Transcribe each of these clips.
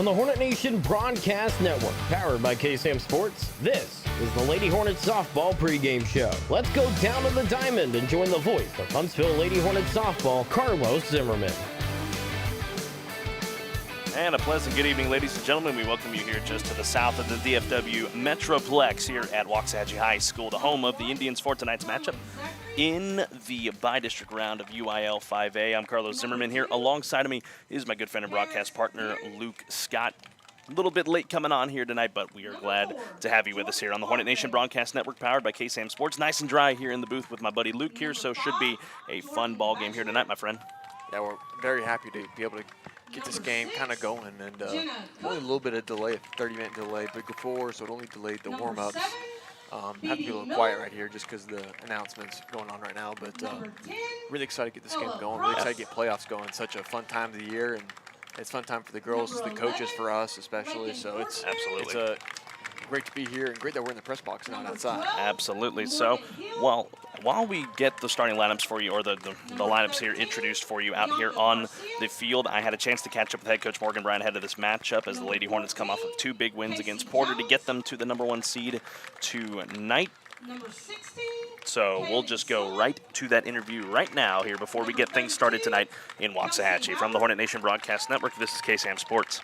from the Hornet Nation Broadcast Network, powered by KSAM Sports. This is the Lady Hornets Softball pregame show. Let's go down to the diamond and join the voice of Huntsville Lady Hornets Softball, Carlos Zimmerman. And a pleasant good evening, ladies and gentlemen. We welcome you here just to the south of the DFW Metroplex here at Waxahachie High School, the home of the Indians for tonight's matchup in the bi-district round of UIL 5A. I'm Carlos Zimmerman here. Alongside of me is my good friend and broadcast partner, Luke Scott. A little bit late coming on here tonight, but we are glad to have you with us here on the Hornet Nation Broadcast Network, powered by KSAM Sports. Nice and dry here in the booth with my buddy Luke here, so should be a fun ball game here tonight, my friend. Yeah, we're very happy to be able to get this game kind of going, and only a little bit of delay, a 30-minute delay, but before, so it only delayed the warm-ups. Have to be a little quiet right here just because the announcements going on right now, but really excited to get this game going, really excited to get playoffs going. Such a fun time of the year, and it's a fun time for the girls, the coaches, for us especially, so it's absolutely great to be here and great that we're in the press box and not outside. Absolutely. So, while we get the starting lineups for you, or the lineups here introduced for you out here on the field, I had a chance to catch up with head coach Morgan Bryan ahead of this matchup as the Lady Hornets come off of 2 big wins against Porter to get them to the #1 seed tonight. So we'll just go right to that interview right now here before we get things started tonight in Waxahachie. From the Hornet Nation Broadcast Network, this is KSAM Sports.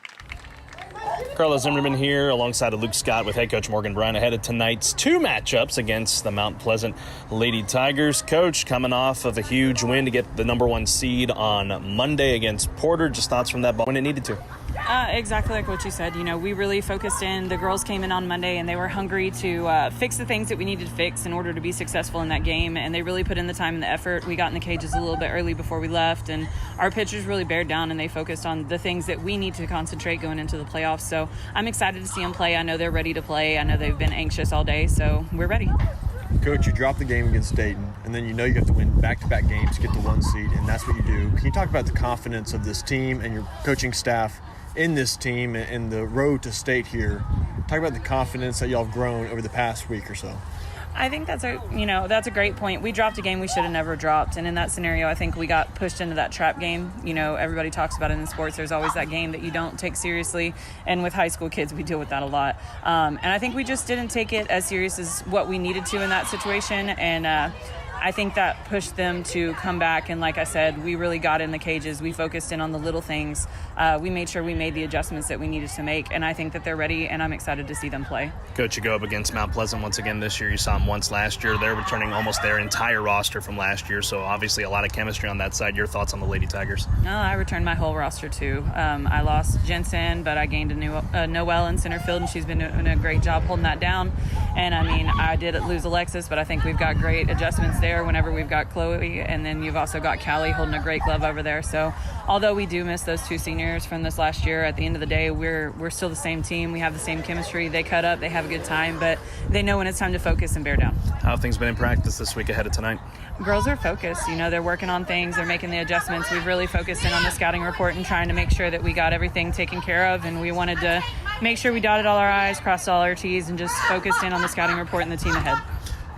Carlos Zimmerman here alongside of Luke Scott with head coach Morgan Bryan ahead of tonight's 2 matchups against the Mount Pleasant Lady Tigers. Coach, coming off of a huge win to get the #1 seed on Monday against Porter. Just thoughts from that ball when it needed to. Exactly like what you said. You know, we really focused in. The girls came in on Monday, and they were hungry to fix the things that we needed to fix in order to be successful in that game, and they really put in the time and the effort. We got in the cages a little bit early before we left, and our pitchers really bared down, and they focused on the things that we need to concentrate going into the playoffs. So I'm excited to see them play. I know they're ready to play. I know they've been anxious all day, so we're ready. Coach, you dropped the game against Dayton, and then you know you have to win back-to-back games to get the 1 seed, and that's what you do. Can you talk about the confidence of this team and your coaching staff in this team and the road to state here? Talk about the confidence that y'all have grown over the past week or so. I think that's a great point. We dropped a game we should have never dropped, and in that scenario, I think we got pushed into that trap game. You know, everybody talks about it in sports. There's always that game that you don't take seriously, and with high school kids, we deal with that a lot. And I think we just didn't take it as serious as what we needed to in that situation, and I think that pushed them to come back, and like I said, we really got in the cages. We focused in on the little things. We made sure we made the adjustments that we needed to make, and I think that they're ready, and I'm excited to see them play. Coach, you go up against Mount Pleasant once again this year. You saw them once last year. They're returning almost their entire roster from last year, so obviously a lot of chemistry on that side. Your thoughts on the Lady Tigers? No, I returned my whole roster too. I lost Jensen, but I gained a Noelle in center field, and she's been doing a great job holding that down. And I mean, I did lose Alexis, but I think we've got great adjustments there whenever we've got Chloe, and then you've also got Callie holding a great glove over there. So although we do miss those 2 seniors from this last year, at the end of the day, we're still the same team. We have the same chemistry. They cut up, they have a good time, but they know when it's time to focus and bear down. How have things been in practice this week ahead of tonight? Girls are focused. You know, they're working on things. They're making the adjustments. We've really focused in on the scouting report and trying to make sure that we got everything taken care of, and we wanted to make sure we dotted all our I's, crossed all our T's, and just focused in on the scouting report and the team ahead.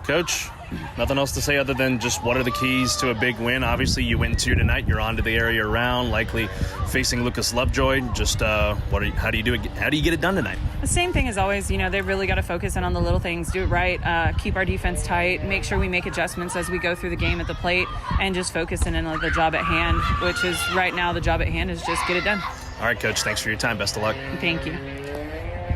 Coach, nothing else to say other than just what are the keys to a big win? Obviously, you win 2 tonight. You're on to the area round, likely facing Lucas Lovejoy. Just how do you do it? How do you get it done tonight? The same thing as always. You know, they really got to focus in on the little things, do it right, keep our defense tight, make sure we make adjustments as we go through the game at the plate, and just focus in on the job at hand, which is right now the job at hand is just get it done. All right, Coach, thanks for your time. Best of luck. Thank you.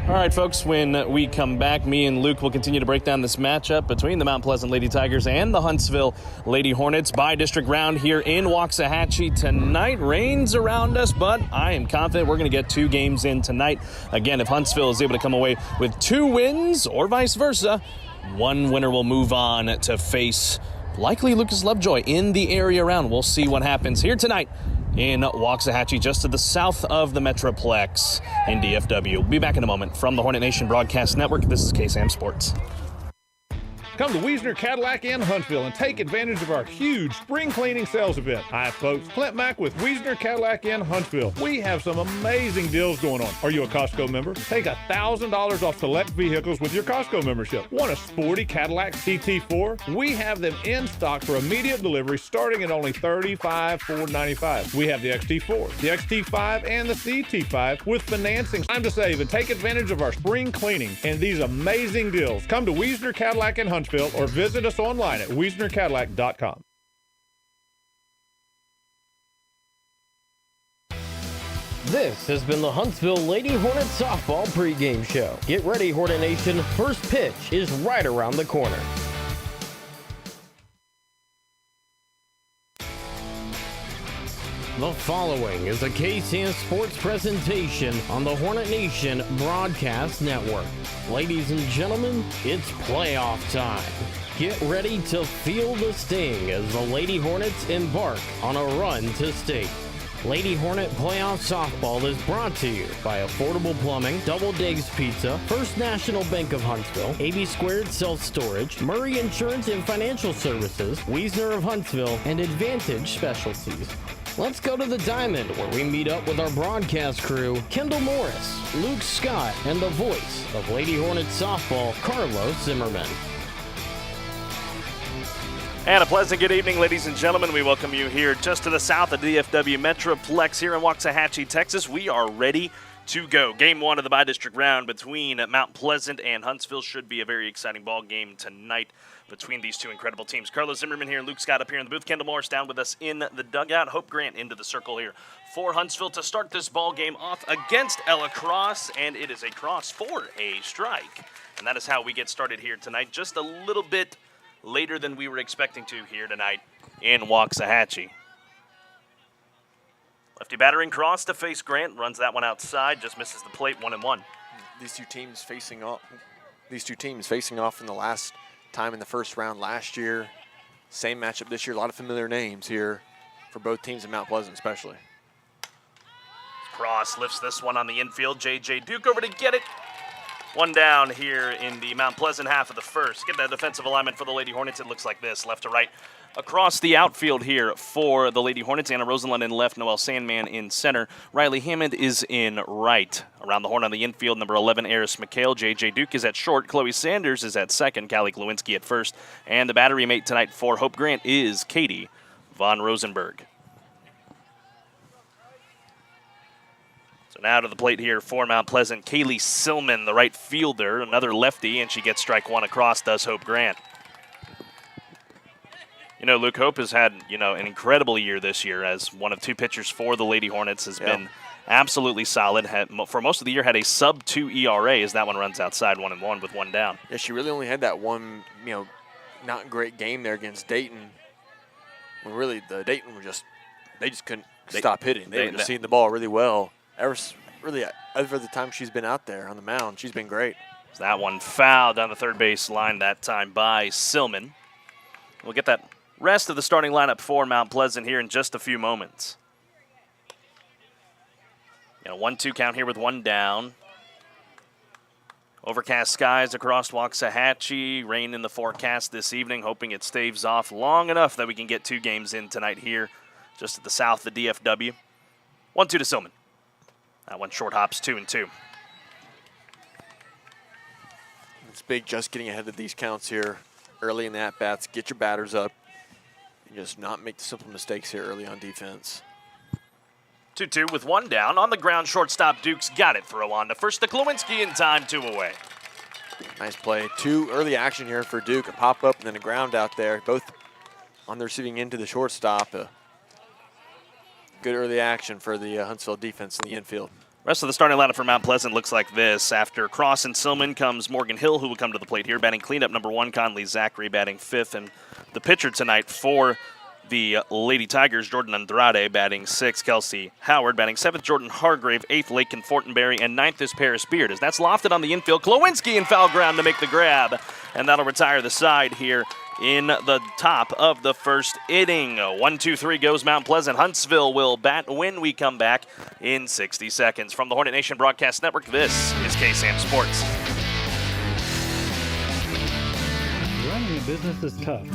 All right, folks, when we come back, me and Luke will continue to break down this matchup between the Mount Pleasant Lady Tigers and the Huntsville Lady Hornets bi-district round here in Waxahachie tonight. Rain's around us, but I am confident we're going to get 2 games in tonight. Again, if Huntsville is able to come away with 2 wins or vice versa, 1 winner will move on to face likely Lucas Lovejoy in the area round. We'll see what happens here tonight in Waxahachie, just to the south of the Metroplex in DFW. We'll be back in a moment from the Hornet Nation Broadcast Network. This is KSAM Sports. Come to Wiesner Cadillac in Huntsville and take advantage of our huge spring cleaning sales event. Hi, folks. Clint Mack with Wiesner Cadillac in Huntsville. We have some amazing deals going on. Are you a Costco member? Take $1,000 off select vehicles with your Costco membership. Want a sporty Cadillac CT4? We have them in stock for immediate delivery starting at only $35,495. We have the XT4, the XT5, and the CT5 with financing. Time to save and take advantage of our spring cleaning and these amazing deals. Come to Wiesner Cadillac in Huntsville or visit us online at wiesnercadillac.com. This has been the Huntsville Lady Hornets softball pregame show. Get ready, Hornet Nation. First pitch is right around the corner. The following is a KSAM Sports presentation on the Hornet Nation Broadcast Network. Ladies and gentlemen, it's playoff time. Get ready to feel the sting as the Lady Hornets embark on a run to state. Lady Hornet Playoff Softball is brought to you by Affordable Plumbing, DoubleDave's Pizza, First National Bank of Huntsville, AB2 Self-Storage, Murray Insurance and Financial Services, Wiesner of Huntsville, and Advantage Specialties. Let's go to the Diamond, where we meet up with our broadcast crew, Kendall Morris, Luke Scott, and the voice of Lady Hornets softball, Carlos Zimmerman. And a pleasant good evening, ladies and gentlemen. We welcome you here just to the south of the DFW Metroplex here in Waxahachie, Texas. We are ready to go. Game one of the bi-district round between Mount Pleasant and Huntsville should be a very exciting ball game tonight between these two incredible teams. Carlos Zimmerman here and Luke Scott up here in the booth. Kendall Morris down with us in the dugout. Hope Grant into the circle here for Huntsville to start this ball game off against Ella Cross, and it is a cross for a strike. And that is how we get started here tonight, just a little bit later than we were expecting to here tonight in Waxahachie. Lefty battering cross to face Grant, runs that one outside, just misses the plate, 1-1. These two teams facing off in the last time in the first round last year. Same matchup this year. A lot of familiar names here for both teams in Mount Pleasant especially. Cross lifts this one on the infield. J.J. Duke over to get it. One down here in the Mount Pleasant half of the first. Get that defensive alignment for the Lady Hornets. It looks like this, left to right. Across the outfield here for the Lady Hornets, Anna Rosenlund in left, Noelle Sandman in center. Riley Hammond is in right. Around the horn on the infield, number 11, Eris McHale. J.J. Duke is at short. Chloe Sanders is at second. Callie Glowinski at first. And the battery mate tonight for Hope Grant is Katie Von Rosenberg. So now to the plate here for Mount Pleasant, Kaylee Silman, the right fielder, another lefty, and she gets strike one across, does Hope Grant. You know, Luke, Hope has had, an incredible year this year as one of two pitchers for the Lady Hornets, has been absolutely solid. For most of the year had a sub-2 ERA as that one runs outside 1-1 with one down. Yeah, she really only had that one, not great game there against Dayton. When really the Dayton were they just couldn't stop hitting. They were just seeing the ball really well. Over the time she's been out there on the mound, she's been great. So that one fouled down the third base line that time by Silman. We'll get that rest of the starting lineup for Mount Pleasant here in just a few moments. 1-2 count here with one down. Overcast skies across Waxahachie. Rain in the forecast this evening, hoping it staves off long enough that we can get two games in tonight here just at the south of the DFW. 1-2 to Silman. That one short hops 2-2. It's big just getting ahead of these counts here early in the at-bats. Get your batters up. And just not make the simple mistakes here early on defense. 2-2 with one down. On the ground, shortstop Duke's got it. Throw on to first to Klawinski in time, 2 away. Nice play. 2 early action here for Duke. A pop-up and then a ground out there. Both on the receiving end to the shortstop. Good early action for the Huntsville defense in the infield. Rest of the starting lineup for Mount Pleasant looks like this. After Cross and Silman comes Morgan Hill, who will come to the plate here. Batting cleanup, number 1, Conley Zachary, batting 5th. And the pitcher tonight for the Lady Tigers, Jordan Andrade, batting 6th. Kelsey Howard, batting 7th. Jordan Hargrave, 8th. Lakin Fortenberry, and 9th is Paris Beard. As that's lofted on the infield, Klawinski in foul ground to make the grab. And that'll retire the side here in the top of the first inning. 1-2-3 goes Mount Pleasant. Huntsville will bat when we come back in 60 seconds. From the Hornet Nation Broadcast Network, this is KSAM Sports. Run Business is tough.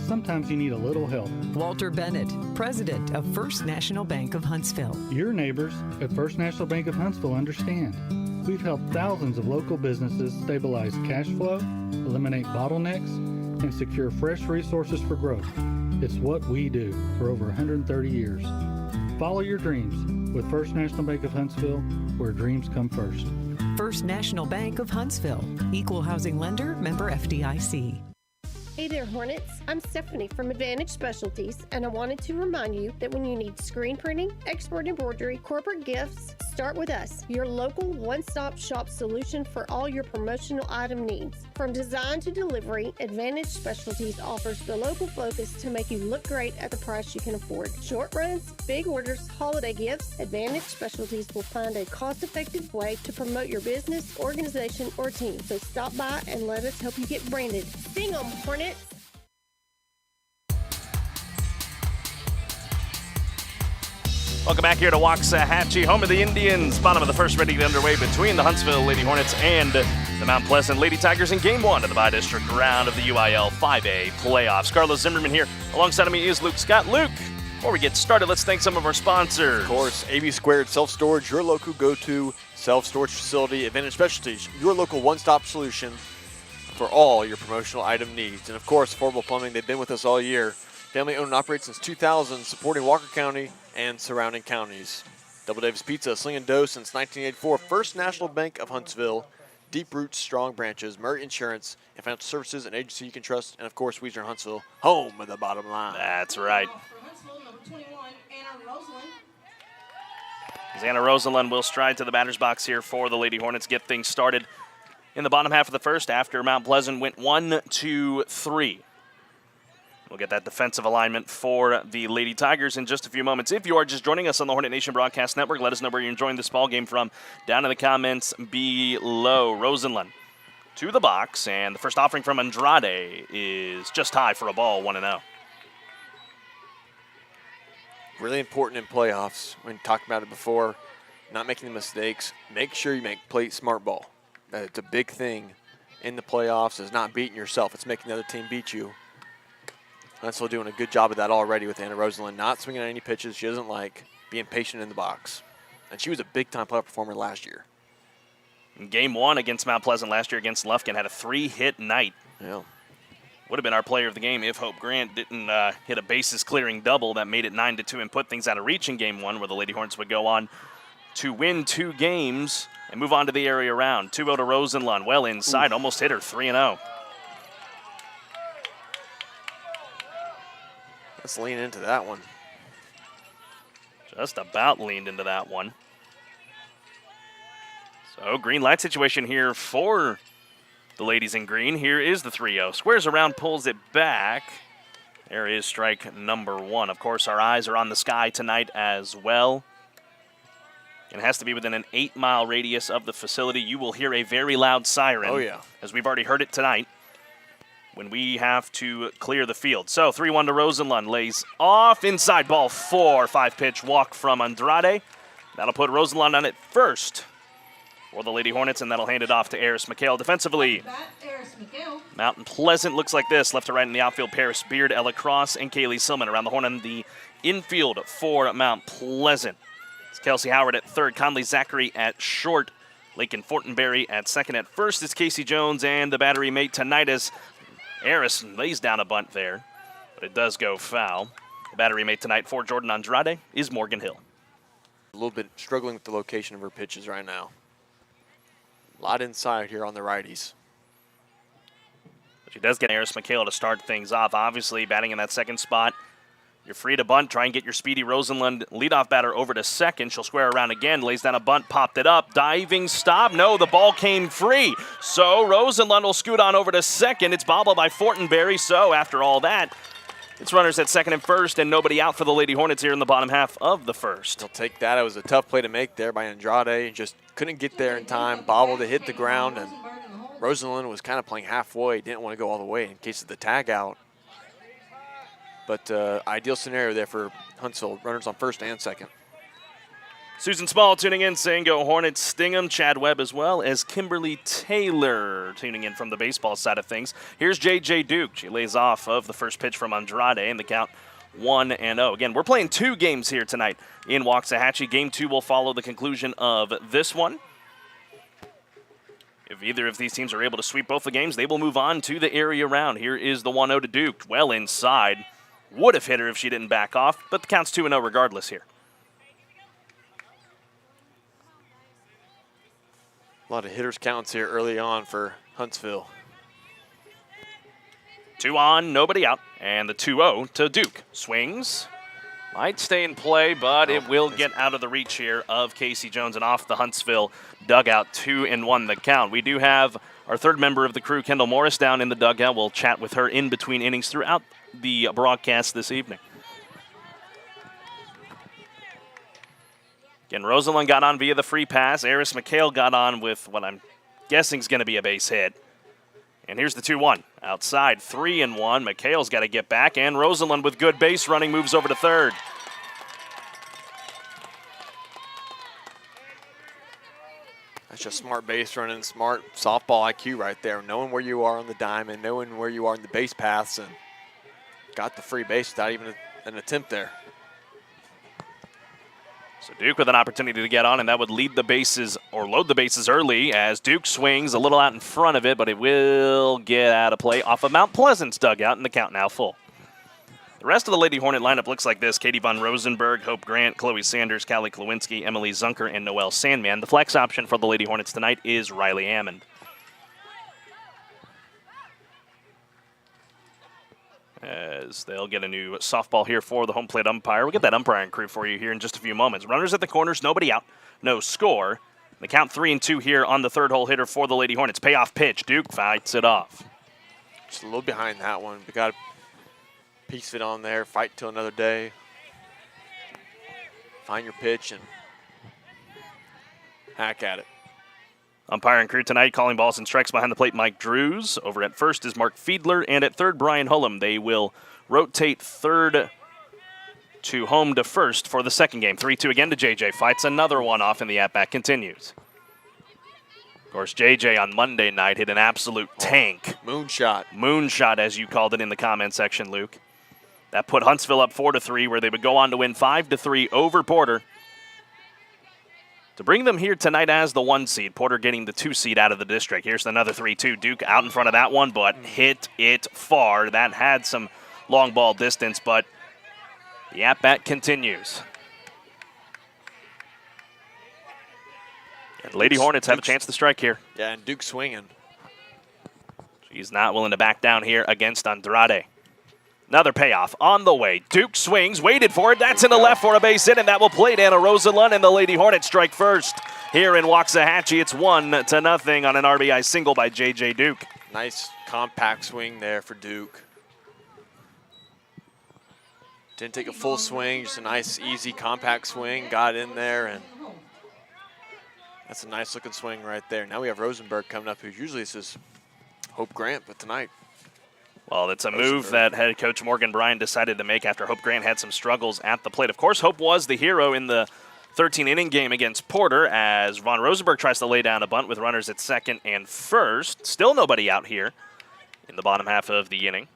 Sometimes you need a little help. Walter Bennett, President of First National Bank of Huntsville. Your neighbors at First National Bank of Huntsville understand. We've helped thousands of local businesses stabilize cash flow, eliminate bottlenecks, and secure fresh resources for growth. It's what we do for over 130 years. Follow your dreams with First National Bank of Huntsville, where dreams come first. First National Bank of Huntsville. Equal housing lender, member FDIC. Hey there, Hornets. I'm Stephanie from Advantage Specialties, and I wanted to remind you that when you need screen printing, export embroidery, corporate gifts, start with us, your local one-stop shop solution for all your promotional item needs. From design to delivery, Advantage Specialties offers the local focus to make you look great at the price you can afford. Short runs, big orders, holiday gifts, Advantage Specialties will find a cost-effective way to promote your business, organization, or team. So stop by and let us help you get branded. Sing 'em, Hornets! Welcome back here to Waxahachie, home of the Indians. Bottom of the first ready to get underway between the Huntsville Lady Hornets and the Mount Pleasant Lady Tigers in Game 1 of the Bi-District round of the UIL 5A playoffs. Carlos Zimmerman here. Alongside of me is Luke Scott. Luke, before we get started, let's thank some of our sponsors. Of course, AB2 Self-Storage, your local go-to self-storage facility. Advantage Specialties, your local one-stop solution for all your promotional item needs. And of course, Affordable Plumbing, they've been with us all year. Family owned and operated since 2000, supporting Walker County and surrounding counties. DoubleDave's Pizza, Sling and Dough since 1984. First National Bank of Huntsville, deep roots, strong branches. Murray Insurance, and financial services, an agency you can trust. And of course, Wiesner Huntsville, home of the bottom line. That's right. Anna Rosalind will stride to the batter's box here for the Lady Hornets. Get things started in the bottom half of the first after Mount Pleasant went 1-2-3. We'll get that defensive alignment for the Lady Tigers in just a few moments. If you are just joining us on the Hornet Nation Broadcast Network, let us know where you're enjoying this ball game from down in the comments below. Rosenlund to the box, and the first offering from Andrade is just high for a ball, 1-0. Really important in playoffs. We talked about it before, not making the mistakes. Make sure you make play smart ball. It's a big thing in the playoffs. Is not beating yourself. It's making the other team beat you. Huntsville doing a good job of that already with Anna Rosalind, not swinging on any pitches she doesn't like, being patient in the box. And she was a big-time playoff performer last year. In Game 1 against Mount Pleasant last year against Lufkin, had a 3-hit night. Yeah. Would have been our player of the game if Hope Grant didn't hit a bases-clearing double that made it 9-2 and put things out of reach in Game 1, where the Lady Hornets would go on to win 2 games and move on to the area round. 2-0 to Rosenlund, well inside, almost hit her 3-0. Let's lean into that one. Just about leaned into that one. So green light situation here for the ladies in green. Here is the 3-0. Squares around, pulls it back. There is strike number 1. Of course, our eyes are on the sky tonight as well. It has to be within an 8-mile radius of the facility. You will hear a very loud siren. Oh, yeah. As we've already heard it tonight when we have to clear the field. So 3-1 to Rosenlund. Lays off inside, ball 4. 5-pitch walk from Andrade. That'll put Rosenlund on at first for the Lady Hornets, and that'll hand it off to Eris McHale. Defensively, Mountain Pleasant looks like this. Left to right in the outfield, Paris Beard, Ella Cross, and Kaylee Silman. Around the horn in the infield for Mount Pleasant. It's Kelsey Howard at third, Conley Zachary at short, Lakin Fortenberry at second. At first is Casey Jones, and the battery mate tonight is Eris lays down a bunt there, but it does go foul. The battery mate tonight for Jordan Andrade is Morgan Hill. A little bit struggling with the location of her pitches right now. A lot inside here on the righties. But she does get Eris McHale to start things off. Obviously, batting in that second spot. You're free to bunt. Try and get your speedy Rosenlund leadoff batter over to second. She'll square around again. Lays down a bunt. Popped it up. Diving stop. No, the ball came free. So Rosenlund will scoot on over to second. It's bobbled by Fortenberry. So after all that, it's runners at second and first and nobody out for the Lady Hornets here in the bottom half of the first. They'll take that. It was a tough play to make there by Andrade. Just couldn't get there in time. Bobbled to hit the ground, and Rosenlund was kind of playing halfway. Didn't want to go all the way in case of the tag out. But ideal scenario there for Huntsville. Runners on first and second. Susan Small tuning in, saying go Hornets, sting 'em. Chad Webb as well as Kimberly Taylor tuning in from the baseball side of things. Here's J.J. Duke. She lays off of the first pitch from Andrade, and the count 1-0. Again, we're playing 2 games here tonight in Waxahachie. Game 2 will follow the conclusion of this one. If either of these teams are able to sweep both the games, they will move on to the area round. Here is the 1-0 to Duke. Well inside. Would have hit her if she didn't back off, but the count's 2-0 regardless here. A lot of hitters counts here early on for Huntsville. 2 on, nobody out, and the 2-0 to Duke. Swings, might stay in play, but it will get out of the reach here of Casey Jones and off the Huntsville dugout. 2-1 the count. We do have our third member of the crew, Kendall Morris, down in the dugout. We'll chat with her in between innings throughout the broadcast this evening. Again, Rosalind got on via the free pass. Eris McHale got on with what I'm guessing is going to be a base hit. And here's the 2-1. Outside, 3-1. McHale's got to get back, and Rosalind with good base running moves over to third. That's just smart base running, smart softball IQ right there. Knowing where you are on the diamond, knowing where you are in the base paths, and got the free base without even an attempt there. So Duke with an opportunity to get on, and that would lead the bases or load the bases early as Duke swings a little out in front of it, but it will get out of play off of Mount Pleasant's dugout, and the count now full. The rest of the Lady Hornet lineup looks like this. Katie Von Rosenberg, Hope Grant, Chloe Sanders, Callie Klawinski, Emily Zunker, and Noelle Sandman. The flex option for the Lady Hornets tonight is Riley Ammond. As they'll get a new softball here for the home plate umpire. We'll get that umpiring crew for you here in just a few moments. Runners at the corners, nobody out, no score. The count 3-2 here on the third hole hitter for the Lady Hornets. Payoff pitch. Duke fights it off. Just a little behind that one. We got to piece it on there, fight till another day. Find your pitch and hack at it. Umpiring crew tonight, calling balls and strikes behind the plate, Mike Drews. Over at first is Mark Fiedler, and at third, Brian Hullum. They will rotate third to home to first for the second game. 3-2 again to JJ. Fights another one off, and the at-bat continues. Of course, JJ on Monday night hit an absolute tank. Moonshot. Moonshot, as you called it in the comment section, Luke. That put Huntsville up 4-3, where they would go on to win 5-3 over Porter. To bring them here tonight as the 1 seed, Porter getting the 2 seed out of the district. Here's another 3-2. Duke out in front of that one, but hit it far. That had some long ball distance, but the at-bat continues. And Lady Hornets have a chance to strike here. Yeah, and Duke swinging. She's not willing to back down here against Andrade. Another payoff on the way. Duke swings, waited for it. That's in the left for a base hit, and that will plate Anna Rosalind, and the Lady Hornets strike first. Here in Waxahachie, it's 1-0 on an RBI single by J.J. Duke. Nice compact swing there for Duke. Didn't take a full swing, just a nice, easy, compact swing. Got in there, and that's a nice looking swing right there. Now we have Rosenberg coming up, who usually is Hope Grant, but tonight. Well, it's a move that head coach Morgan Bryan decided to make after Hope Grant had some struggles at the plate. Of course, Hope was the hero in the 13-inning game against Porter as Von Rosenberg tries to lay down a bunt with runners at second and first. Still nobody out here in the bottom half of the inning.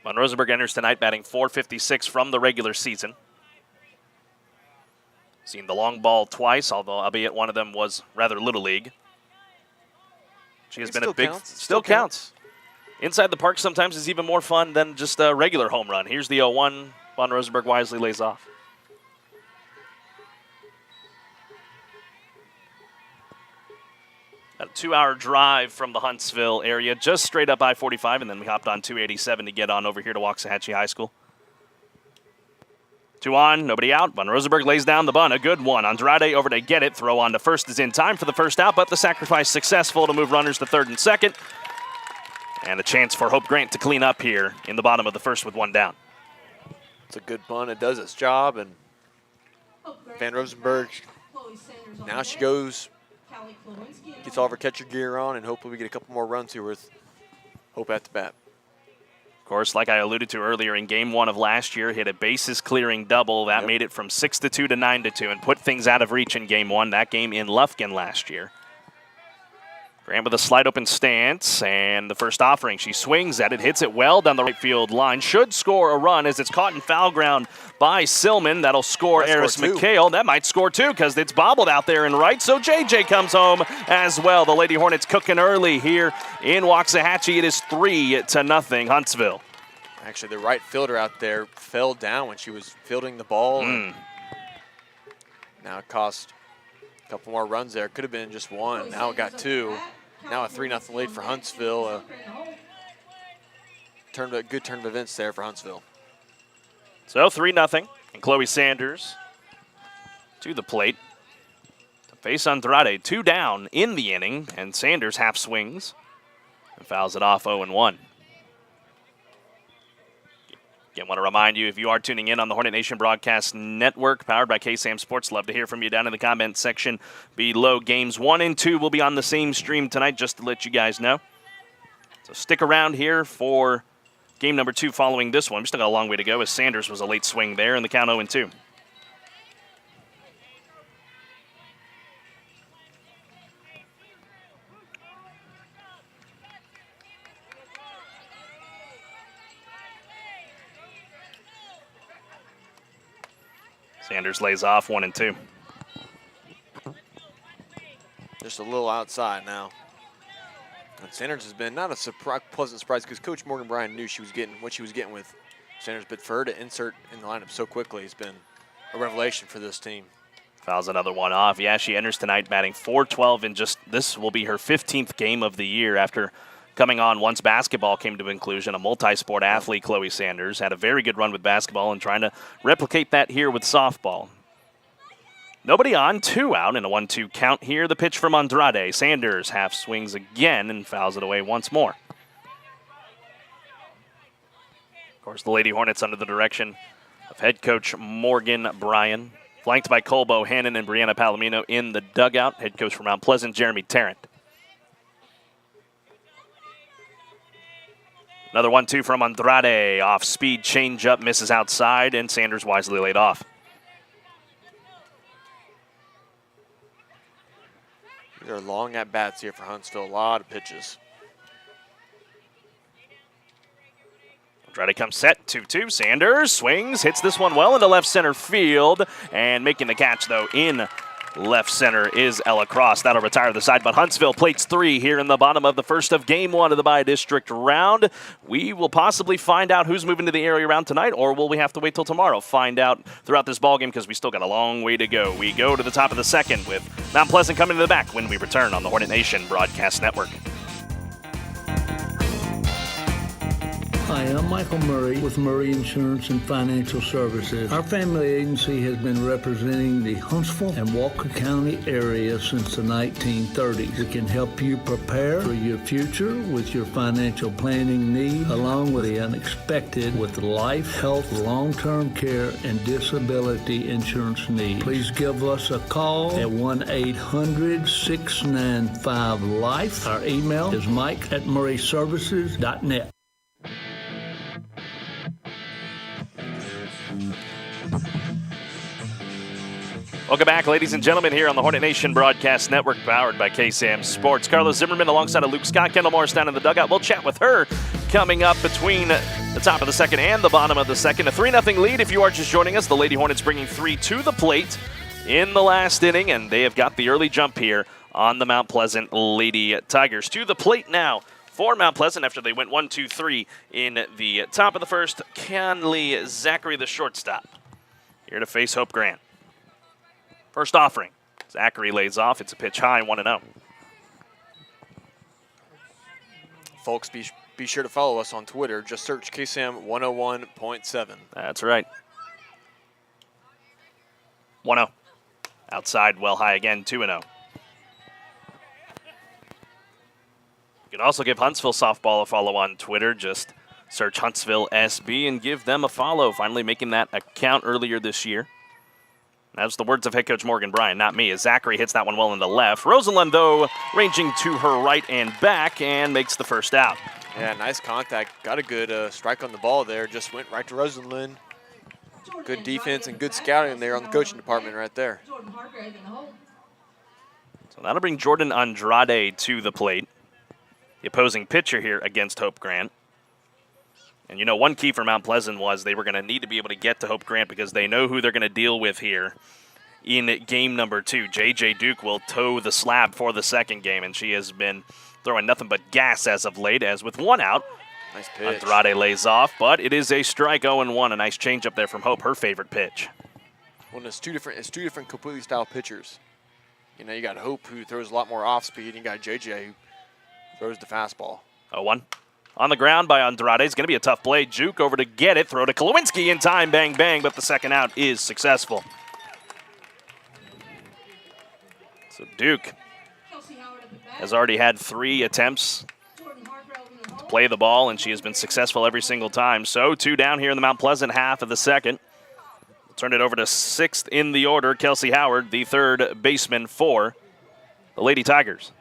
Von Rosenberg enters tonight batting .456 from the regular season. Seen the long ball twice, although albeit one of them was rather little league. She has been a big... Still counts. Inside the park sometimes is even more fun than just a regular home run. Here's the 0-1. Von Rosenberg wisely lays off. A 2-hour drive from the Huntsville area, just straight up I-45, and then we hopped on 287 to get on over here to Waxahachie High School. 2 on, nobody out. Von Rosenberg lays down the bunt, a good one. Andrade over to get it. Throw on to first is in time for the first out, but the sacrifice successful to move runners to third and second. And a chance for Hope Grant to clean up here in the bottom of the first with 1 down. It's a good bunt. It does its job. And Van Rosenberg, now she goes, gets all of her catcher gear on, and hopefully we get a couple more runs here with Hope at the bat. Of course, like I alluded to earlier, in game 1 of last year, hit a bases-clearing double. That made it from 6-2 to 9-2 and put things out of reach in game 1. That game in Lufkin last year. Grant with a slide open stance, and the first offering. She swings at it, hits it well down the right field line. Should score a run as it's caught in foul ground by Silman. That'll score Eris McHale. That might score 2 because it's bobbled out there and right. So JJ comes home as well. The Lady Hornets cooking early here in Waxahachie. It is 3-0 Huntsville. Actually, the right fielder out there fell down when she was fielding the ball. Now it cost a couple more runs there. Could have been just 1. Now it got 2. Now a 3-0 lead for Huntsville. A good turn of events there for Huntsville. So 3-0, and Chloe Sanders to the plate to face Andrade. 2 down in the inning, and Sanders half swings and fouls it off 0-1. Again, want to remind you, if you are tuning in on the Hornet Nation Broadcast Network, powered by KSAM Sports, love to hear from you down in the comment section below. Games 1 and 2 will be on the same stream tonight, just to let you guys know. So stick around here for game number 2 following this one. We still got a long way to go as Sanders was a late swing there in the count 0-2. Sanders lays off 1-2. Just a little outside now. And Sanders has been not a pleasant surprise because Coach Morgan Bryan knew she was getting what she was getting with Sanders, but for her to insert in the lineup so quickly has been a revelation for this team. Fouls another one off. Yeah, she enters tonight batting .412, and this will be her 15th game of the year after coming on once basketball came to inclusion. A multi-sport athlete, Chloe Sanders, had a very good run with basketball and trying to replicate that here with softball. Nobody on, 2 out, and a 1-2 count here. The pitch from Andrade. Sanders half swings again and fouls it away once more. Of course, the Lady Hornets under the direction of head coach Morgan Bryan, flanked by Cole Bohannon and Brianna Palomino in the dugout. Head coach from Mount Pleasant, Jeremy Tarrant. Another 1-2 from Andrade. Off-speed changeup, misses outside, and Sanders wisely laid off. These are long at-bats here for Huntsville. A lot of pitches. Andrade comes set, 2-2. Sanders swings, hits this one well into left center field, and making the catch, though, in left center is Ella Cross. That'll retire the side, but Huntsville plates 3 here in the bottom of the first of game 1 of the bi-district round. We will possibly find out who's moving to the area round tonight, or will we have to wait till tomorrow? Find out throughout this ballgame because we still got a long way to go. We go to the top of the second with Mount Pleasant coming to the back when we return on the Hornet Nation Broadcast Network. Hi, I'm Michael Murray with Murray Insurance and Financial Services. Our family agency has been representing the Huntsville and Walker County area since the 1930s. We can help you prepare for your future with your financial planning needs, along with the unexpected with life, health, long-term care, and disability insurance needs. Please give us a call at 1-800-695-LIFE. Our email is mike@murrayservices.net. Welcome back, ladies and gentlemen, here on the Hornet Nation Broadcast Network, powered by KSAM Sports. Carlos Zimmerman alongside of Luke Scott. Kendall Morris down in the dugout. We'll chat with her coming up between the top of the second and the bottom of the second. A 3-0 lead if you are just joining us. The Lady Hornets bringing 3 to the plate in the last inning, and they have got the early jump here on the Mount Pleasant Lady Tigers. To the plate now for Mount Pleasant after they went 1-2-3 in the top of the first. Conley Zachary, the shortstop, here to face Hope Grant. First offering. Zachary lays off. It's a pitch high, 1-0. Folks, be sure to follow us on Twitter. Just search KSAM 101.7. That's right. 1-0. Outside, well high again, 2-0. You can also give Huntsville softball a follow on Twitter. Just search Huntsville SB and give them a follow. Finally making that account earlier this year. That's the words of head coach Morgan Bryan, not me, as Zachary hits that one well in the left. Rosenlund, though, ranging to her right and back and makes the first out. Yeah, nice contact. Got a good strike on the ball there. Just went right to Rosenlund. Good defense and good scouting there on the coaching department right there. So that'll bring Jordan Andrade to the plate. The opposing pitcher here against Hope Grant. And you know, one key for Mount Pleasant was they were going to need to be able to get to Hope Grant because they know who they're going to deal with here in game number 2. J.J. Duke will toe the slab for the second game, and she has been throwing nothing but gas as of late, as with one out. Nice pitch. Andrade lays off, but it is a strike 0-1. A nice changeup there from Hope, her favorite pitch. Well, it's two different completely style pitchers. You know, you got Hope, who throws a lot more off speed, and you got J.J., who throws the fastball. 0-1. On the ground by Andrade. It's going to be a tough play. Juke over to get it. Throw to Klawinski in time. Bang, bang. But the second out is successful. So Duke has already had 3 attempts to play the ball, and she has been successful every single time. So 2 down here in the Mount Pleasant half of the second. We'll turn it over to 6th in the order. Kelsey Howard, the third baseman for the Lady Tigers.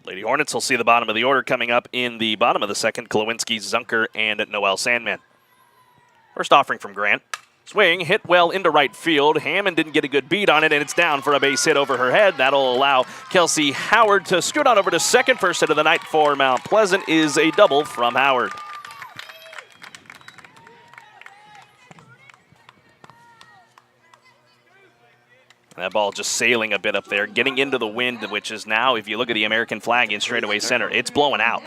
Lady Hornets will see the bottom of the order coming up in the bottom of the second. Klawinski, Zunker, and Noel Sandman. First offering from Grant. Swing, hit well into right field. Hammond didn't get a good beat on it, and it's down for a base hit over her head. That'll allow Kelsey Howard to scoot on over to second. First hit of the night for Mount Pleasant is a double from Howard. That ball just sailing a bit up there, getting into the wind, which is now, if you look at the American flag in straightaway center, it's blowing out.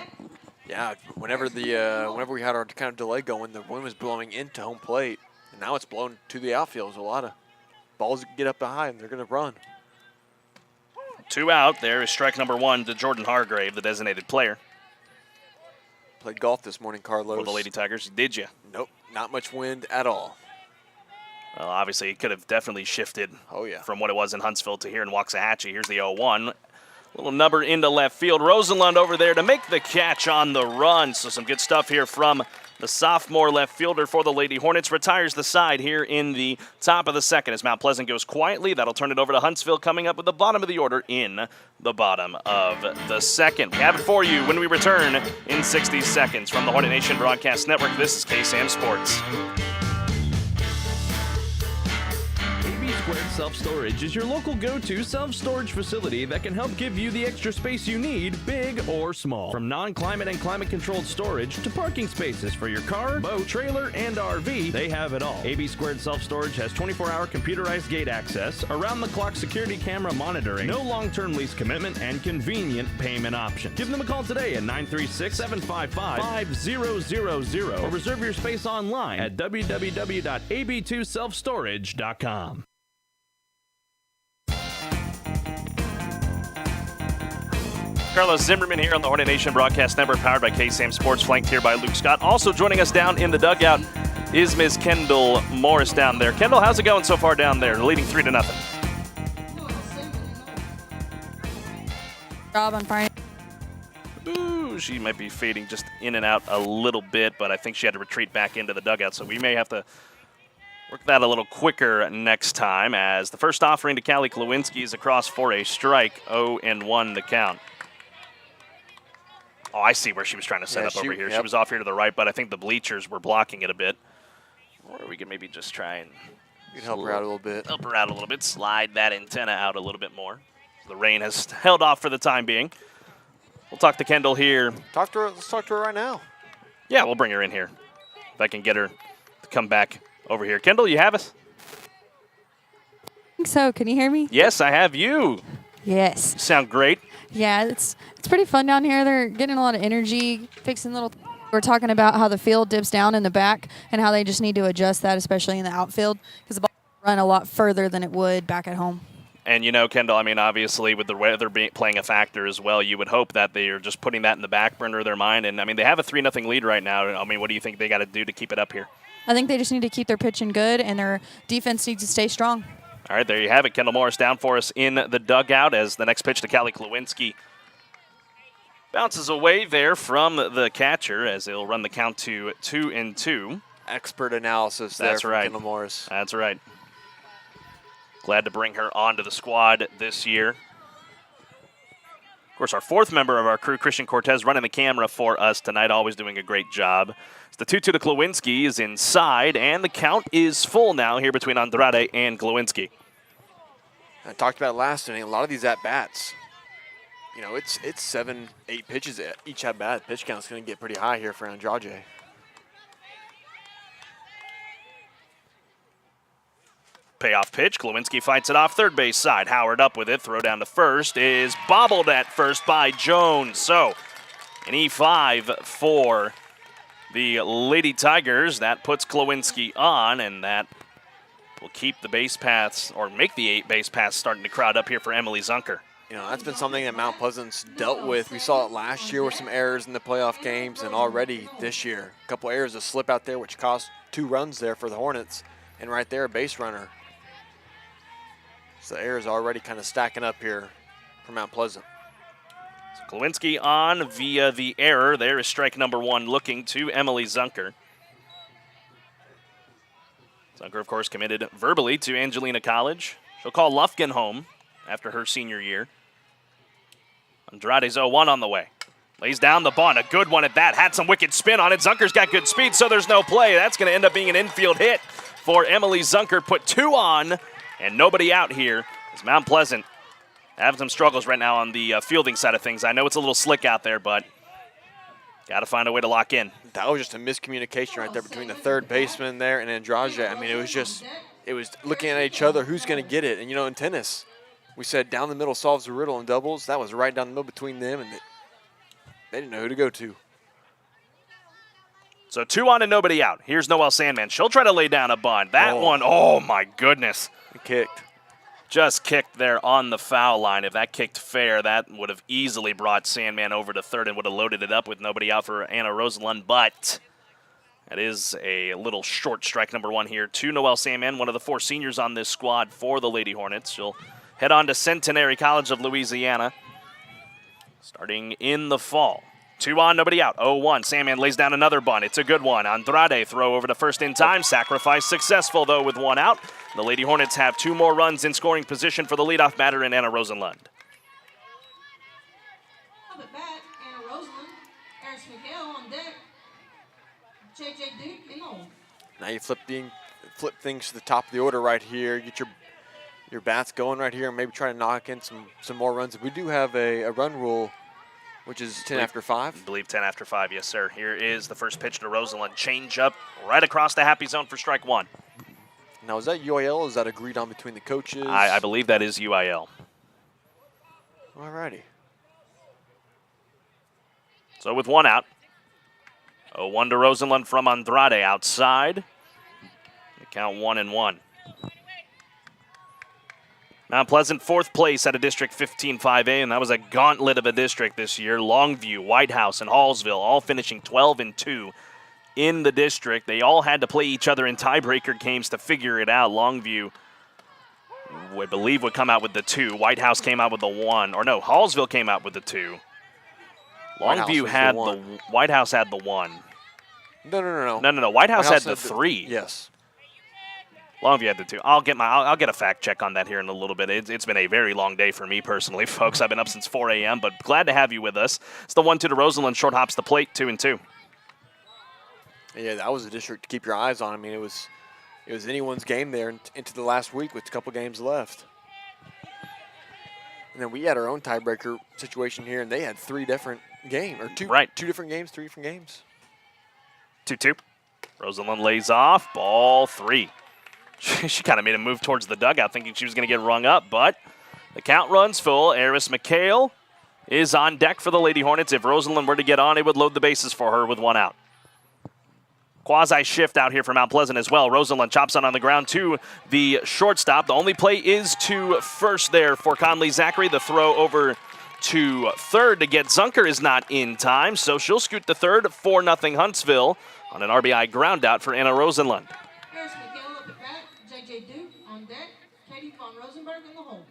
Yeah, whenever we had our kind of delay going, the wind was blowing into home plate, and now it's blowing to the outfield. There's a lot of balls that get up high, and they're going to run. 2 out. There is strike number 1 to Jordan Hargrave, the designated player. Played golf this morning, Carlos. For the Lady Tigers. Did you? Nope, not much wind at all. Well, obviously, it could have definitely shifted from what it was in Huntsville to here in Waxahachie. Here's the 0-1. Little number into left field. Rosenlund over there to make the catch on the run. So some good stuff here from the sophomore left fielder for the Lady Hornets. Retires the side here in the top of the second as Mount Pleasant goes quietly. That'll turn it over to Huntsville coming up with the bottom of the order in the bottom of the second. We have it for you when we return in 60 seconds. From the Hornet Nation Broadcast Network, this is KSAM Sports. AB2 Self-Storage is your local go-to self-storage facility that can help give you the extra space you need, big or small. From non-climate and climate-controlled storage to parking spaces for your car, boat, trailer, and RV, they have it all. AB2 Self-Storage has 24-hour computerized gate access, around-the-clock security camera monitoring, no long-term lease commitment, and convenient payment options. Give them a call today at 936-755-5000 or reserve your space online at www.ab2selfstorage.com. Carlos Zimmerman here on the Hornet Nation Broadcast Network, powered by KSAM Sports, flanked here by Luke Scott. Also joining us down in the dugout is Ms. Kendall Morris down there. Kendall, how's it going so far down there? Leading 3-0. Job on Friday. Ooh, she might be fading just in and out a little bit, but I think she had to retreat back into the dugout, so we may have to work that a little quicker next time, as the first offering to Callie Klawinski is across for a strike. 0-1 the count. Oh, I see where she was trying to set up over here. She was off here to the right, but I think the bleachers were blocking it a bit. Or we could maybe just try and help her out a little bit. Help her out a little bit. Slide that antenna out a little bit more. The rain has held off for the time being. We'll talk to Kendall here. Talk to her. Let's talk to her right now. Yeah, we'll bring her in here. If I can get her to come back over here. Kendall, you have us? I think so. Can you hear me? Yes, I have you. Yes. You sound great. Yeah, it's pretty fun down here. They're getting a lot of energy, fixing little. We're talking about how the field dips down in the back and how they just need to adjust that, especially in the outfield, because the ball run a lot further than it would back at home. And, you know, Kendall, I mean, obviously with the weather playing a factor as well, you would hope that they are just putting that in the back burner of their mind. And, I mean, they have a 3-0 lead right now. I mean, what do you think they got to do to keep it up here? I think they just need to keep their pitching good, and their defense needs to stay strong. All right, there you have it. Kendall Morris down for us in the dugout as the next pitch to Callie Klawinski bounces away there from the catcher as they'll run the count to 2-2. Expert analysis there from Kendall Morris. That's right. Glad to bring her onto the squad this year. Of course, our fourth member of our crew, Christian Cortez, running the camera for us tonight, always doing a great job. It's the 2-2 to Glowinski is inside, and the count is full now here between Andrade and Glowinski. I talked about it last inning. A lot of these at-bats, you know, it's 7, 8 pitches each at-bat. Pitch count's going to get pretty high here for Andrade. Payoff pitch. Glowinski fights it off third base side. Howard up with it. Throw down to first is bobbled at first by Jones. So an E5 for the Lady Tigers. That puts Glowinski on, and that will keep the base paths, or make the 8 base paths starting to crowd up here for Emily Zunker. You know, that's been something that Mount Pleasant's dealt with. We saw it last year with some errors in the playoff games, and already this year, a couple errors of slip out there, which cost 2 runs there for the Hornets, and right there, a base runner. So the errors already kind of stacking up here for Mount Pleasant. So Glowinski on via the error. There is strike number 1 looking to Emily Zunker. Zunker, of course, committed verbally to Angelina College. She'll call Lufkin home after her senior year. Andrade's 0-1 on the way. Lays down the bunt. A good one at that. Had some wicked spin on it. Zunker's got good speed, so there's no play. That's going to end up being an infield hit for Emily Zunker. Put 2 on. And nobody out here as Mount Pleasant having some struggles right now on the fielding side of things. I know it's a little slick out there, but got to find a way to lock in. That was just a miscommunication right there between the third baseman there and Andrade. I mean, it was looking at each other, who's going to get it. And, you know, in tennis, we said down the middle solves the riddle in doubles. That was right down the middle between them, and they didn't know who to go to. So 2 on and nobody out. Here's Noelle Sandman. She'll try to lay down a bunt. That one, oh my goodness. Kicked. Just kicked there on the foul line. If that kicked fair, that would have easily brought Sandman over to third and would have loaded it up with nobody out for Anna Rosenlund. But that is a little short strike number 1 here to Noelle Sandman, one of the 4 seniors on this squad for the Lady Hornets. She'll head on to Centenary College of Louisiana starting in the fall. 2 on, nobody out. 0-1. Sandman lays down another bunt. It's a good one. Andrade throw over to first in time. Sacrifice successful, though, with 1 out. The Lady Hornets have 2 more runs in scoring position for the leadoff batter in Anna Rosenlund. Up at bat, Anna Rosenlund. Harris Miguel on deck. J.J. Duke in home. Now you flip things to the top of the order right here. Get your bats going right here and maybe try to knock in some more runs. We do have a run rule, which is 10 after 5? I believe 10 after 5, yes, sir. Here is the first pitch to Rosenlund. Change up right across the happy zone for strike 1. Now, is that UIL or is that agreed on between the coaches? I believe that is UIL. All righty. So with 1 out, 0-1 to Rosenlund from Andrade outside. The count 1-1. Mount Pleasant 4th place at a District 15-5A, and that was a gauntlet of a district this year. Longview, White House, and Hallsville all finishing 12-2 in the district. They all had to play each other in tiebreaker games to figure it out. Longview, I believe, would come out with the 2. White House came out with the 1. Or no, Hallsville came out with the 2. Longview had the White House had the 1. No. White House had the 3. Yes. Longview had the 2. I'll get a fact check on that here in a little bit. It's been a very long day for me personally, folks. I've been up since 4 a.m., but glad to have you with us. It's the 1-2 to Rosenlund. Short hops the plate, 2-2. Yeah, that was a district to keep your eyes on. I mean, it was anyone's game there into the last week with a couple games left. And then we had our own tiebreaker situation here, and they had 3 different games, or 2 different games, 3 different games. 2-2. Rosenlund lays off. Ball 3. She kind of made a move towards the dugout thinking she was going to get rung up, but the count runs full. Eris McHale is on deck for the Lady Hornets. If Rosenlund were to get on, it would load the bases for her with 1 out. Quasi shift out here for Mount Pleasant as well. Rosenlund chops on the ground to the shortstop. The only play is to first there for Conley Zachary. The throw over to third to get Zunker is not in time, so she'll scoot to third. 4-0 Huntsville on an RBI ground out for Anna Rosenlund. Harris Miguel up at bat. J.J. Duke on deck. Katie von Rosenberg in the hole.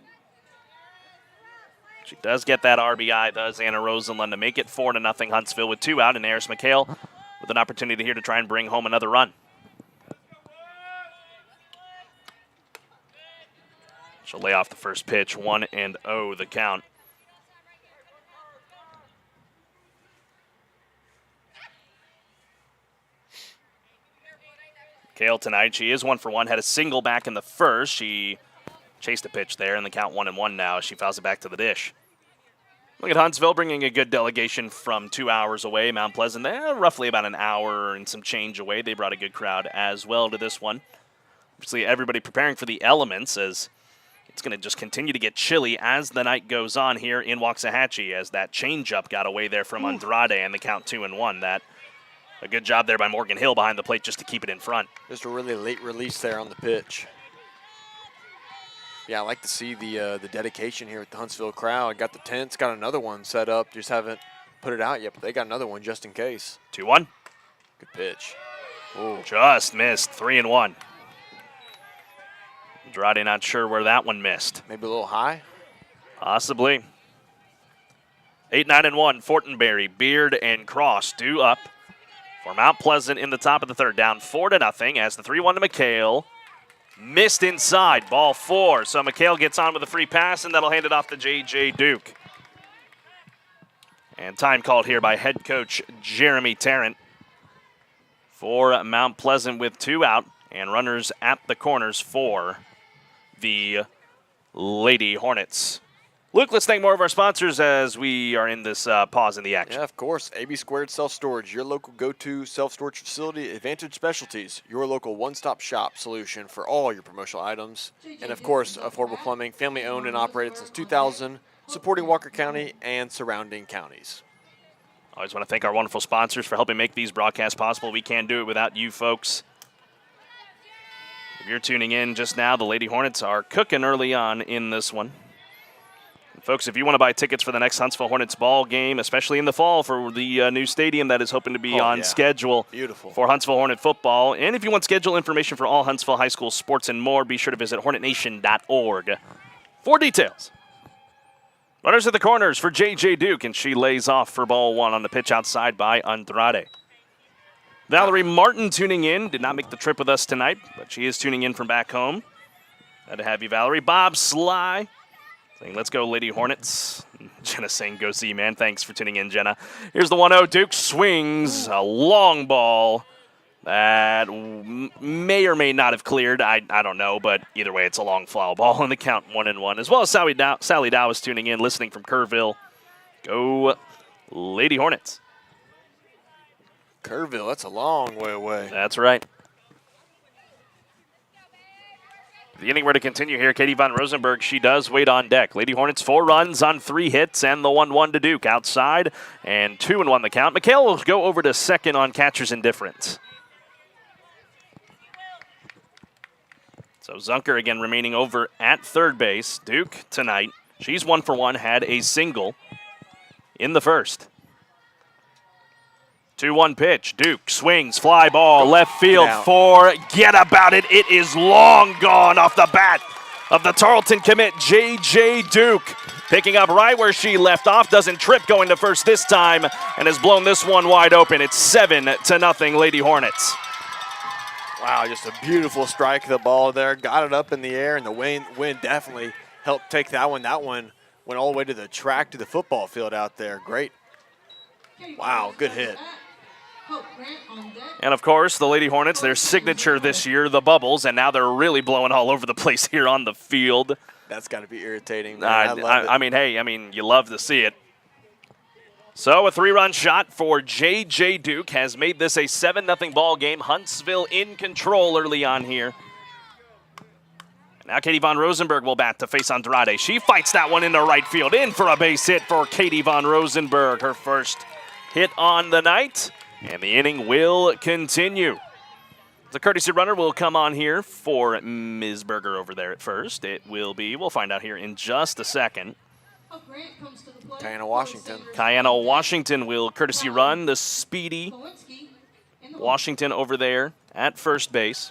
She does get that RBI, does Anna Rosenlund, to make it 4-0 Huntsville with 2 out, and Eris McHale with an opportunity here to try and bring home another run. She'll lay off the first pitch, 1-0 the count. Kale tonight, she is 1 for 1, had a single back in the first. She chased a pitch there, and the count 1-1 now as she fouls it back to the dish. Look at Huntsville bringing a good delegation from 2 hours away. Mount Pleasant, they're roughly about an hour and some change away. They brought a good crowd as well to this one. Obviously, everybody preparing for the elements as it's going to just continue to get chilly as the night goes on here in Waxahachie as that changeup got away there from Andrade and the count 2-1. That a good job there by Morgan Hill behind the plate just to keep it in front. Just a really late release there on the pitch. Yeah, I like to see the dedication here at the Huntsville crowd. Got the tents, got another one set up. Just haven't put it out yet, but they got another one just in case. 2-1. Good pitch. Ooh. Just missed. 3-1. Andrade not sure where that one missed. Maybe a little high? Possibly. 8-9-1. Fortenberry, Beard, and Cross due up for Mount Pleasant in the top of the third. Down 4-0 as the 3-1 to McHale. Missed inside, ball 4. So McHale gets on with a free pass, and that'll hand it off to J.J. Duke. And time called here by head coach Jeremy Tarrant for Mount Pleasant with 2 out and runners at the corners for the Lady Hornets. Luke, let's thank more of our sponsors as we are in this pause in the action. Yeah, of course. AB2 Self-Storage, your local go-to self-storage facility. Advantage Specialties, your local one-stop shop solution for all your promotional items. And, of course, Affordable Plumbing, family-owned and operated since 2000, supporting Walker County and surrounding counties. Always want to thank our wonderful sponsors for helping make these broadcasts possible. We can't do it without you folks. If you're tuning in just now, the Lady Hornets are cooking early on in this one. Folks, if you want to buy tickets for the next Huntsville Hornets ball game, especially in the fall for the new stadium that is hoping to be on schedule for Huntsville Hornet football, and if you want schedule information for all Huntsville High School sports and more, be sure to visit hornetnation.org for details. Runners at the corners for J.J. Duke, and she lays off for ball 1 on the pitch outside by Andrade. Valerie Martin tuning in. Did not make the trip with us tonight, but she is tuning in from back home. Glad to have you, Valerie. Bob Sly saying, let's go, Lady Hornets. Jenna saying, go see, man. Thanks for tuning in, Jenna. Here's the 1-0. Duke swings a long ball that may or may not have cleared. I don't know, but either way, it's a long foul ball, and the count 1-1. As well as Sally Dow is tuning in, listening from Kerrville. Go, Lady Hornets. Kerrville, that's a long way away. That's right. The inning were to continue here. Katie Von Rosenberg, she does wait on deck. Lady Hornets 4 runs on 3 hits and the 1-1 to Duke outside and 2-1 the count. McHale will go over to second on catcher's indifference. So Zunker again remaining over at third base. Duke tonight, she's 1 for 1, had a single in the first. 2-1 pitch. Duke swings, fly ball, left field. Forget about it. It is long gone off the bat of the Tarleton commit, J.J. Duke. Picking up right where she left off. Doesn't trip going to first this time and has blown this one wide open. It's 7-0 Lady Hornets. Wow, just a beautiful strike of the ball there. Got it up in the air, and the wind definitely helped take that one. That one went all the way to the track, to the football field out there. Great. Wow, good hit. And, of course, the Lady Hornets, their signature this year, the bubbles, and now they're really blowing all over the place here on the field. That's got to be irritating, man. I love it. I mean, you love to see it. So a 3-run shot for J.J. Duke has made this a 7-0 ball game. Huntsville in control early on here. Now Katie Von Rosenberg will bat to face Andrade. She fights that one into right field. In for a base hit for Katie Von Rosenberg. Her first hit on the night. And the inning will continue. The courtesy runner will come on here for Ms. Berger over there at first. It will be, we'll find out here in just a second. Kiana Washington. Kiana Washington will courtesy run the speedy Washington over there at first base.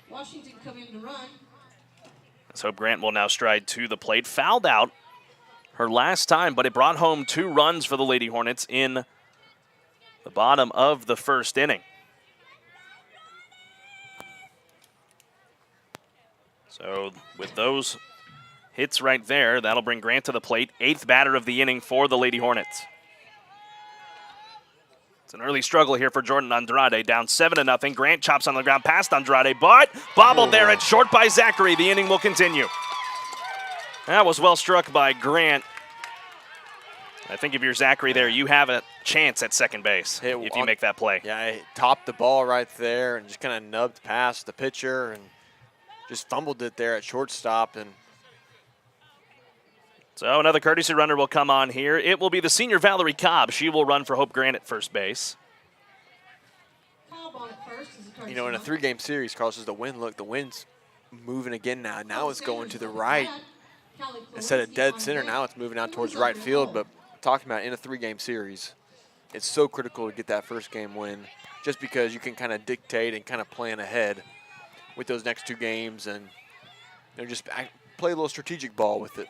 Washington come in to run. Let's hope Grant will now stride to the plate. Fouled out her last time, but it brought home 2 runs for the Lady Hornets in the bottom of the first inning. So with those hits right there, that'll bring Grant to the plate. 8th batter of the inning for the Lady Hornets. It's an early struggle here for Jordan Andrade, down 7-0. Grant chops on the ground past Andrade, but bobbled there at short by Zachary. The inning will continue. That was well struck by Grant. I think if you're Zachary there, you have a chance at second base if you make that play. Yeah, he topped the ball right there and just kind of nubbed past the pitcher and just fumbled it there at shortstop. And so another courtesy runner will come on here. It will be the senior Valerie Cobb. She will run for Hope Grant at first base. You know, in a 3-game series, Carl says the wind's moving again now. Now it's going to the right. Instead of dead center, now it's moving out towards right field. But talking about in a 3-game series, it's so critical to get that first game win just because you can kind of dictate and kind of plan ahead with those next 2 games and just play a little strategic ball with it.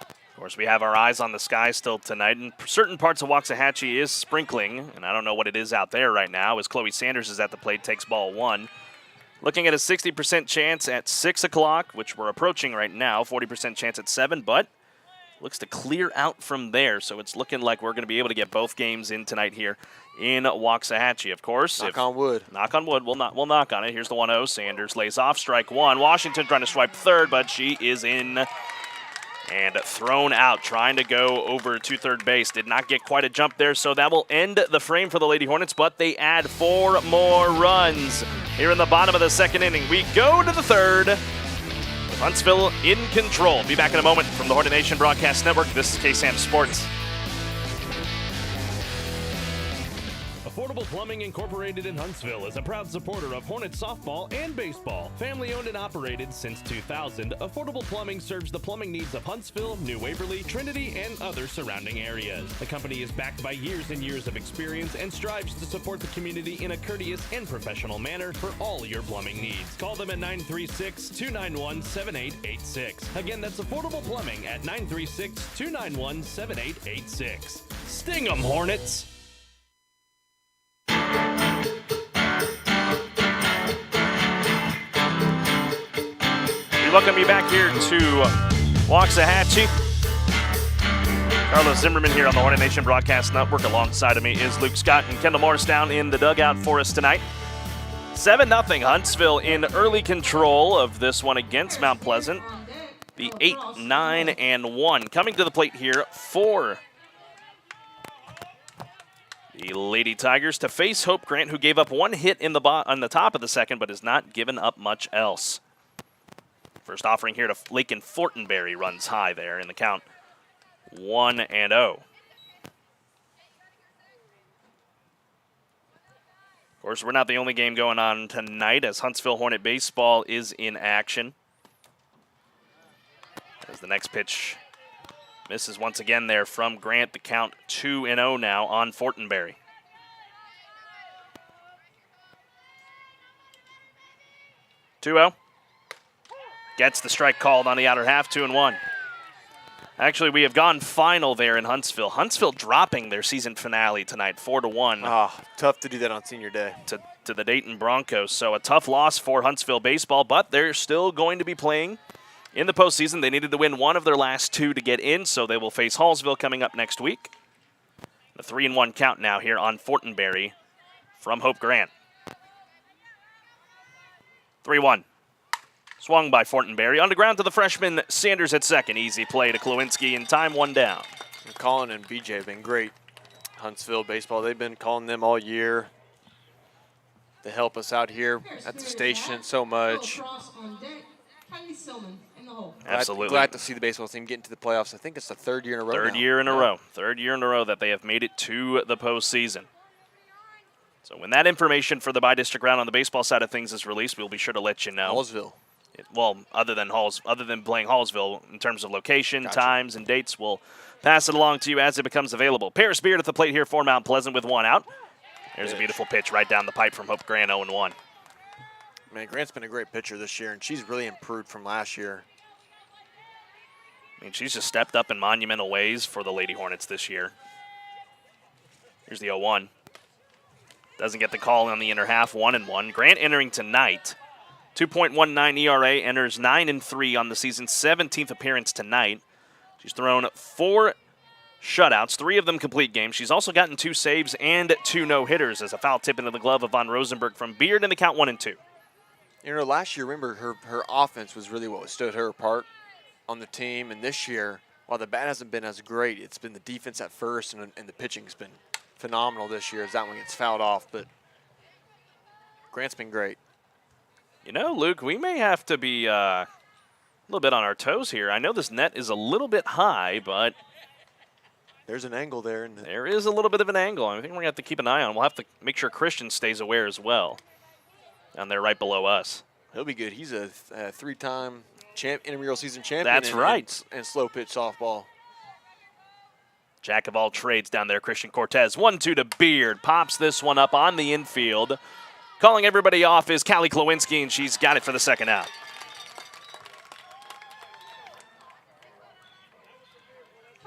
Of course, we have our eyes on the sky still tonight, and certain parts of Waxahachie is sprinkling, and I don't know what it is out there right now as Chloe Sanders is at the plate, takes ball 1. Looking at a 60% chance at 6 o'clock, which we're approaching right now, 40% chance at 7, but looks to clear out from there, so it's looking like we're going to be able to get both games in tonight here in Waxahachie, of course. Knock on wood. Knock on wood. We'll knock on it. Here's the 1-0. Sanders lays off, strike 1. Washington trying to swipe third, but she is in and thrown out, trying to go over to third base. Did not get quite a jump there, so that will end the frame for the Lady Hornets, but they add 4 more runs. Here in the bottom of the second inning, we go to the third. Huntsville in control. Be back in a moment from the Hornet Nation Broadcast Network. This is KSAM Sports. Affordable Plumbing Incorporated in Huntsville is a proud supporter of Hornets softball and baseball. Family owned and operated since 2000, Affordable Plumbing serves the plumbing needs of Huntsville, New Waverly, Trinity, and other surrounding areas. The company is backed by years and years of experience and strives to support the community in a courteous and professional manner for all your plumbing needs. Call them at 936-291-7886. Again, that's Affordable Plumbing at 936-291-7886. Sting 'em, Hornets! We welcome you back here to Waxahachie. Carlos Zimmerman here on the Hornet Nation Broadcast Network. Alongside of me is Luke Scott and Kendall Morris down in the dugout for us tonight. 7-0 Huntsville in early control of this one against Mount Pleasant. The 8, 9, and 1 coming to the plate here for the Lady Tigers to face Hope Grant, who gave up 1 hit in on the top of the second, but has not given up much else. First offering here to Lakin Fortenberry runs high there in the count, 1-0. Of course, we're not the only game going on tonight as Huntsville Hornet baseball is in action. As the next pitch misses once again there from Grant, the count 2-0 now on Fortenberry. Gets the strike called on the outer half, 2-1. Actually, we have gone final there in Huntsville. Huntsville dropping their season finale tonight, 4-1. Tough to do that on senior day. To the Dayton Broncos. So a tough loss for Huntsville baseball, but they're still going to be playing in the postseason. They needed to win 1 of their last 2 to get in, so they will face Hallsville coming up next week. The 3-1 count now here on Fortenberry from Hope Grant. 3-1. Swung by Fortenberry. On the ground to the freshman Sanders at second. Easy play to Klawinski in time, 1 down. And Colin and BJ have been great. Huntsville baseball, they've been calling them all year. They help us out here at the station so much. Absolutely. Glad to see the baseball team get into the playoffs. I think it's the 3rd year in a row. Third year in a row that they have made it to the postseason. So when that information for the bi-district round on the baseball side of things is released, we'll be sure to let you know. Hallsville. Well, other than playing Hallsville, in terms of location, times, and dates, we'll pass it along to you as it becomes available. Paris Beard at the plate here for Mount Pleasant with 1 out. There's a beautiful pitch right down the pipe from Hope Grant, 0-1. Man, Grant's been a great pitcher this year, and she's really improved from last year. I mean, she's just stepped up in monumental ways for the Lady Hornets this year. Here's the 0-1. Doesn't get the call on the inner half, 1-1. Grant entering tonight. 2.19 ERA, enters 9-3 on the season, 17th appearance tonight. She's thrown 4 shutouts, 3 of them complete games. She's also gotten 2 saves and 2 no-hitters as a foul tip into the glove of Von Rosenberg from Beard in the count 1-2. You know, last year, remember, her offense was really what stood her apart on the team. And this year, while the bat hasn't been as great, it's been the defense at first, and the pitching's been phenomenal this year as that one gets fouled off. But Grant's been great. You know, Luke, we may have to be a little bit on our toes here. I know this net is a little bit high, but there's an angle there. There is a little bit of an angle. I think we're going to have to keep an eye on. We'll have to make sure Christian stays aware as well. Down there right below us. He'll be good. He's a 3-time intramural season champion. That's right. And slow pitch softball. Jack of all trades down there, Christian Cortez. 1-2 to Beard. Pops this one up on the infield. Calling everybody off is Callie Klawinski, and she's got it for the second out.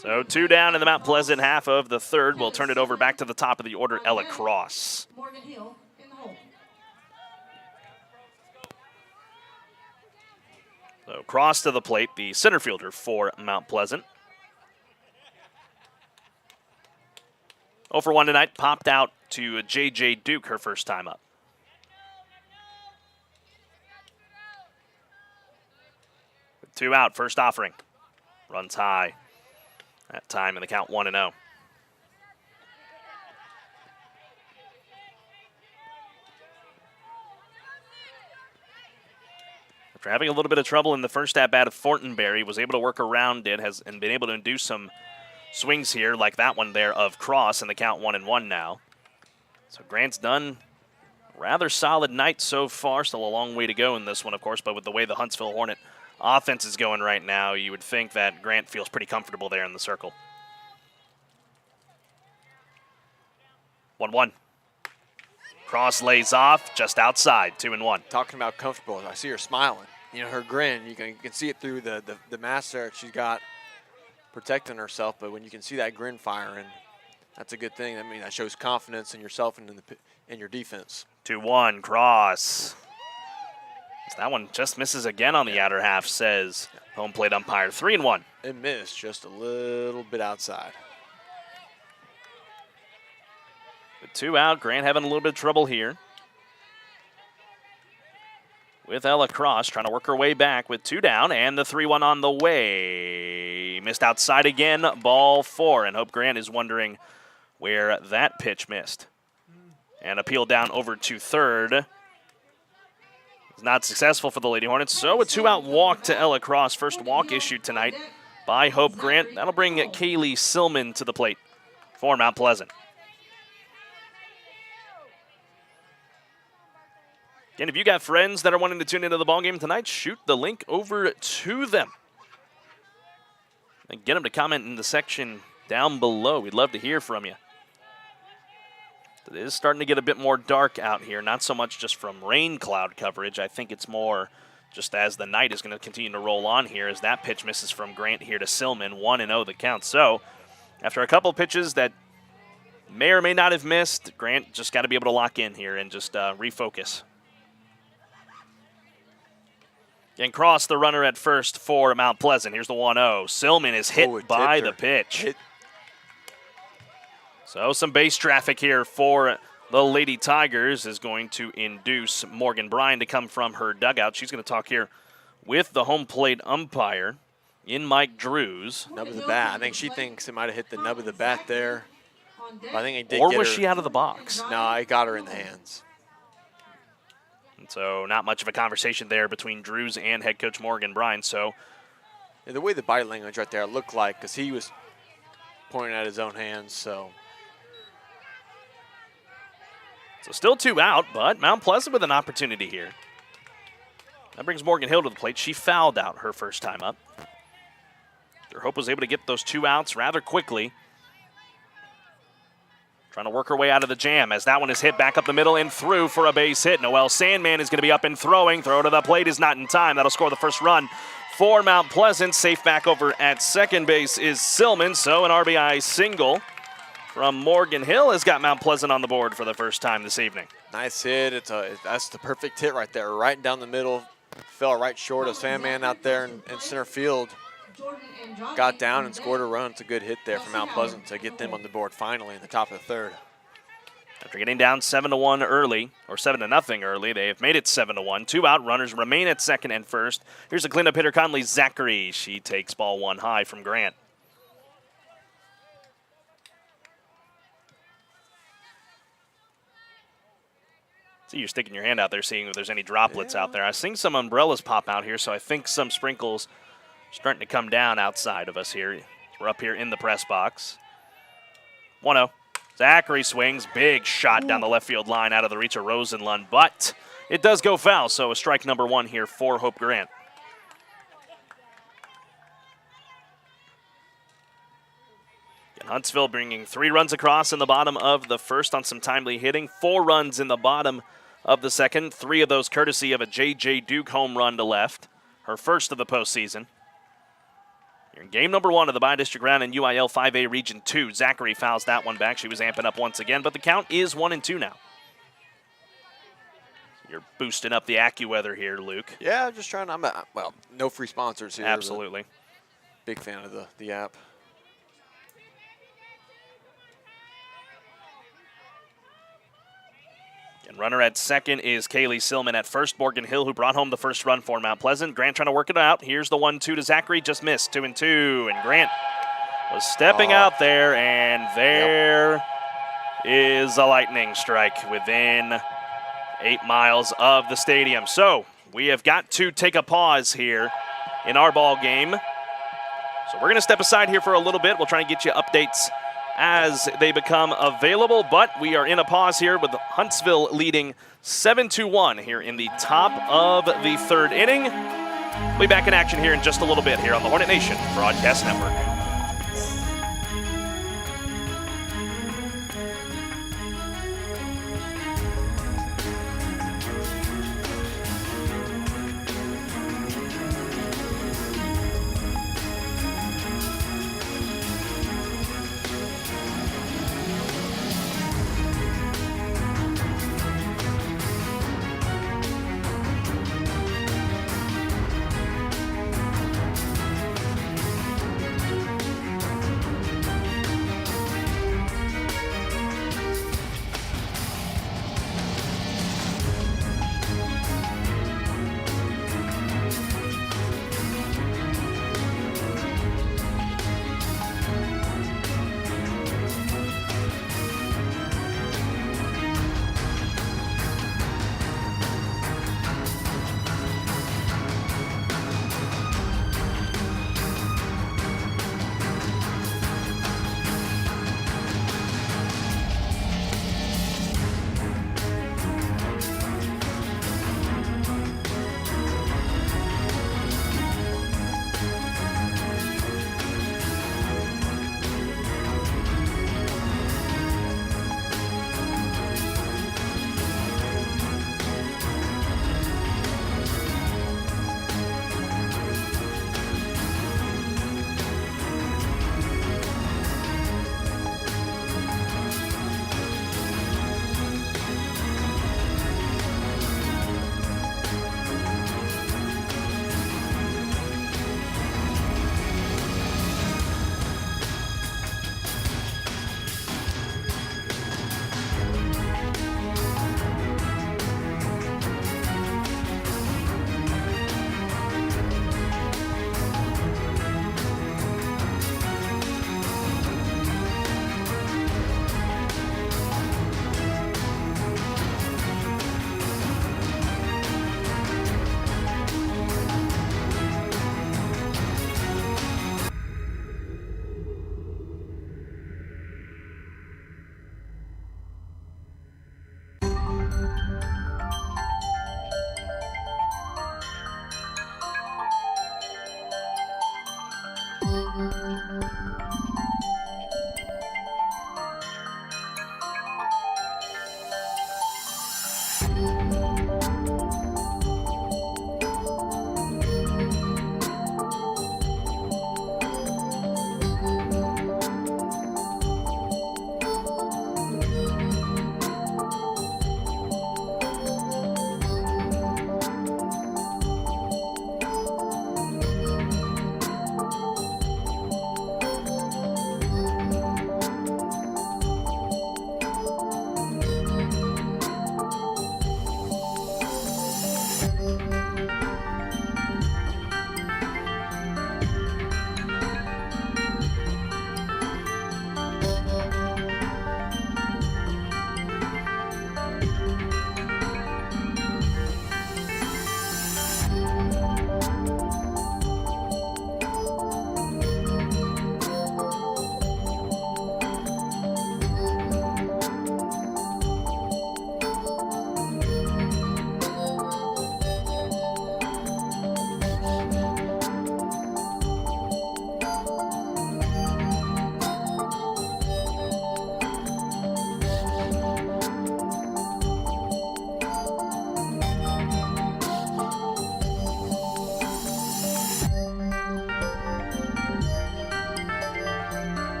So 2 down in the Mount Pleasant half of the third. We'll turn it over back to the top of the order, Ella Cross. Morgan Hill in the hole. So Cross to the plate, the center fielder for Mount Pleasant. 0 for 1 tonight, popped out to J.J. Duke, her first time up. With 2 out, first offering. Runs high. That time in the count 1-0. After having a little bit of trouble in the first at-bat of Fortenberry, was able to work around it and been able to induce some swings here, like that one there of Cross, in the count 1-1 now. So Grant's done a rather solid night so far. Still a long way to go in this one, of course, but with the way the Huntsville Hornet offense is going right now, you would think that Grant feels pretty comfortable there in the circle. 1-1. Cross lays off just outside, 2-1. Talking about comfortable, I see her smiling. You know, her grin, you can see it through the mask there she's got protecting herself, but when you can see that grin firing, that's a good thing. I mean, that shows confidence in yourself and in your defense. 2-1, Cross. That one just misses again on the outer half, says home plate umpire. 3-1. It missed just a little bit outside. With 2 out, Grant having a little bit of trouble here. With Ella Cross trying to work her way back with 2 down, and the 3-1 on the way. Missed outside again, ball 4, and Hope Grant is wondering where that pitch missed. And appeal down over to third. It's not successful for the Lady Hornets, so a 2-out walk to Ella Cross. First walk issued tonight by Hope Grant. That'll bring Kaylee Silman to the plate for Mount Pleasant. Again, if you got friends that are wanting to tune into the ballgame tonight, shoot the link over to them. And get them to comment in the section down below. We'd love to hear from you. It is starting to get a bit more dark out here, not so much just from rain cloud coverage. I think it's more just as the night is going to continue to roll on here as that pitch misses from Grant here to Silman, 1-0 the count. So after a couple pitches that may or may not have missed, Grant just got to be able to lock in here and just refocus. And Cross, the runner at first for Mount Pleasant. Here's the 1-0. Silman is hit by the pitch. So some base traffic here for the Lady Tigers is going to induce Morgan Bryan to come from her dugout. She's going to talk here with the home plate umpire in Mike Drews. Nub of the bat. I think she thinks it might have hit the nub of the bat there. But I think it did or get was her. She out of the box? No, I got her in the hands. And so not much of a conversation there between Drews and head coach Morgan Bryan. So the way the body language right there it looked like, because he was pointing at his own hands, so still 2 out, but Mount Pleasant with an opportunity here. That brings Morgan Hill to the plate. She fouled out her first time up. Their hope was able to get those 2 outs rather quickly. Trying to work her way out of the jam as that one is hit back up the middle and through for a base hit. Noelle Sandman is going to be up and throwing. Throw to the plate is not in time. That'll score the first run for Mount Pleasant. Safe back over at second base is Silman, so an RBI single from Morgan Hill has got Mount Pleasant on the board for the first time this evening. Nice hit. That's the perfect hit right there, right down the middle. Fell right short of Sandman out there in center field. got down and scored a run. It's a good hit there from Mount Pleasant to get them on the board finally in the top of the third. After getting down 7-1 early, or 7-0 early, they have made it 7-1. 2 out, runners remain at second and first. Here's a cleanup hitter, Conley Zachary. She takes ball 1 high from Grant. See, you're sticking your hand out there seeing if there's any droplets out there. I seen some umbrellas pop out here, so I think some sprinkles starting to come down outside of us here. We're up here in the press box. 1-0. Zachary swings, big shot down the left field line out of the reach of Rosenlund, but it does go foul, so a strike number 1 here for Hope Grant. And Huntsville bringing 3 runs across in the bottom of the first on some timely hitting, 4 runs in the bottom of the second, 3 of those courtesy of a J.J. Duke home run to left, her first of the postseason. Here in game number 1 of the bi-district round in UIL 5A Region 2. Zachary fouls that one back. She was amping up once again, but the count is 1-2 now. You're boosting up the AccuWeather here, Luke. Yeah, I'm just trying to, well, no free sponsors here. Absolutely. Big fan of the app. And runner at second is Kaylee Silman at first. Morgan Hill, who brought home the first run for Mount Pleasant. Grant trying to work it out. Here's the 1-2 to Zachary. Just missed. 2-2. And Grant was stepping out there, and there is a lightning strike within 8 miles of the stadium. So we have got to take a pause here in our ball game. So we're going to step aside here for a little bit. We'll try and get you updates as they become available, but we are in a pause here with Huntsville leading 7-1 here in the top of the third inning. We'll be back in action here in just a little bit here on the Hornet Nation Broadcast Network.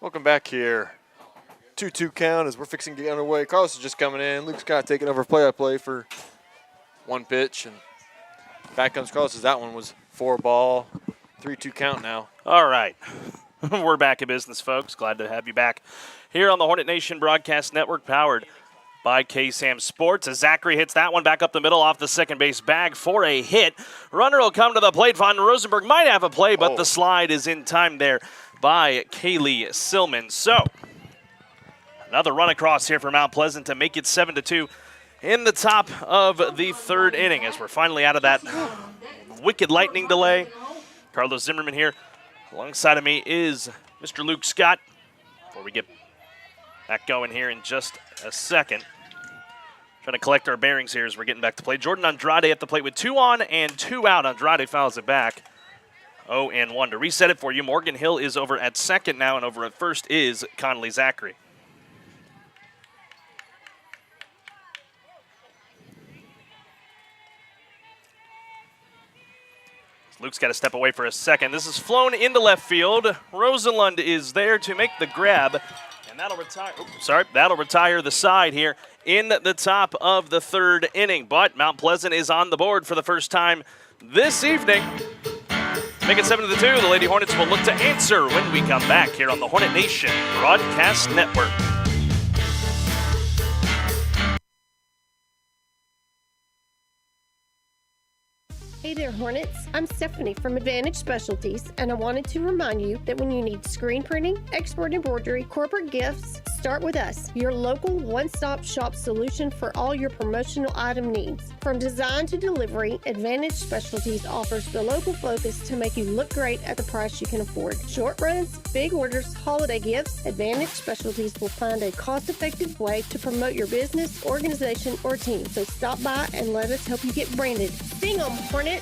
Welcome back here. 2-2 count as we're fixing to get underway. Carlos is just coming in. Luke Scott taking over play-by-play for one pitch. And back comes Carlos as that one was 4-ball. 3-2 count now. All right. We're back in business, folks. Glad to have you back here on the Hornet Nation Broadcast Network, powered by KSAM Sports. As Zachary hits that one back up the middle off the second base bag for a hit. Runner will come to the plate. Von Rosenberg might have a play, but the slide is in time there by Kaylee Silman. So, another run across here for Mount Pleasant to make it 7-2 in the top of the third inning as we're finally out of that wicked lightning delay. Carlos Zimmerman here. Alongside of me is Mr. Luke Scott. Before we get back going here in just a second, trying to collect our bearings here as we're getting back to play. Jordan Andrade at the plate with 2 on and 2 out. Andrade fouls it back. 0-1. To reset it for you, Morgan Hill is over at second now, and over at first is Conley Zachary. Luke's got to step away for a second. This is flown into left field. Rosenlund is there to make the grab, and that'll retire. That'll retire the side here in the top of the third inning. But Mount Pleasant is on the board for the first time this evening. Make it 7-2. The Lady Hornets will look to answer when we come back here on the Hornet Nation Broadcast Network. Hey there, Hornets. I'm Stephanie from Advantage Specialties, and I wanted to remind you that when you need screen printing, export embroidery, corporate gifts, start with us, your local one-stop shop solution for all your promotional item needs. From design to delivery, Advantage Specialties offers the local focus to make you look great at the price you can afford. Short runs, big orders, holiday gifts, Advantage Specialties will find a cost-effective way to promote your business, organization, or team. So stop by and let us help you get branded. Sing 'em, Hornets!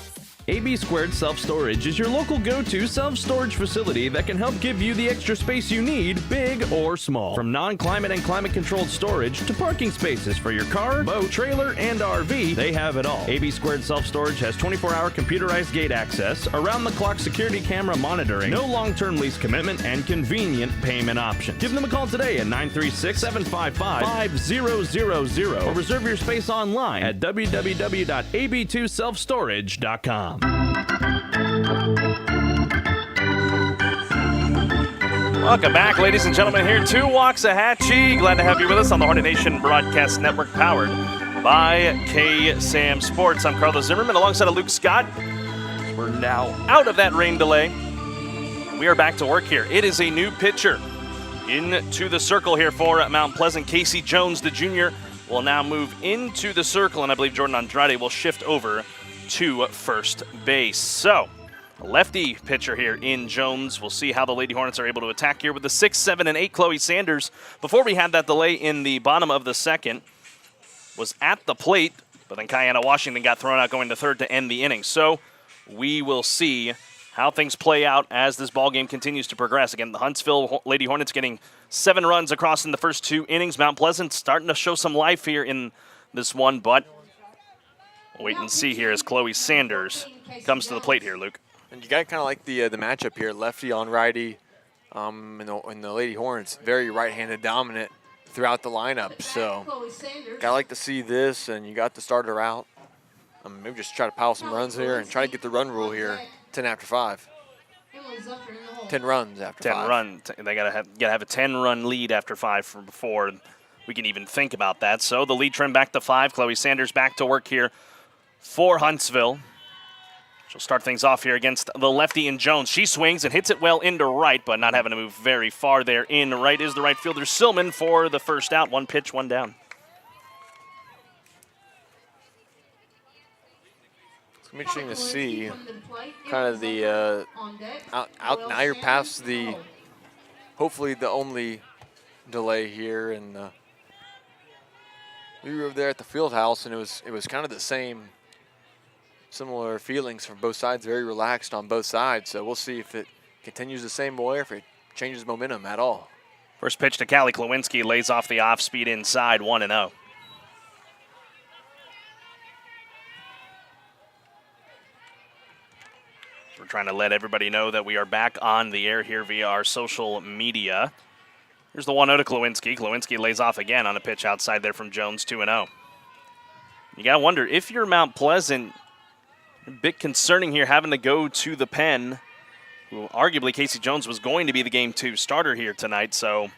AB2 Self-Storage is your local go-to self-storage facility that can help give you the extra space you need, big or small. From non-climate and climate-controlled storage to parking spaces for your car, boat, trailer, and RV, they have it all. AB2 Self-Storage has 24-hour computerized gate access, around-the-clock security camera monitoring, no long-term lease commitment, and convenient payment options. Give them a call today at 936-755-5000 or reserve your space online at www.ab2selfstorage.com. Welcome back, ladies and gentlemen, here to Waxahachie. Glad to have you with us on the Hornet Nation Broadcast Network, powered by KSAM Sports. I'm Carlos Zimmerman alongside of Luke Scott. We're now out of that rain delay. We are back to work here. It is a new pitcher into the circle here for Mount Pleasant. Casey Jones, the junior, will now move into the circle, and I believe Jordan Andrade will shift over to first base. So, a lefty pitcher here in Jones. We'll see how the Lady Hornets are able to attack here with the 6, 7, and 8. Chloe Sanders, before we had that delay in the bottom of the second, was at the plate, but then Kiana Washington got thrown out going to third to end the inning. So, we will see how things play out as this ball game continues to progress. Again, the Huntsville Lady Hornets getting 7 runs across in the first 2 innings. Mount Pleasant starting to show some life here in this one, but wait and see here as Chloe Sanders comes to the plate here, Luke. And you got kind of like the matchup here, lefty on righty, in the Lady Hornets, very right-handed dominant throughout the lineup. So, gotta like to see this, and you got the starter out. maybe just try to pile some runs here and try to get the run rule here. 10 after 5. 10 runs after 5. 10 runs. They gotta have a 10-run lead after 5 from before we can even think about that. So the lead trimmed back to 5. Chloe Sanders back to work here for Huntsville. She'll start things off here against the lefty in Jones. She swings and hits it well into right, but not having to move very far there. In right is the right fielder Silman for the first out. 1 pitch, 1 down. It's going to be interesting to see kind of the out now you're past the hopefully the only delay here, and we were over there at the field house, and it was kind of the same similar feelings from both sides, very relaxed on both sides. So we'll see if it continues the same way or if it changes momentum at all. First pitch to Callie Klawinski, lays off the off-speed inside, 1-0. We're trying to let everybody know that we are back on the air here via our social media. Here's the 1-0 to Klawinski. Klawinski lays off again on a pitch outside there from Jones, 2-0. You got to wonder, if you're Mount Pleasant, a bit concerning here having to go to the pen, who arguably Casey Jones was going to be the Game 2 starter here tonight, so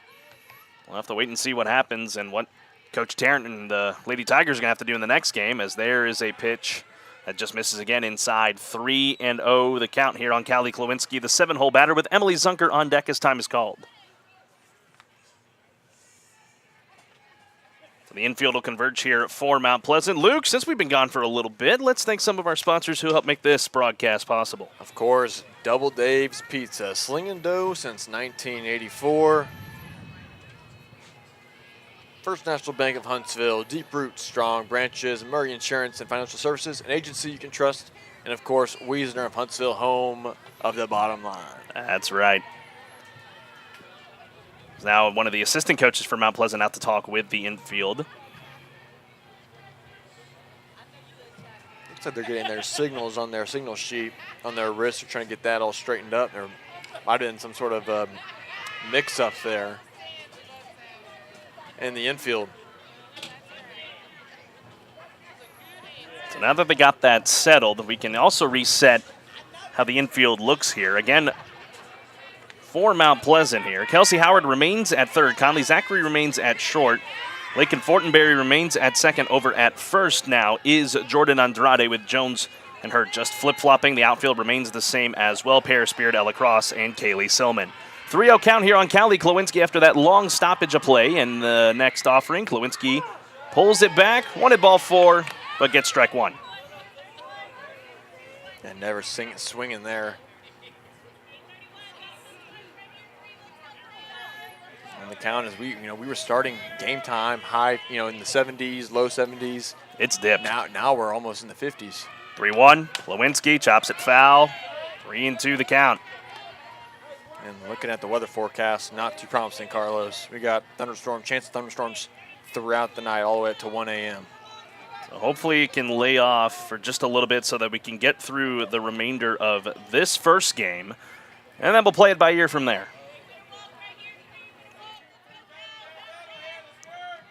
we'll have to wait and see what happens and what Coach Tarrant and the Lady Tigers are going to have to do in the next game, as there is a pitch that just misses again inside. 3-0 the count here on Callie Klawinski, the 7-hole batter, with Emily Zunker on deck as time is called. So the infield will converge here for Mount Pleasant. Luke, since we've been gone for a little bit, let's thank some of our sponsors who help make this broadcast possible. Of course, DoubleDave's Pizza, slinging dough since 1984. First National Bank of Huntsville, deep roots, strong branches, Murray Insurance and Financial Services, an agency you can trust, and of course, Wiesner of Huntsville, home of the bottom line. That's right. Now one of the assistant coaches for Mount Pleasant out to talk with the infield. Looks like they're getting their signals on their signal sheet on their wrists. They're trying to get that all straightened up. There might have been some sort of mix-up there in the infield. So now that they got that settled, we can also reset how the infield looks here. Again, for Mount Pleasant here, Kelsey Howard remains at third. Conley Zachary remains at short. Lakin Fortenberry remains at second. Over at first now is Jordan Andrade, with Jones and her just flip-flopping. The outfield remains the same as well. Paris Spear, Ella Cross, and Kaylee Silman. 3-0 count here on Callie Klawinski after that long stoppage of play. And the next offering, Klawinski pulls it back. Wanted ball 4, but gets strike 1. And never swinging there. And the count is we were starting game time high, in the 70s, low 70s. It's dipped. Now we're almost in the 50s. 3-1. Klawinski chops it foul. 3-2 the count. And looking at the weather forecast, not too promising, Carlos. We got chance of thunderstorms throughout the night, all the way up to 1 a.m. So hopefully it can lay off for just a little bit so that we can get through the remainder of this first game, and then we'll play it by ear from there.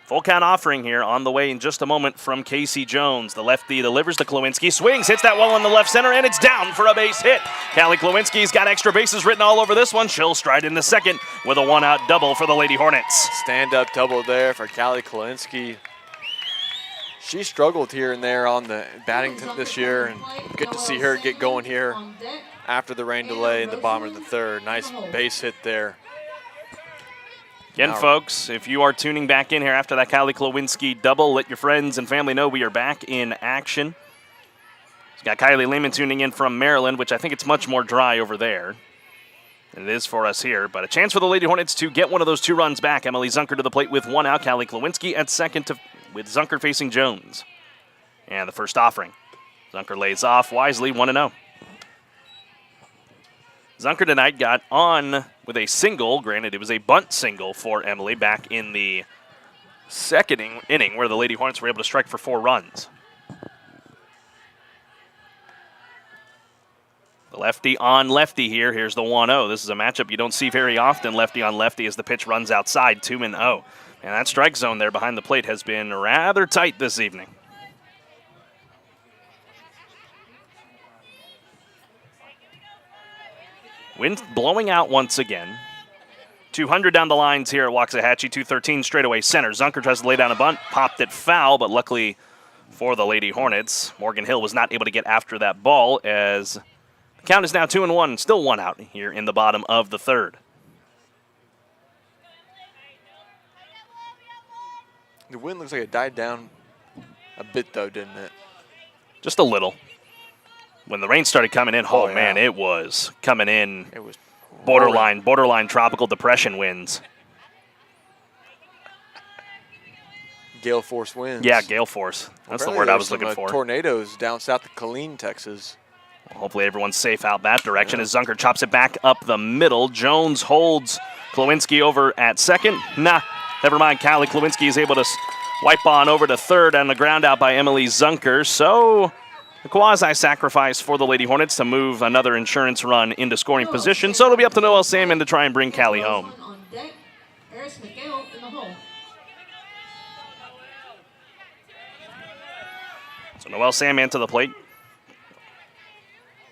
Full count offering here on the way in just a moment from Casey Jones. The lefty delivers to Klawinski, swings, hits that well in the left center, and it's down for a base hit. Callie Klawinski's got extra bases written all over this one. She'll stride into second with a one-out double for the Lady Hornets. Stand-up double there for Callie Klawinski. She struggled here and there on the batting this year, and good to see her get going here after the rain delay in the bottom of the third. Nice base hit there. Again, folks, if you are tuning back in here after that Callie Klawinski double, let your friends and family know we are back in action. We've got Kylie Lehman tuning in from Maryland, which I think it's much more dry over there than it is for us here. But a chance for the Lady Hornets to get one of those 2 runs back. Emily Zunker to the plate with 1 out. Callie Klawinski at second with Zunker facing Jones. And the first offering. Zunker lays off wisely, 1-0. Zunker tonight got on with a single. Granted, it was a bunt single for Emily back in the second inning where the Lady Hornets were able to strike for 4 runs. The lefty on lefty here. Here's the 1-0. This is a matchup you don't see very often, lefty on lefty, as the pitch runs outside, 2-0. And that strike zone there behind the plate has been rather tight this evening. Wind blowing out once again. 200 down the lines here at Waxahachie. 213 straightaway center. Zunker tries to lay down a bunt. Popped it foul, but luckily for the Lady Hornets, Morgan Hill was not able to get after that ball as the count is now 2-1. Still one out here in the bottom of the third. The wind looks like it died down a bit, though, didn't it? Just a little. When the rain started coming in, Oh, yeah. man, it was coming in. It was borderline tropical depression winds. gale force winds. Yeah, gale force. That's the word I was looking for. Tornadoes down south of Killeen, Texas. Well, hopefully everyone's safe out that direction as Zunker chops it back up the middle. Jones holds Klawinski over at second. Nah, never mind. Callie Klawinski is able to wipe on over to third on the ground out by Emily Zunker. So a quasi-sacrifice for the Lady Hornets to move another insurance run into scoring position. So it'll be up to Noelle Salmon to try and bring Callie home. So Noelle Salmon to the plate.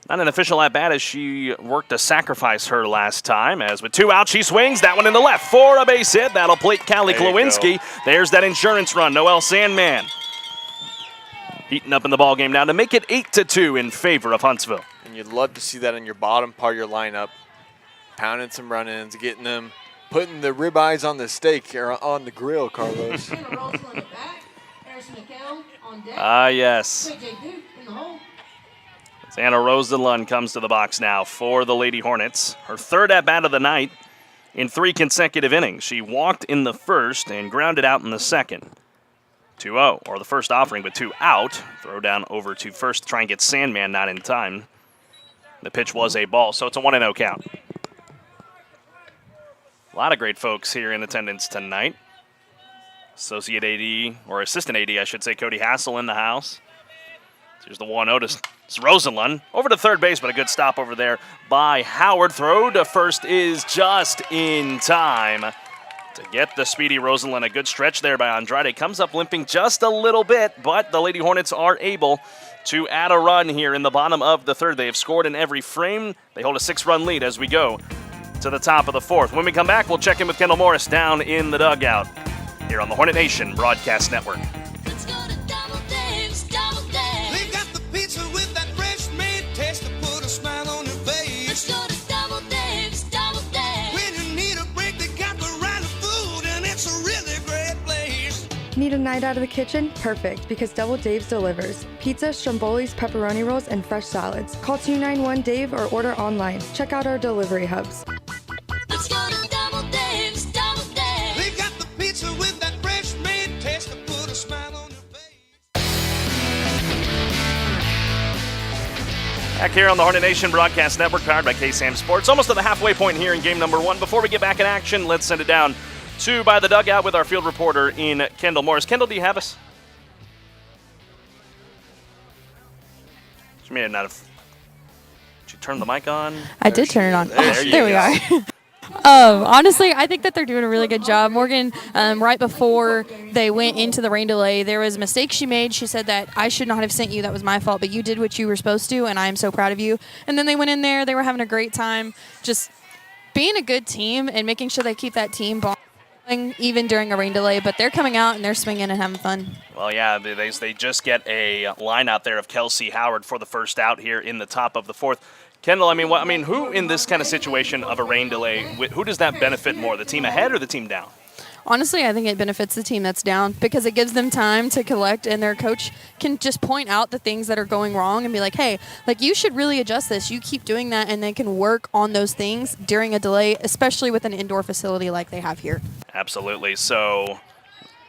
Not an official at bat as she worked to sacrifice her last time. As with 2 out, she swings that one in the left for a base hit. That'll plate Callie Klawinski. There's that insurance run. Noelle Sandman heating up in the ball game now to make it 8-2 in favor of Huntsville. And you'd love to see that in your bottom part of your lineup, pounding some run-ins, getting them, putting the ribeyes on the steak or on the grill, Carlos. Ah, yes. Anna Rosenlund comes to the box now for the Lady Hornets. Her third at-bat of the night in 3 consecutive innings. She walked in the first and grounded out in the second. 2-0, or the first offering, but 2 out. Throw down over to first to try and get Sandman, not in time. The pitch was a ball, so it's a 1-0 count. A lot of great folks here in attendance tonight. Associate AD, or Assistant AD, I should say, Cody Hassel in the house. Here's the 1-0 to Rosenlund. Over to third base, but a good stop over there by Howard. Throw to first is just in time to get the speedy Rosenlund. A good stretch there by Andrade. Comes up limping just a little bit, but the Lady Hornets are able to add a run here in the bottom of the third. They have scored in every frame. They hold a 6-run lead as we go to the top of the fourth. When we come back, we'll check in with Kendall Morris down in the dugout here on the Hornet Nation Broadcast Network. Need a night out of the kitchen? Perfect, because DoubleDave's delivers. Pizza, strombolis, pepperoni rolls, and fresh salads. Call 291-DAVE or order online. Check out our delivery hubs. Let's go to Double Dave's, Double Dave. They've got the pizza with that fresh made taste to put a smile on your face. Back here on the Hornet Nation Broadcast Network, powered by KSAM Sports. Almost at the halfway point here in game number 1. Before we get back in action, let's send it down to by the dugout with our field reporter in Kendall Morris. Kendall, do you have us? She may not have. Did you turn the mic on? I did turn it on. There we are. Honestly, I think that they're doing a really good job. Morgan, right before they went into the rain delay, there was a mistake she made. She said that I should not have sent you. That was my fault, but you did what you were supposed to, and I am so proud of you. And then they went in there. They were having a great time, just being a good team and making sure they keep that team bond even during a rain delay, but they're coming out and they're swinging and having fun. Well, yeah, they just get a line out there of Kelsey Howard for the first out here in the top of the fourth. Kendall, who in this kind of situation of a rain delay, who does that benefit more, the team ahead or the team down? Honestly, I think it benefits the team that's down because it gives them time to collect, and their coach can just point out the things that are going wrong and be like, hey, you should really adjust this. You keep doing that, and they can work on those things during a delay, especially with an indoor facility like they have here. Absolutely. So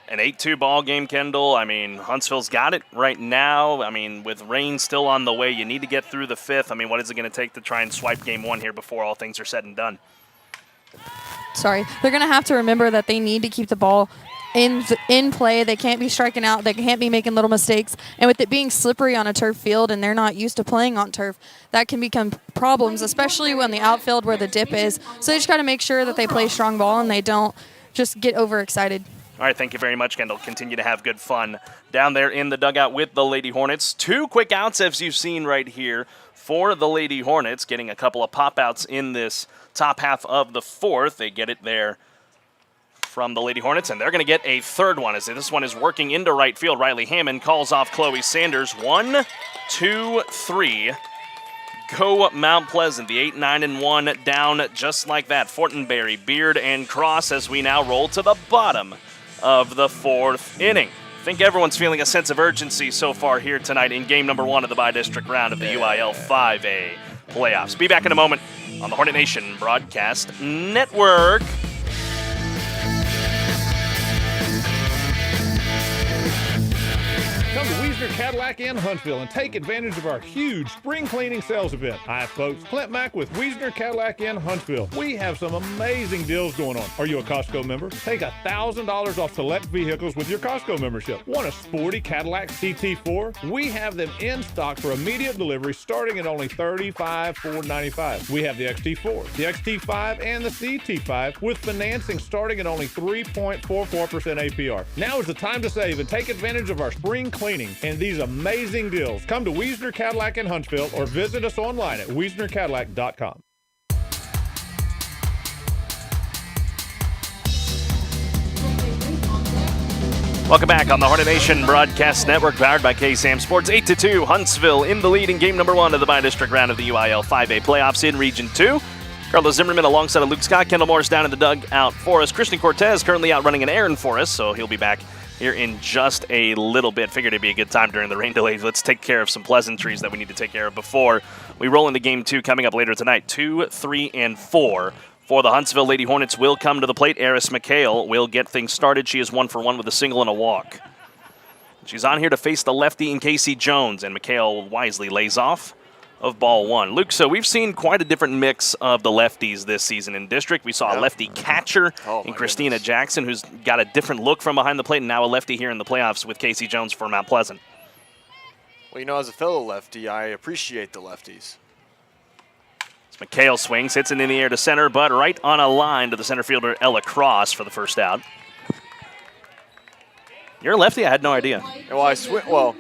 an 8-2 ball game, Kendall. Huntsville's got it right now. With rain still on the way, you need to get through the fifth. What is it going to take to try and swipe game 1 here before all things are said and done? They're going to have to remember that they need to keep the ball in play. They can't be striking out. They can't be making little mistakes. And with it being slippery on a turf field and they're not used to playing on turf, that can become problems, especially when the outfield where the dip is. So they just got to make sure that they play strong ball and they don't just get overexcited. All right, thank you very much, Kendall. Continue to have good fun down there in the dugout with the Lady Hornets. 2 quick outs, as you've seen right here, for the Lady Hornets, getting a couple of pop-outs in this top half of the fourth. They get it there from the Lady Hornets, and they're going to get a third one as this one is working into right field. Riley Hammond calls off Chloe Sanders. 1, 2, 3. Go Mount Pleasant. The 8, 9, and 1 down just like that. Fortenberry, Beard, and Cross as we now roll to the bottom of the fourth inning. I think everyone's feeling a sense of urgency so far here tonight in game number 1 of the bi-district round of the UIL 5A playoffs. Be back in a moment on the Hornet Nation Broadcast Network. Come to Wiesner Cadillac in Huntsville and take advantage of our huge spring cleaning sales event. Hi, folks. Clint Mack with Wiesner Cadillac in Huntsville. We have some amazing deals going on. Are you a Costco member? Take $1,000 off select vehicles with your Costco membership. Want a sporty Cadillac CT4? We have them in stock for immediate delivery starting at only $35,495. We have the XT4, the XT5, and the CT5 with financing starting at only 3.44% APR. Now is the time to save and take advantage of our spring cleaning and these amazing deals. Come to Wiesner Cadillac in Huntsville or visit us online at wiesnercadillac.com. Welcome back on the Hornet Nation Broadcast Network, powered by KSAM Sports. 8-2, Huntsville in the lead in game number 1 of the bi-district round of the UIL 5A playoffs in Region 2. Carlos Zimmerman alongside of Luke Scott. Kendall Morris down in the dugout for us. Christian Cortez currently out running an errand for us, so he'll be back here in just a little bit. Figured it'd be a good time during the rain delays. Let's take care of some pleasantries that we need to take care of before we roll into game 2 coming up later tonight. 2, 3, and 4 for the Huntsville Lady Hornets will come to the plate. Eris McHale will get things started. She is 1 for 1 with a single and a walk. She's on here to face the lefty in Casey Jones, and McHale wisely lays off of ball 1. Luke, so we've seen quite a different mix of the lefties this season in district. We saw a lefty catcher in Christina Jackson, who's got a different look from behind the plate, and now a lefty here in the playoffs with Casey Jones for Mount Pleasant. Well, you know, as a fellow lefty, I appreciate the lefties. As McHale swings, hits it in the air to center, but right on a line to the center fielder, Ella Cross, for the first out. You're a lefty? I had no idea. Well, I swing. Well,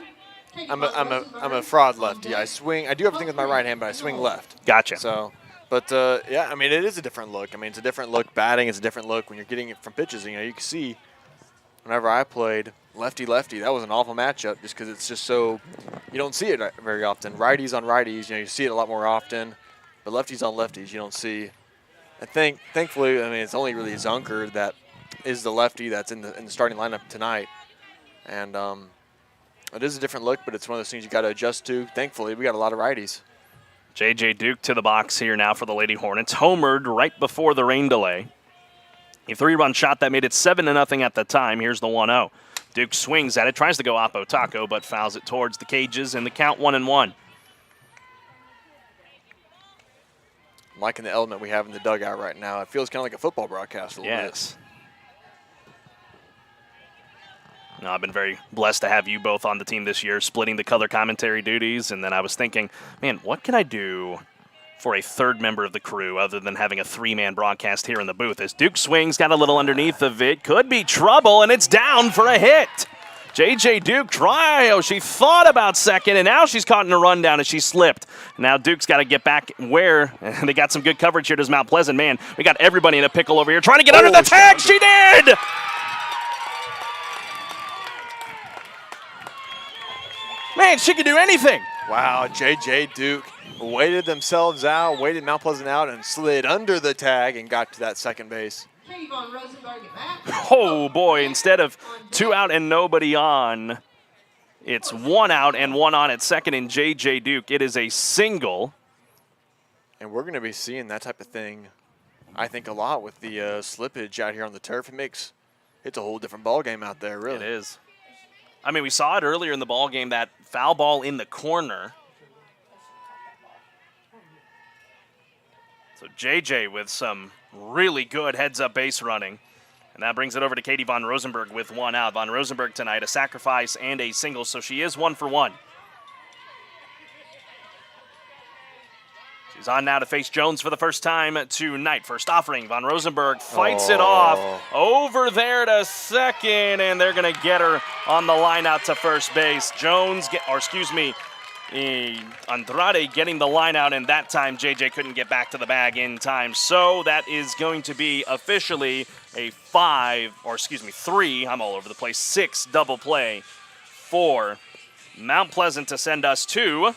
I'm a fraud lefty. I swing. I do everything with my right hand, but I swing left. Gotcha. So, but yeah, I mean, it is a different look. I mean, it's a different look batting. It's a different look when you're getting it from pitches. You know, you can see whenever I played lefty-lefty, that was an awful matchup just because it's just so you don't see it very often. Righties on righties, you know, you see it a lot more often, but lefties on lefties, you don't see. I think, thankfully, I mean, it's only really Zunker that is the lefty that's in the starting lineup tonight, and it is a different look, but it's one of those things you got to adjust to. Thankfully, we got a lot of righties. J.J. Duke to the box here now for the Lady Hornets. Homered right before the rain delay. A 3-run shot that made it 7-0 at the time. Here's the 1-0. Duke swings at it, tries to go Oppo Taco, but fouls it towards the cages, and the count 1-1. I'm liking the element we have in the dugout right now. It feels kind of like a football broadcast a little bit. No, I've been very blessed to have you both on the team this year, splitting the color commentary duties. And then I was thinking, man, what can I do for a third member of the crew other than having a 3-man broadcast here in the booth? As Duke swings, got a little underneath of it. Could be trouble, and it's down for a hit. J.J. Duke she thought about second, and now she's caught in a rundown as she slipped. Now Duke's got to get back where they got some good coverage here. Does Mount Pleasant. Man, we got everybody in a pickle over here trying to get under the tag. She did! Man, she can do anything. Wow, J.J. Duke waited themselves out, waited Mount Pleasant out, and slid under the tag and got to that second base. Oh, boy, instead of 2 out and nobody on, it's 1 out and 1 on at second in J.J. Duke. It is a single. And we're going to be seeing that type of thing, I think, a lot with the slippage out here on the turf. It's a whole different ball game out there, really. It is. I mean, we saw it earlier in the ball game, that foul ball in the corner. So JJ with some really good heads-up base running. And that brings it over to Katie Von Rosenberg with 1 out. Von Rosenberg tonight, a sacrifice and a single, so she is 1 for 1. She's on now to face Jones for the first time tonight. First offering, Von Rosenberg fights it off over there to second, and they're going to get her on the line out to first base. Andrade getting the line out, and that time JJ couldn't get back to the bag in time. So that is going to be officially a 3, I'm all over the place, 6 double play for Mount Pleasant to send us to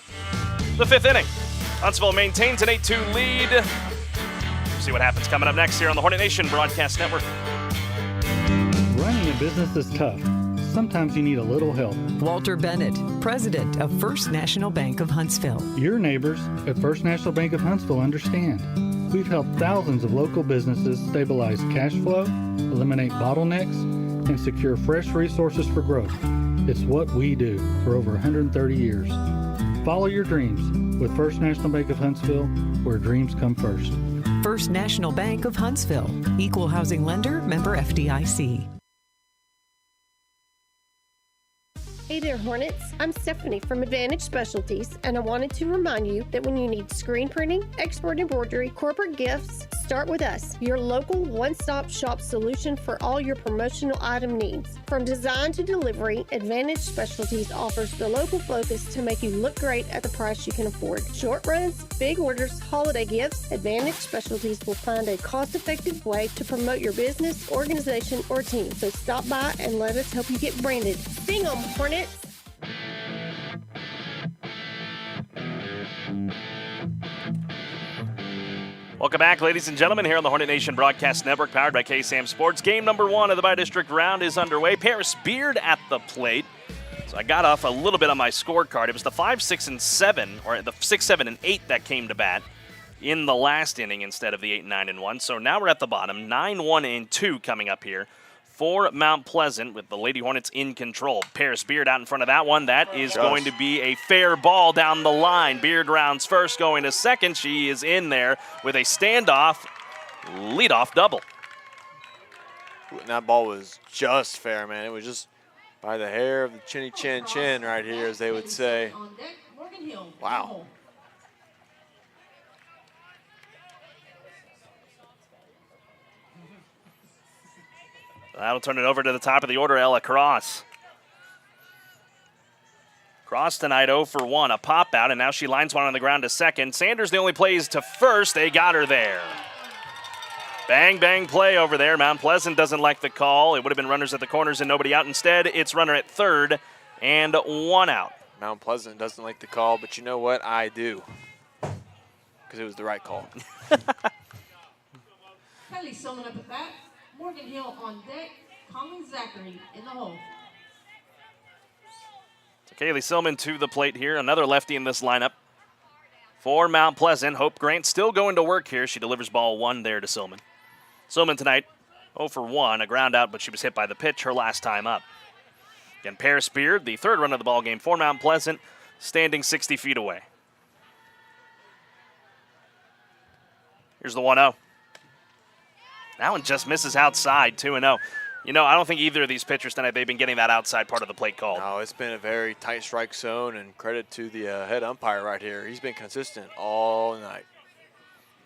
the 5th inning. Huntsville maintains an 8-2 lead. See what happens coming up next here on the Hornet Nation Broadcast Network. Running a business is tough. Sometimes you need a little help. Walter Bennett, president of First National Bank of Huntsville. Your neighbors at First National Bank of Huntsville understand. We've helped thousands of local businesses stabilize cash flow, eliminate bottlenecks, and secure fresh resources for growth. It's what we do for over 130 years. Follow your dreams with First National Bank of Huntsville, where dreams come first. First National Bank of Huntsville, equal housing lender, member FDIC. Hey there, Hornets. I'm Stephanie from Advantage Specialties, and I wanted to remind you that when you need screen printing, export embroidery, corporate gifts, start with us, your local one-stop shop solution for all your promotional item needs. From design to delivery, Advantage Specialties offers the local focus to make you look great at the price you can afford. Short runs, big orders, holiday gifts, Advantage Specialties will find a cost-effective way to promote your business, organization, or team. So stop by and let us help you get branded. Sing 'em, Hornets! Welcome back, ladies and gentlemen, here on the Hornet Nation Broadcast Network, powered by KSAM Sports. Game number 1 of the Bi-District round is underway. Paris Beard at the plate. So I got off a little bit on my scorecard. It was the 5, 6, and 7, or the 6, 7, and 8 that came to bat in the last inning instead of the 8, 9, and 1. So now we're at the bottom. 9, 1, and 2 coming up here for Mount Pleasant with the Lady Hornets in control. Paris Beard out in front of that one. That is going to be a fair ball down the line. Beard rounds first, going to second. She is in there with a standoff leadoff double. And that ball was just fair, man. It was just by the hair of the chinny chin chin right here, as they would say. Wow. That'll turn it over to the top of the order, Ella Cross. Cross tonight 0 for 1, a pop out, and now she lines one on the ground to second. Sanders the only plays to first. They got her there. Bang, bang play over there. Mount Pleasant doesn't like the call. It would have been runners at the corners and nobody out. Instead, it's runner at third and 1 out. Mount Pleasant doesn't like the call, but you know what? I do. Because it was the right call. Kelly Silman up at bat. Morgan Hill on deck. Colin Zachary in the hole. So Kaylee Silman to the plate here. Another lefty in this lineup for Mount Pleasant. Hope Grant still going to work here. She delivers ball 1 there to Silman. Silman tonight 0 for 1, a ground out, but she was hit by the pitch her last time up. Again, Paris Beard, the third run of the ball game for Mount Pleasant, standing 60 feet away. Here's the 1-0. That one just misses outside, 2-0. You know, I don't think either of these pitchers tonight, they've been getting that outside part of the plate called. No, it's been a very tight strike zone, and credit to the head umpire right here. He's been consistent all night.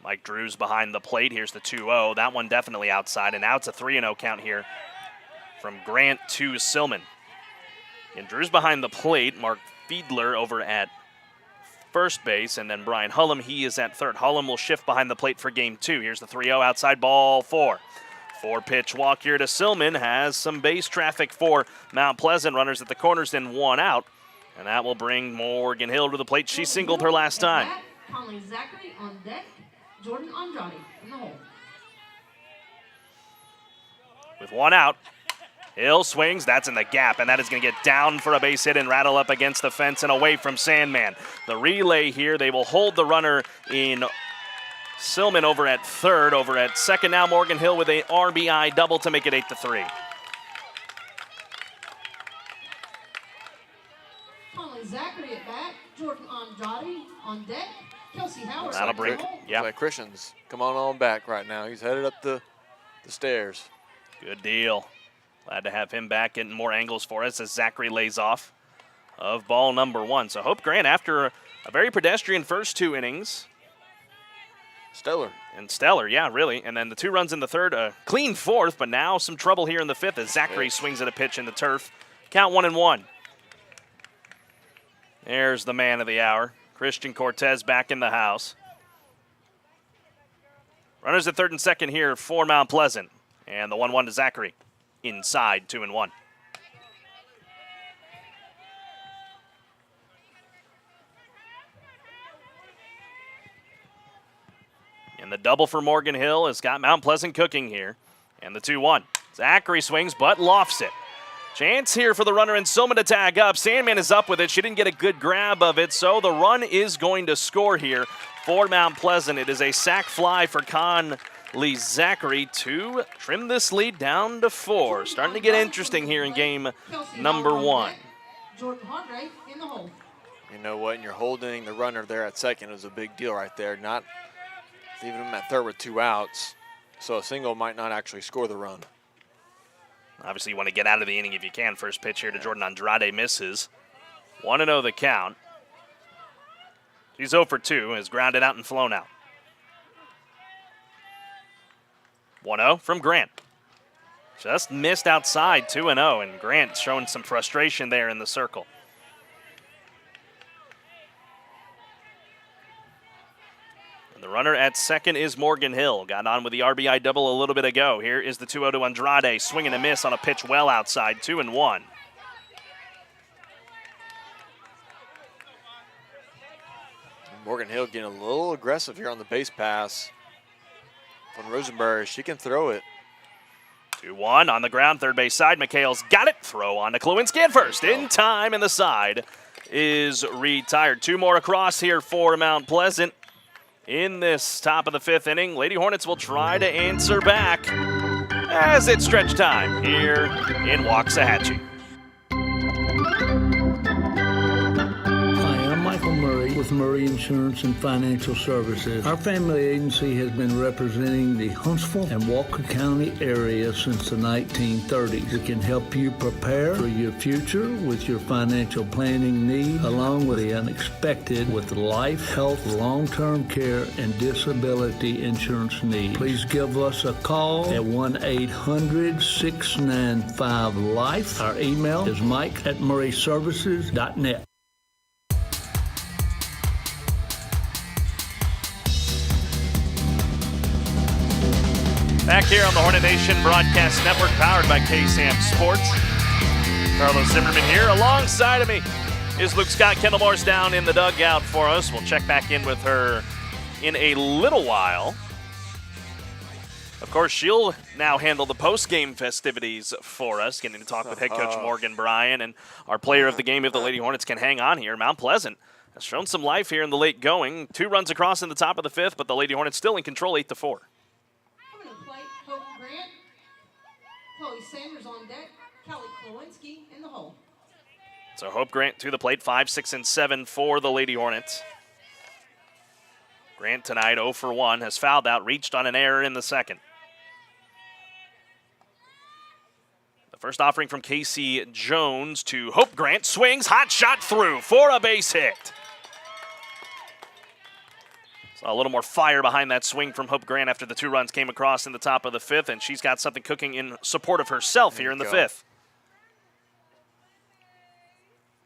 Mike Drews behind the plate. Here's the 2-0. That one definitely outside, and now it's a 3-0 count here from Grant to Silman. And Drews behind the plate. Mark Fiedler over at first base, and then Brian Hullum, he is at third. Hullum will shift behind the plate for game 2. Here's the 3-0 outside, ball 4. 4-pitch walk here to Silman, has some base traffic for Mount Pleasant. Runners at the corners, then 1 out, and that will bring Morgan Hill to the plate. She singled her last time. Colin Zachary on deck. Jordan Andrade in the hole. With 1 out, Hill swings, that's in the gap, and that is going to get down for a base hit and rattle up against the fence and away from Sandman. The relay here, they will hold the runner in Silman over at third. Over at second now, Morgan Hill with a RBI double to make it 8-3. Colin Zachary at bat. Jordan Andrade on deck. Kelsey Howard. That'll bring, yeah. Like Christians, come on back right now. He's headed up the stairs. Good deal. Glad to have him back, getting more angles for us as Zachary lays off of ball number 1. So Hope Grant, after a very pedestrian first 2 innings. Stellar, yeah, really. And then the 2 runs in the third, a clean fourth, but now some trouble here in the 5th as Zachary swings at a pitch in the turf. Count 1-1. There's the man of the hour. Christian Cortez back in the house. Runners at third and second here for Mount Pleasant. And the 1-1 to Zachary. Inside, 2-1. And the double for Morgan Hill has got Mount Pleasant cooking here. And the 2-1. Zachary swings, but lofts it. Chance here for the runner and Soma to tag up. Sandman is up with it. She didn't get a good grab of it, so the run is going to score here for Mount Pleasant. It is a sack fly for Conley Zachary to trim this lead down to 4. Starting to get interesting here in game number 1. Jordan Hargrave in the hole. You know what? And you're holding the runner there at second is a big deal right there. Not leaving him at third with 2 outs. So a single might not actually score the run. Obviously, you want to get out of the inning if you can. First pitch here to Jordan Andrade misses. 1-0 the count. He's 0 for 2, has grounded out and flown out. 1-0 from Grant. Just missed outside, 2-0, and Grant showing some frustration there in the circle. And the runner at second is Morgan Hill. Got on with the RBI double a little bit ago. Here is the 2-0 to Andrade. Swing and a miss on a pitch well outside, 2-1. Morgan Hill getting a little aggressive here on the base pass. From Rosenberg, she can throw it. 2-1 on the ground, third base side. McHale's got it. Throw on to Klawinski at first. In time, and the side is retired. 2 more across here for Mount Pleasant. In this top of the 5th inning, Lady Hornets will try to answer back as it's stretch time here in Waxahachie. Hi, I'm Michael Murray with Murray Insurance and Financial Services. Our family agency has been representing the Huntsville and Walker County area since the 1930s. It can help you prepare for your future with your financial planning needs, along with the unexpected with life, health, long-term care, and disability insurance needs. Please give us a call at 1-800-695-LIFE. Our email is mike@murrayservices.net. Back here on the Hornet Nation Broadcast Network, powered by KSAM Sports. Carlos Zimmerman here. Alongside of me is Luke Scott. Kendall Moore's down in the dugout for us. We'll check back in with her in a little while. Of course, she'll now handle the post-game festivities for us, getting to talk with head coach Morgan Bryan and our player of the game if the Lady Hornets can hang on here. Mount Pleasant has shown some life here in the late going. 2 runs across in the top of the 5th, but the Lady Hornets still in control, 8-4. Chloe Sanders on deck. Kelly Klawinski in the hole. So Hope Grant to the plate, 5, 6, and 7 for the Lady Hornets. Grant tonight 0 for 1, has fouled out, reached on an error in the second. The first offering from Casey Jones to Hope Grant, swings, hot shot through for a base hit. Saw a little more fire behind that swing from Hope Grant after the 2 runs came across in the top of the 5th, and she's got something cooking in support of herself here in the 5th.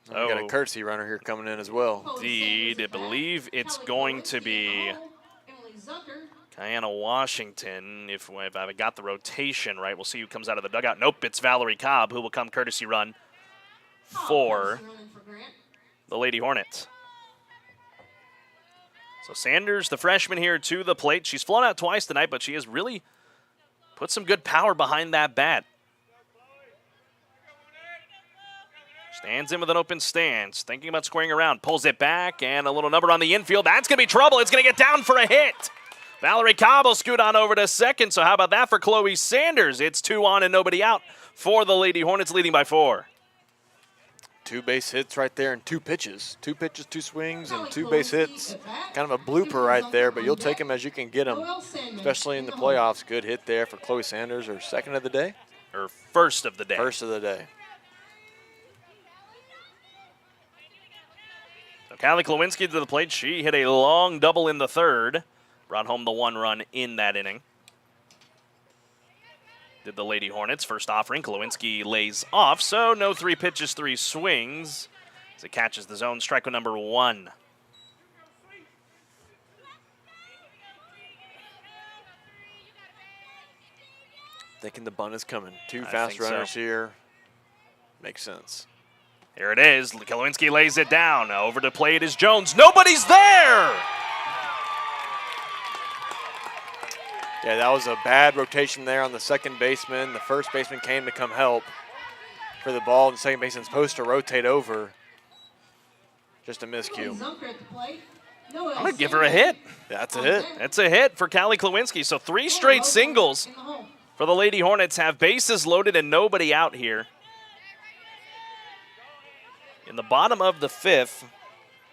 We got a courtesy runner here coming in as well. Indeed, I believe it's going to be Kiana Washington. If I've got the rotation right, we'll see who comes out of the dugout. Nope, it's Valerie Cobb who will come courtesy run for the Lady Hornets. So Sanders, the freshman here, to the plate. She's flown out twice tonight, but she has really put some good power behind that bat. Stands in with an open stance, thinking about squaring around. Pulls it back, and a little number on the infield. That's going to be trouble. It's going to get down for a hit. Valerie Cobb will scoot on over to second, so how about that for Chloe Sanders? It's 2 on and nobody out for the Lady Hornets, leading by 4. 2 base hits right there and 2 pitches. 2 pitches, 2 swings, and 2 base hits. Kind of a blooper right there, but you'll take them as you can get them, especially in the playoffs. Good hit there for Chloe Sanders, her second of the day? Her first of the day. First of the day. So Callie Klawinski to the plate. She hit a long double in the 3rd. Brought home the 1 run in that inning. Did the Lady Hornets. First offering, Klawinski lays off, so no 3 pitches, 3 swings. as it catches the zone. Strike with number 1. Thinking the bunt is coming. 2 fast runners here. Makes sense. Here it is. Kalowinski lays it down. Over to plate is Jones. Nobody's there! Yeah, that was a bad rotation there on the second baseman. The first baseman came to come help for the ball. The second baseman's supposed to rotate over. Just a miscue. I'm going to give her a hit. That's a hit. That's a hit for Callie Klawinski. So 3 straight singles for the Lady Hornets. Have bases loaded and nobody out here. In the bottom of the 5th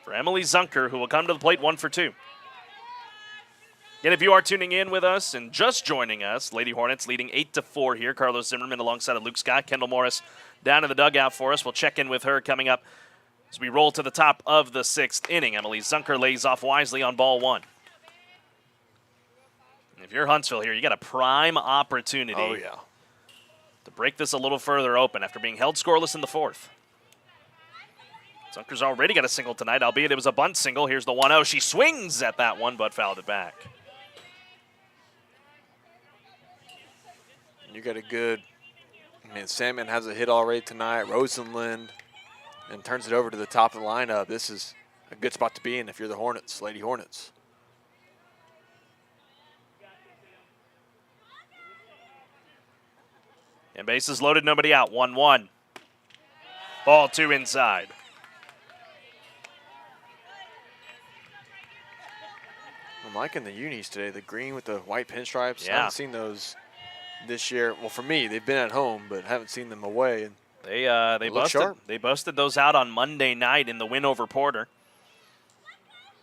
for Emily Zunker, who will come to the plate 1 for 2. And if you are tuning in with us and just joining us, Lady Hornets leading 8-4 here. Carlos Zimmerman alongside of Luke Scott. Kendall Morris down in the dugout for us. We'll check in with her coming up as we roll to the top of the 6th inning. Emily Zunker lays off wisely on ball 1. And if you're Huntsville here, you got a prime opportunity to break this a little further open after being held scoreless in the 4th. Zunker's already got a single tonight, albeit it was a bunt single. Here's the 1-0. She swings at that one, but fouled it back. You got a good, Sandman has a hit already tonight. Rosenlund, and turns it over to the top of the lineup. This is a good spot to be in if you're the Hornets, Lady Hornets. And bases loaded, nobody out. 1-1. Ball 2 inside. I'm liking the unis today, the green with the white pinstripes. Yeah. I haven't seen those this year. Well, for me, they've been at home, but haven't seen them away. And They busted those out on Monday night in the win over Porter.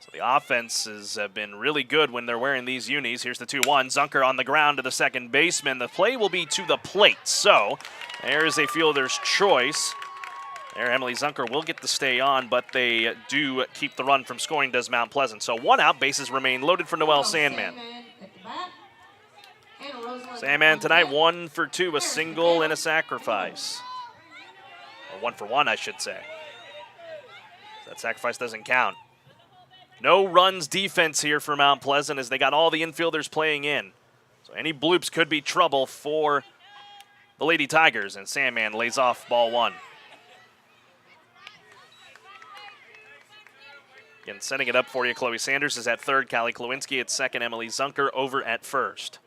So the offenses have been really good when they're wearing these unis. Here's the 2-1. Zunker on the ground to the second baseman. The play will be to the plate. So there's a fielder's choice. There, Emily Zunker will get to stay on, but they do keep the run from scoring, does Mount Pleasant. So 1 out, bases remain loaded for Noelle Sandman. Sandman tonight 1 for 2, a single and a sacrifice. Or 1 for 1, I should say. That sacrifice doesn't count. No runs defense here for Mount Pleasant as they got all the infielders playing in. So any bloops could be trouble for the Lady Tigers, and Sandman lays off ball 1. Again, setting it up for you, Chloe Sanders is at third, Callie Klawinski at second, Emily Zunker over at first.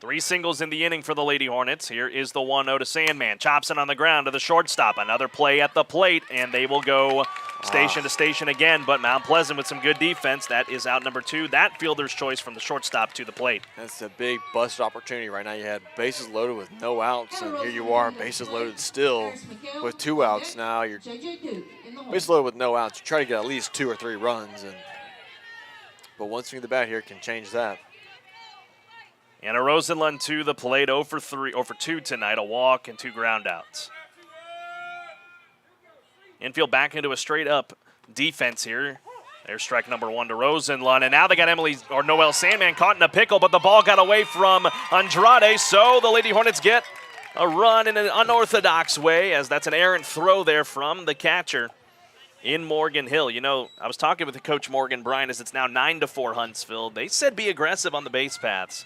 3 singles in the inning for the Lady Hornets. Here is the 1-0 to Sandman. Chops it on the ground to the shortstop. Another play at the plate, and they will go station to station again, but Mount Pleasant with some good defense. That is out number 2. That fielder's choice from the shortstop to the plate. That's a big bust opportunity right now. You had bases loaded with no outs, and here you are, bases loaded still with 2 outs now. You're bases loaded with no outs. You try to get at least 2 or 3 runs, but one swing of the bat here can change that. Anna Rosenlund to the plate, 0 for 2 tonight, a walk and 2 groundouts. Infield back into a straight-up defense here. There's strike number 1 to Rosenlund, and now they got Noelle Sandman caught in a pickle, but the ball got away from Andrade, so the Lady Hornets get a run in an unorthodox way, as that's an errant throw there from the catcher in Morgan Hill. You know, I was talking with the coach Morgan Bryan as it's now 9-4 Huntsville. They said be aggressive on the base paths.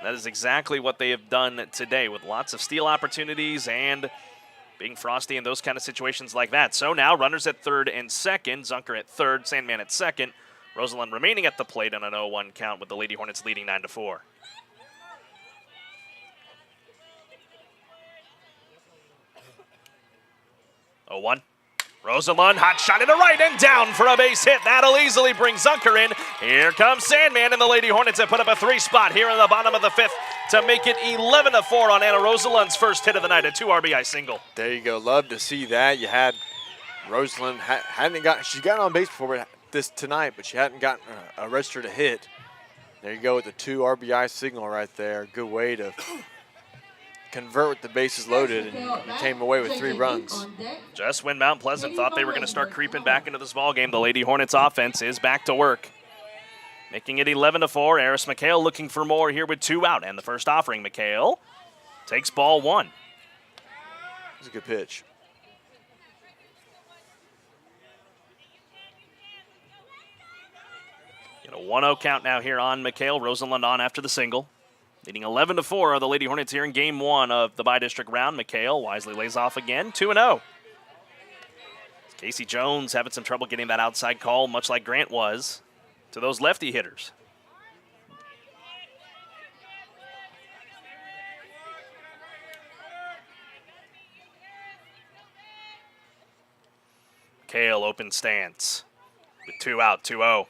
That is exactly what they have done today, with lots of steal opportunities and being frosty in those kind of situations like that. So now runners at third and second, Zunker at third, Sandman at second. Rosenlund remaining at the plate on an 0-1 count with the Lady Hornets leading 9-4. Rosenlund, hot shot into right and down for a base hit. That'll easily bring Zunker in. Here comes Sandman, and the Lady Hornets have put up a 3 spot here in the bottom of the 5th to make it 11-4 on Anna Rosenlund's first hit of the night, a 2 RBI single. There you go. Love to see that. You had Rosenlund she's gotten on base before tonight, but she hadn't gotten a register to hit. There you go with the 2 RBI signal right there. Good way to convert with the bases loaded, and you came away with 3 runs. Just when Mount Pleasant thought they were going to start creeping back into this ballgame, the Lady Hornets offense is back to work, making it 11-4. Eris McHale looking for more here with 2 out, and the first offering. McHale takes ball 1. It's a good pitch. Get a 1-0 count now here on McHale. Rosenlund on after the single. Leading 11-4 are the Lady Hornets here in game 1 of the bi-district round. McHale wisely lays off again, 2-0. Casey Jones having some trouble getting that outside call, much like Grant was, to those lefty hitters. McHale open stance with 2 out, 2-0.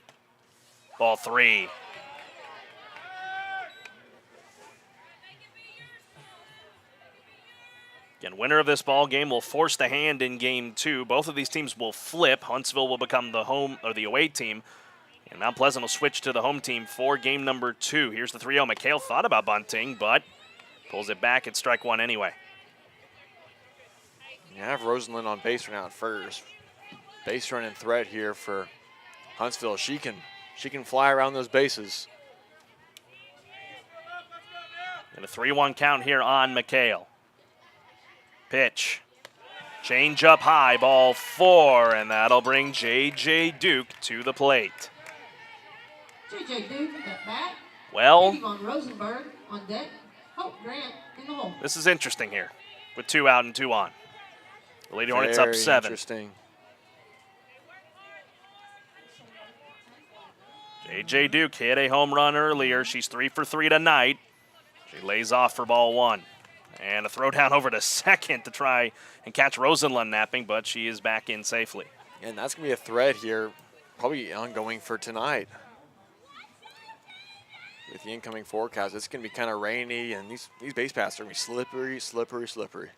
Ball 3. Again, winner of this ball game will force the hand in game 2. Both of these teams will flip. Huntsville will become the home or the away team. And Mount Pleasant will switch to the home team for game number 2. Here's the 3-0. McHale thought about bunting, but pulls it back at strike 1 anyway. You have Rosenlund on base running out first. Base running threat here for Huntsville. She can fly around those bases. And a 3-1 count here on McHale. Pitch. Change up high, ball 4, and that'll bring J.J. Duke to the plate. J.J. Duke at bat. Well, Von Rosenberg on deck. Hope Grant in the hole. This is interesting here with 2 out and 2 on. The Lady Hornets up 7. Interesting. J.J. Duke hit a home run earlier. She's 3 for 3 tonight. She lays off for ball 1. And a throw down over to second to try and catch Rosenlund napping, but she is back in safely. And that's going to be a threat here, probably ongoing for tonight. With the incoming forecast, it's going to be kind of rainy, and these base paths are going to be slippery, slippery, slippery.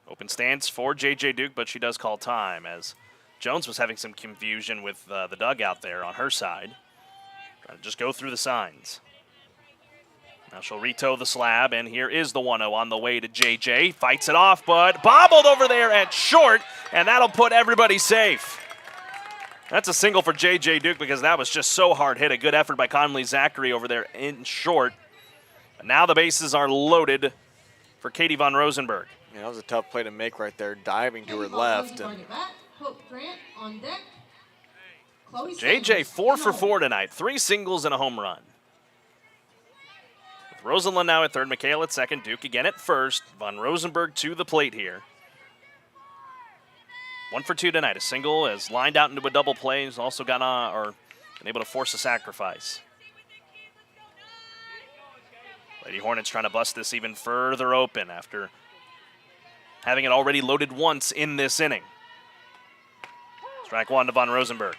Open stance for J.J. Duke, but she does call time as Jones was having some confusion with the dugout there on her side. Trying to just go through the signs. Now she'll retow the slab, and here is the 1-0 on the way to J.J. Fights it off, but bobbled over there at short, and that'll put everybody safe. That's a single for J.J. Duke because that was just so hard hit. A good effort by Conley Zachary over there in short. But now the bases are loaded for Katie Von Rosenberg. Yeah, that was a tough play to make right there, diving to her left. And J.J. 4 for 4 tonight. 3 singles and a home run. Rosenlund now at third, McHale at second, Duke again at first. Von Rosenberg to the plate here. 1 for 2 tonight. A single has lined out into a double play. He's also been able to force a sacrifice. Lady Hornets trying to bust this even further open after having it already loaded once in this inning. Strike 1 to Von Rosenberg.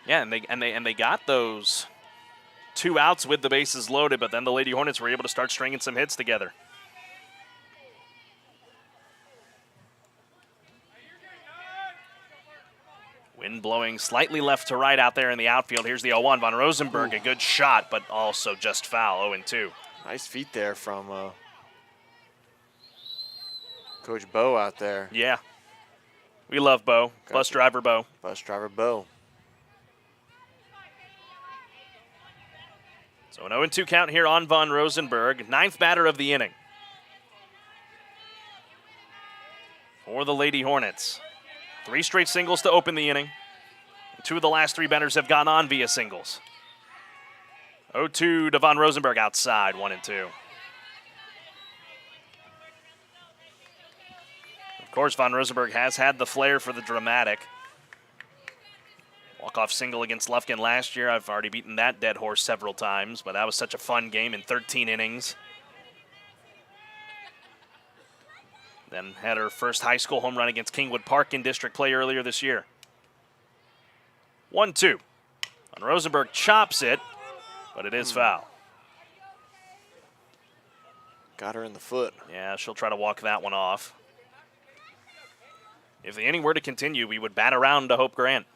Yeah, and they got those 2 outs with the bases loaded, but then the Lady Hornets were able to start stringing some hits together. Wind blowing slightly left to right out there in the outfield. Here's the 0-1. Von Rosenberg, a good shot, but also just foul, 0-2. Nice feet there from Coach Bo out there. Yeah. We love Bo. Bus driver Bo. Bus driver Bo. So an 0-2 count here on Von Rosenberg, 9th batter of the inning for the Lady Hornets. 3 straight singles to open the inning. 2 of the last 3 batters have gone on via singles. 0-2 to Von Rosenberg outside, 1-2. Of course, Von Rosenberg has had the flair for the dramatic. Walk-off single against Lufkin last year. I've already beaten that dead horse several times, but that was such a fun game in 13 innings. Then had her first high school home run against Kingwood Park in district play earlier this year. 1-2. And Rosenberg chops it, but it is foul. Got her in the foot. Yeah, she'll try to walk that one off. If the inning were to continue, we would bat around to Hope Grant.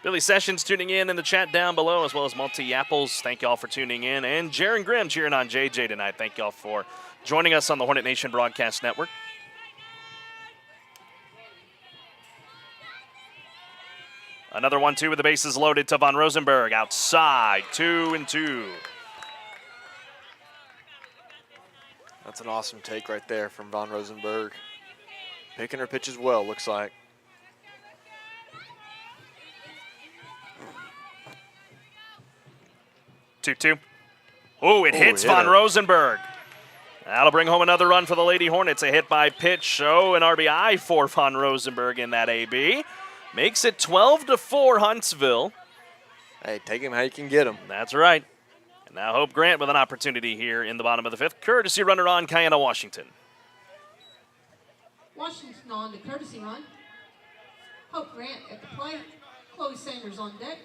Billy Sessions tuning in the chat down below, as well as Multi Apples. Thank y'all for tuning in. And Jaron Grimm cheering on JJ tonight. Thank y'all for joining us on the Hornet Nation Broadcast Network. Another 1-2 with the bases loaded to Von Rosenberg. Outside, 2-2. That's an awesome take right there from Von Rosenberg. picking her pitches well, looks like. Two. Oh, it hits hit Von her. Rosenberg. That'll bring home another run for the Lady Hornets. A hit by pitch, so an RBI for Von Rosenberg in that AB. Makes it 12-4 Huntsville. Hey, take him how you can get him. That's right. And now Hope Grant with an opportunity here in the bottom of the fifth. Courtesy runner on Kiana Washington. Washington on the courtesy run. Hope Grant at the plate. Chloe Sanders on deck.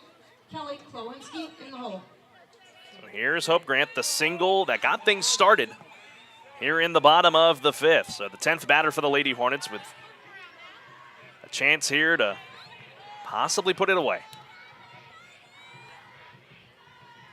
Kelly Klowinski in the hole. So here's Hope Grant, the single that got things started here in the bottom of the fifth. So the 10th batter for the Lady Hornets with a chance here to possibly put it away.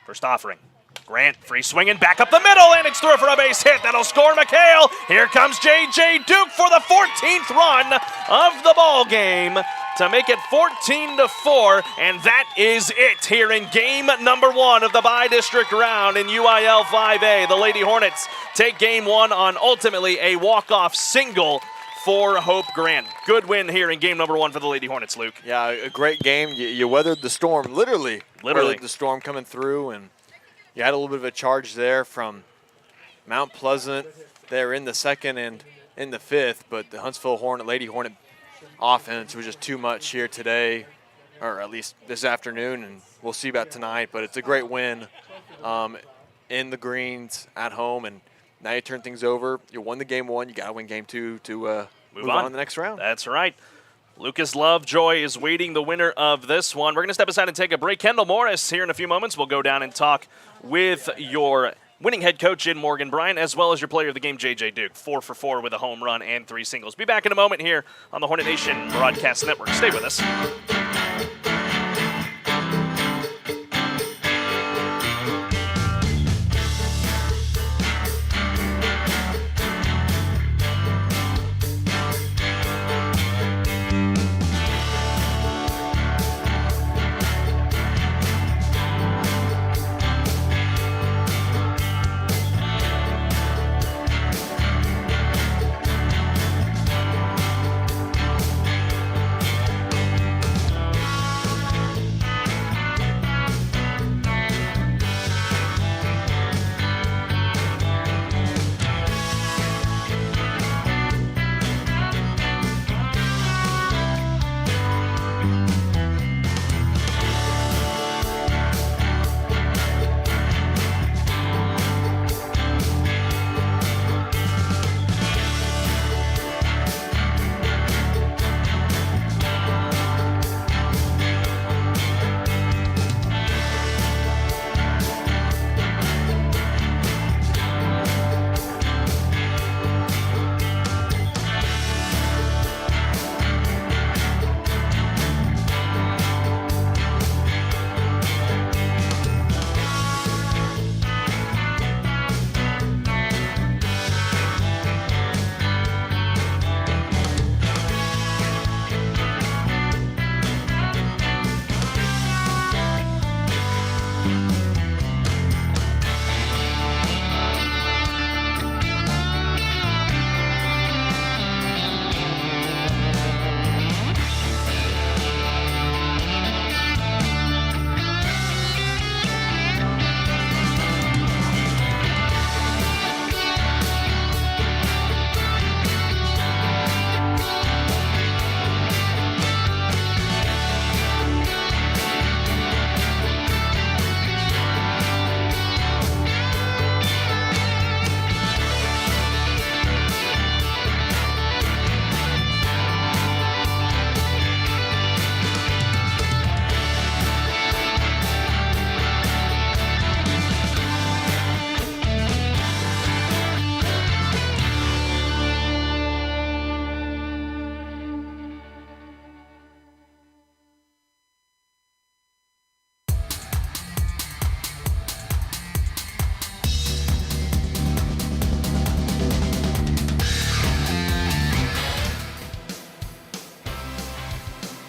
First offering. Grant free swinging back up the middle, and it's through for a base hit. That'll score McHale. Here comes J.J. Duke for the 14th run of the ball game to make it 14-4, and that is it here in game number 1 of the bi-district round in UIL 5A. The Lady Hornets take game 1 on ultimately a walk-off single for Hope Grant. Good win here in game number 1 for the Lady Hornets, Luke. Yeah, a great game. You weathered the storm, literally weathered the storm coming through, and you had a little bit of a charge there from Mount Pleasant there in the second and in the fifth, but the Huntsville Lady Hornet offense was just too much here today, or at least this afternoon, and we'll see about tonight. But it's a great win in the greens at home, and now you turn things over. You won the game 1. You got to win game 2 to move on to the next round. That's right. Lucas Lovejoy is waiting the winner of this one. We're going to step aside and take a break. Kendall Morris here in a few moments. We'll go down and talk with your winning head coach in Morgan Bryant, as well as your player of the game, J.J. Duke, 4 for 4 with a home run and 3 singles. Be back in a moment here on the Hornet Nation Broadcast Network. Stay with us.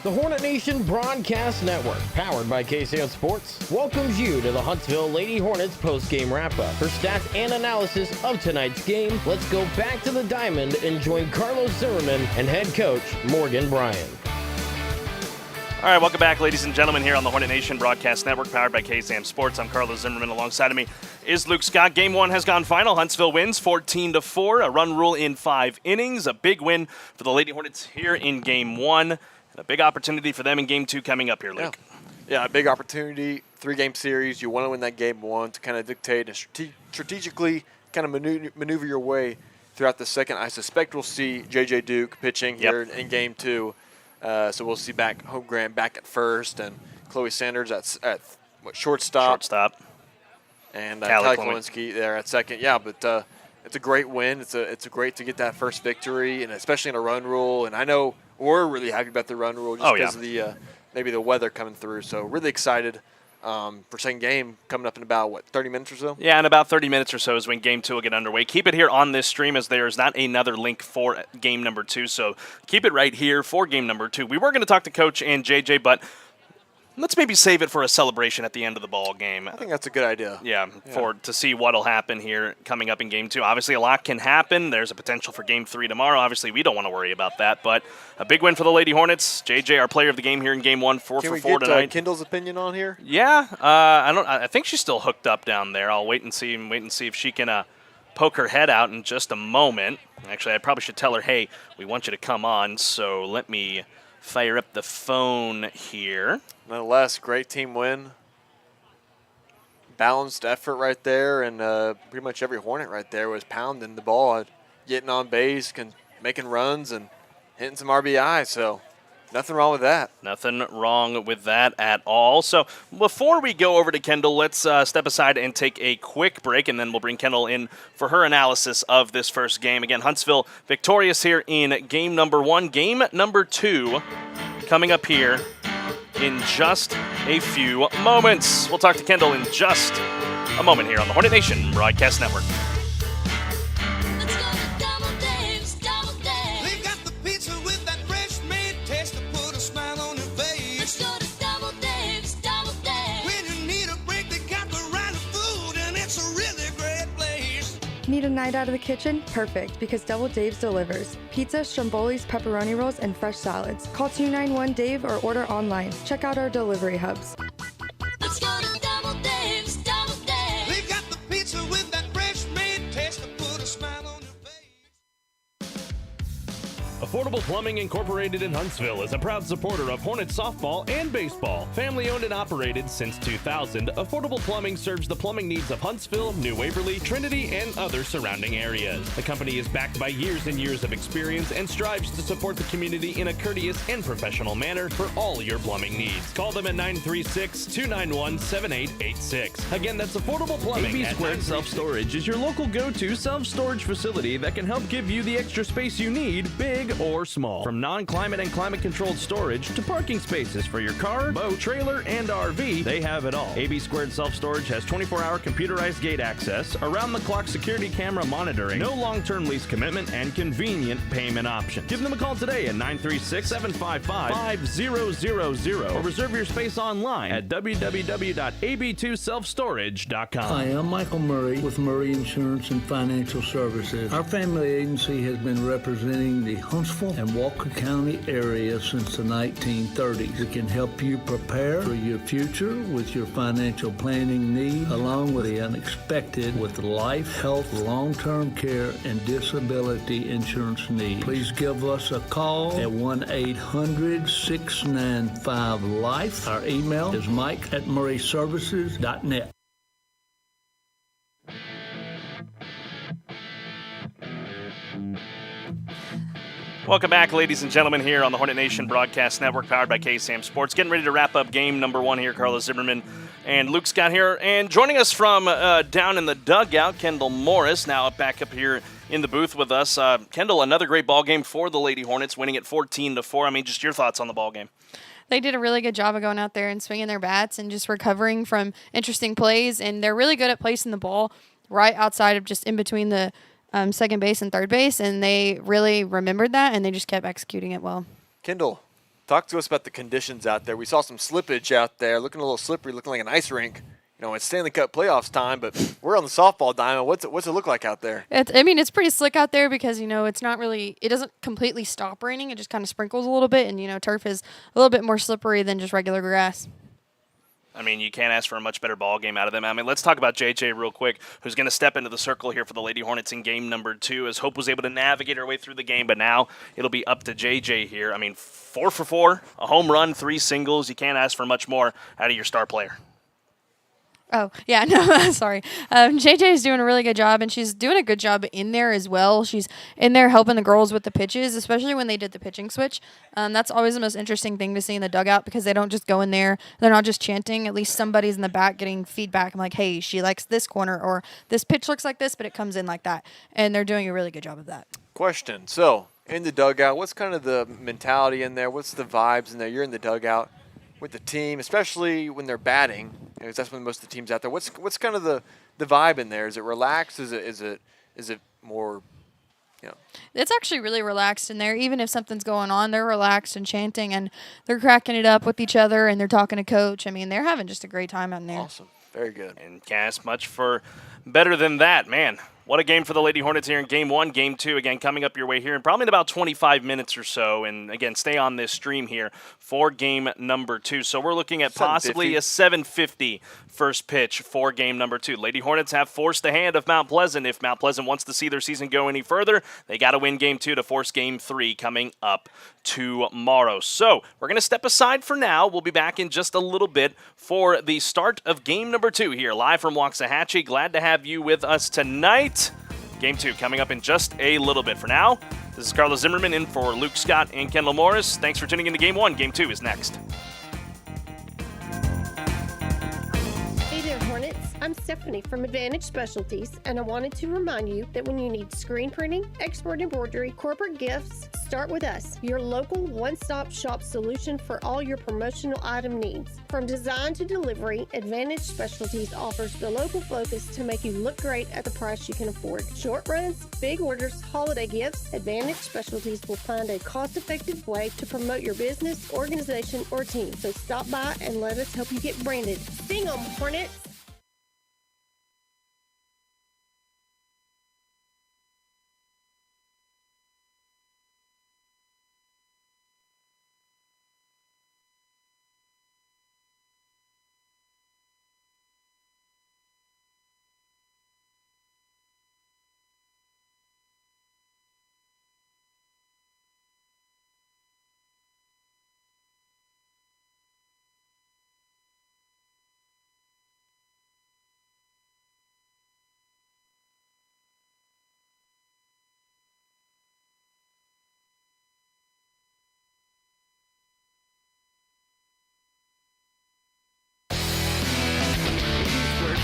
The Hornet Nation Broadcast Network, powered by KSAM Sports, welcomes you to the Huntsville Lady Hornets post-game wrap-up. For stats and analysis of tonight's game, let's go back to the diamond and join Carlos Zimmerman and head coach Morgan Bryan. All right, welcome back, ladies and gentlemen, here on the Hornet Nation Broadcast Network, powered by KSAM Sports. I'm Carlos Zimmerman. Alongside of me is Luke Scott. Game 1 has gone final. Huntsville wins 14-4, a run rule in 5 innings. A big win for the Lady Hornets here in Game 1. And a big opportunity for them in Game 2 coming up here, Luke. Yeah, a big opportunity. 3-game series. You want to win that Game 1 to kind of dictate and strategically kind of maneuver your way throughout the second. I suspect we'll see J.J. Duke pitching here in Game 2. So we'll see Holmgren back at first, and Chloe Sanders at shortstop. And Callie Klowinski there at second. Yeah, but it's a great win. It's a great to get that first victory, and especially in a run rule. And I know we're really happy about the run rule just because of the maybe the weather coming through. So really excited for second game coming up in about, 30 minutes or so? Yeah, in about 30 minutes or so is when Game 2 will get underway. Keep it here on this stream, as there is not another link for Game number 2, so keep it right here for Game number 2. We were going to talk to Coach and JJ, but let's maybe save it for a celebration at the end of the ball game. I think that's a good idea. Yeah, to see what'll happen here coming up in Game 2. Obviously, a lot can happen. There's a potential for Game 3 tomorrow. Obviously, we don't want to worry about that, but a big win for the Lady Hornets. JJ, our player of the game here in Game 1, 4 for 4 tonight. Can we get Kendall's opinion on here? Yeah, I think she's still hooked up down there. I'll wait and see if she can poke her head out in just a moment. Actually, I probably should tell her, hey, we want you to come on. So let me fire up the phone here. Nonetheless, great team win. Balanced effort right there, and pretty much every Hornet right there was pounding the ball, getting on base, making runs, and hitting some RBI. So nothing wrong with that. Nothing wrong with that at all. So before we go over to Kendall, let's step aside and take a quick break, and then we'll bring Kendall in for her analysis of this first game. Again, Huntsville victorious here in Game number 1. Game number 2 coming up here in just a few moments. We'll talk to Kendall in just a moment here on the Hornet Nation Broadcast Network. They've got the pizza with that fresh made taste to put a smile on your face. Let's go to DoubleDave's, DoubleDave. When you need a break, they got the right food, and it's a really great place. Need a night out of the kitchen? Perfect, because DoubleDave's delivers. Pizza, strombolis, pepperoni rolls, and fresh salads. Call 291-DAVE or order online. Check out our delivery hubs. Let's go to DoubleDave's, DoubleDave. They've got the pizza with that fresh made taste to put a smile on your face. Affordable Plumbing Incorporated in Huntsville is a proud supporter of Hornet softball and baseball. Family owned and operated since 2000, Affordable Plumbing serves the plumbing needs of Huntsville, New Waverly, Trinity, and other surrounding areas. The company is backed by years and years of experience and strives to support the community in a courteous and professional manner for all your plumbing needs. Call them at 936-291-7886. Again, that's Affordable Plumbing. AB2 Self-Storage is your local go-to self-storage facility that can help give you the extra space you need, big or small. From non-climate and climate-controlled storage to parking spaces for your car, boat, trailer, and RV, they have it all. AB2 Self-Storage has 24-hour computerized gate access, around-the-clock security camera monitoring, no long-term lease commitment, and convenient payment options. Give them a call today at 936-755-5000 or reserve your space online at www.ab2selfstorage.com. Hi, I'm Michael Murray with Murray Insurance and Financial Services. Our family agency has been representing the Huntsville and Walker County area since the 1930s. We can help you prepare for your future with your financial planning needs, along with the unexpected with life, health, long-term care, and disability insurance needs. Please give us a call at 1-800-695-LIFE. Our email is mike@murrayservices.net. Welcome back, ladies and gentlemen, here on the Hornet Nation Broadcast Network, powered by KSAM Sports. Getting ready to wrap up Game number 1 here. Carlos Zimmerman and Luke Scott here. And joining us from down in the dugout, Kendall Morris, now back up here in the booth with us. Kendall, another great ball game for the Lady Hornets, winning it 14-4. I mean, just your thoughts on the ball game. They did a really good job of going out there and swinging their bats and just recovering from interesting plays. And they're really good at placing the ball right outside of just in between the second base and third base, and they really remembered that, and they just kept executing it well. Kendall, Talk to us about the conditions out there. We saw some slippage out there, looking a little slippery, looking like an ice rink. It's Stanley Cup playoffs time, but we're on the softball diamond. What's it look like out there? It's pretty slick out there because, it's not really – it doesn't completely stop raining. It just kind of sprinkles a little bit, and, turf is a little bit more slippery than just regular grass. I mean, you can't ask for a much better ball game out of them. I mean, let's talk about JJ real quick, who's going to step into the circle here for the Lady Hornets in game number 2, as Hope was able to navigate her way through the game, but now it'll be up to JJ here. I mean, 4 for 4, a home run, 3 singles. You can't ask for much more out of your star player. Oh, yeah, no, sorry. JJ is doing a really good job, and she's doing a good job in there as well. She's in there helping the girls with the pitches, especially when they did the pitching switch. That's always the most interesting thing to see in the dugout because they don't just go in there. They're not just chanting. At least somebody's in the back getting feedback. I'm like, hey, she likes this corner, or this pitch looks like this, but it comes in like that. And they're doing a really good job of that. Question. So, in the dugout, what's kind of the mentality in there? What's the vibes in there? You're in the dugout with the team, especially when they're batting, because that's when most of the team's out there. What's kind of the vibe in there? Is it relaxed? Is it more, It's actually really relaxed in there. Even if something's going on, they're relaxed and chanting, and they're cracking it up with each other, and they're talking to coach. I mean, they're having just a great time out in there. Awesome. Very good. And can't ask much for better than that, man. What a game for the Lady Hornets here in Game 1. Game 2, again, coming up your way here in probably in about 25 minutes or so. And, again, stay on this stream here for Game number 2. So we're looking at possibly a 7:50 first pitch for Game number 2. Lady Hornets have forced the hand of Mount Pleasant. If Mount Pleasant wants to see their season go any further, they got to win Game 2 to force Game 3 coming up tomorrow. So we're going to step aside for now. We'll be back in just a little bit for the start of Game number 2 here live from Waxahachie. Glad to have you with us tonight. Game 2 coming up in just a little bit. For now, this is Carlos Zimmerman in for Luke Scott and Kendall Morris. Thanks for tuning into Game 1. Game 2 is next. Hey there, Hornets. I'm Stephanie from Advantage Specialties, and I wanted to remind you that when you need screen printing, export embroidery, corporate gifts, start with us, your local one-stop shop solution for all your promotional item needs. From design to delivery, Advantage Specialties offers the local focus to make you look great at the price you can afford. Short runs, big orders, holiday gifts, Advantage Specialties will find a cost-effective way to promote your business, organization, or team. So stop by and let us help you get branded. Sing 'em, Hornets!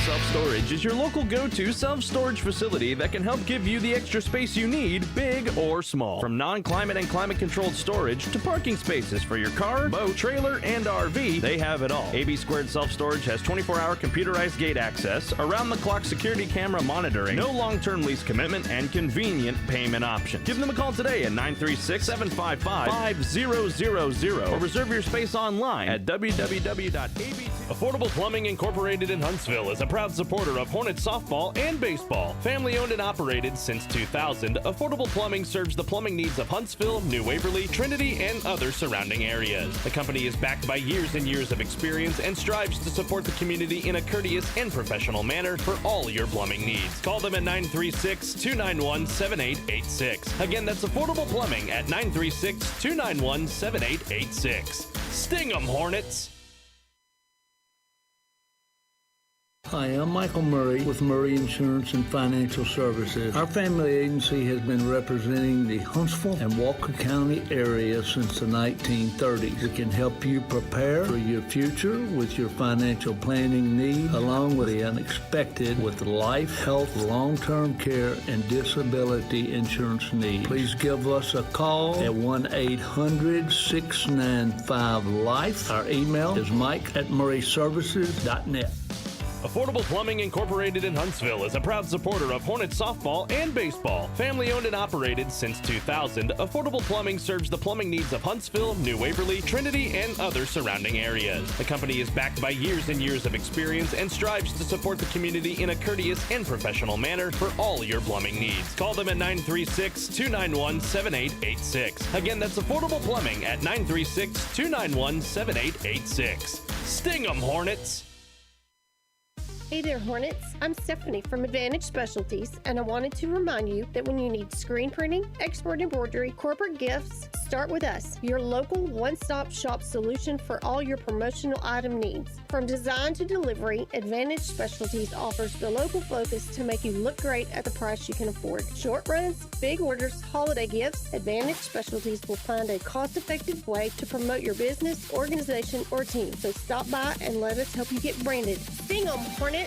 Self-Storage is your local go-to self-storage facility that can help give you the extra space you need, big or small. From non-climate and climate-controlled storage to parking spaces for your car, boat, trailer, and RV, they have it all. AB2 Self-Storage has 24-hour computerized gate access, around-the-clock security camera monitoring, no long-term lease commitment, and convenient payment options. Give them a call today at 936-755-5000 or reserve your space online at www.ab2. Affordable Plumbing Incorporated in Huntsville is a proud supporter of Hornets softball and baseball. Family owned and operated since 2000, Affordable Plumbing serves the plumbing needs of Huntsville, New Waverly, Trinity, and other surrounding areas. The company is backed by years and years of experience and strives to support the community in a courteous and professional manner for all your plumbing needs. Call them at 936-291-7886. Again, that's Affordable Plumbing at 936-291-7886. Sting 'em, Hornets! Hi, I'm Michael Murray with Murray Insurance and Financial Services. Our family agency has been representing the Huntsville and Walker County area since the 1930s. It can help you prepare for your future with your financial planning needs, along with the unexpected with life, health, long-term care, and disability insurance needs. Please give us a call at 1-800-695-LIFE. Our email is mike@murrayservices.net. Affordable Plumbing Incorporated in Huntsville is a proud supporter of Hornet softball and baseball. Family owned and operated since 2000, Affordable Plumbing serves the plumbing needs of Huntsville, New Waverly, Trinity, and other surrounding areas. The company is backed by years and years of experience and strives to support the community in a courteous and professional manner for all your plumbing needs. Call them at 936-291-7886. Again, that's Affordable Plumbing at 936-291-7886. Sting 'em, Hornets! Hey there, Hornets. I'm Stephanie from Advantage Specialties, and I wanted to remind you that when you need screen printing, export embroidery, corporate gifts, start with us, your local one-stop shop solution for all your promotional item needs. From design to delivery, Advantage Specialties offers the local focus to make you look great at the price you can afford. Short runs, big orders, holiday gifts, Advantage Specialties will find a cost-effective way to promote your business, organization, or team. So stop by and let us help you get branded. Sting 'em, Hornets!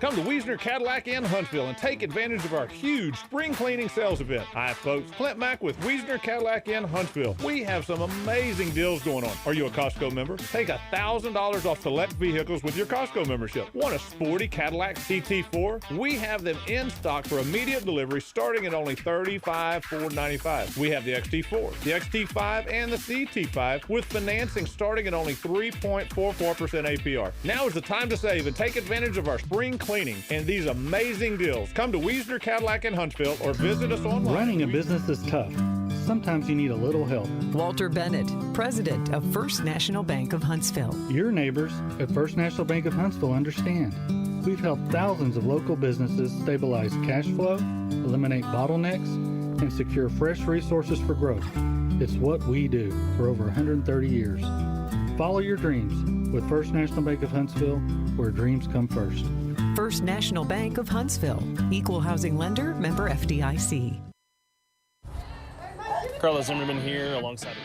Come to Wiesner Cadillac in Huntsville and take advantage of our huge spring cleaning sales event. Hi, folks. Clint Mack with Wiesner Cadillac in Huntsville. We have some amazing deals going on. Are you a Costco member? Take $1,000 off select vehicles with your Costco membership. Want a sporty Cadillac CT4? We have them in stock for immediate delivery starting at only $35,495. We have the XT4, the XT5, and the CT5 with financing starting at only 3.44% APR. Now is the time to save and take advantage of our spring cleaning and these amazing deals. Come to Wiesner Cadillac in Huntsville or visit us online. Running a business is tough. Sometimes you need a little help. Walter Bennett, President of First National Bank of Huntsville. Your neighbors at First National Bank of Huntsville understand. We've helped thousands of local businesses stabilize cash flow, eliminate bottlenecks, and secure fresh resources for growth. It's what we do for over 130 years. Follow your dreams with First National Bank of Huntsville, where dreams come first. First National Bank of Huntsville. Equal housing lender, member FDIC. Carlos Zimmerman here alongside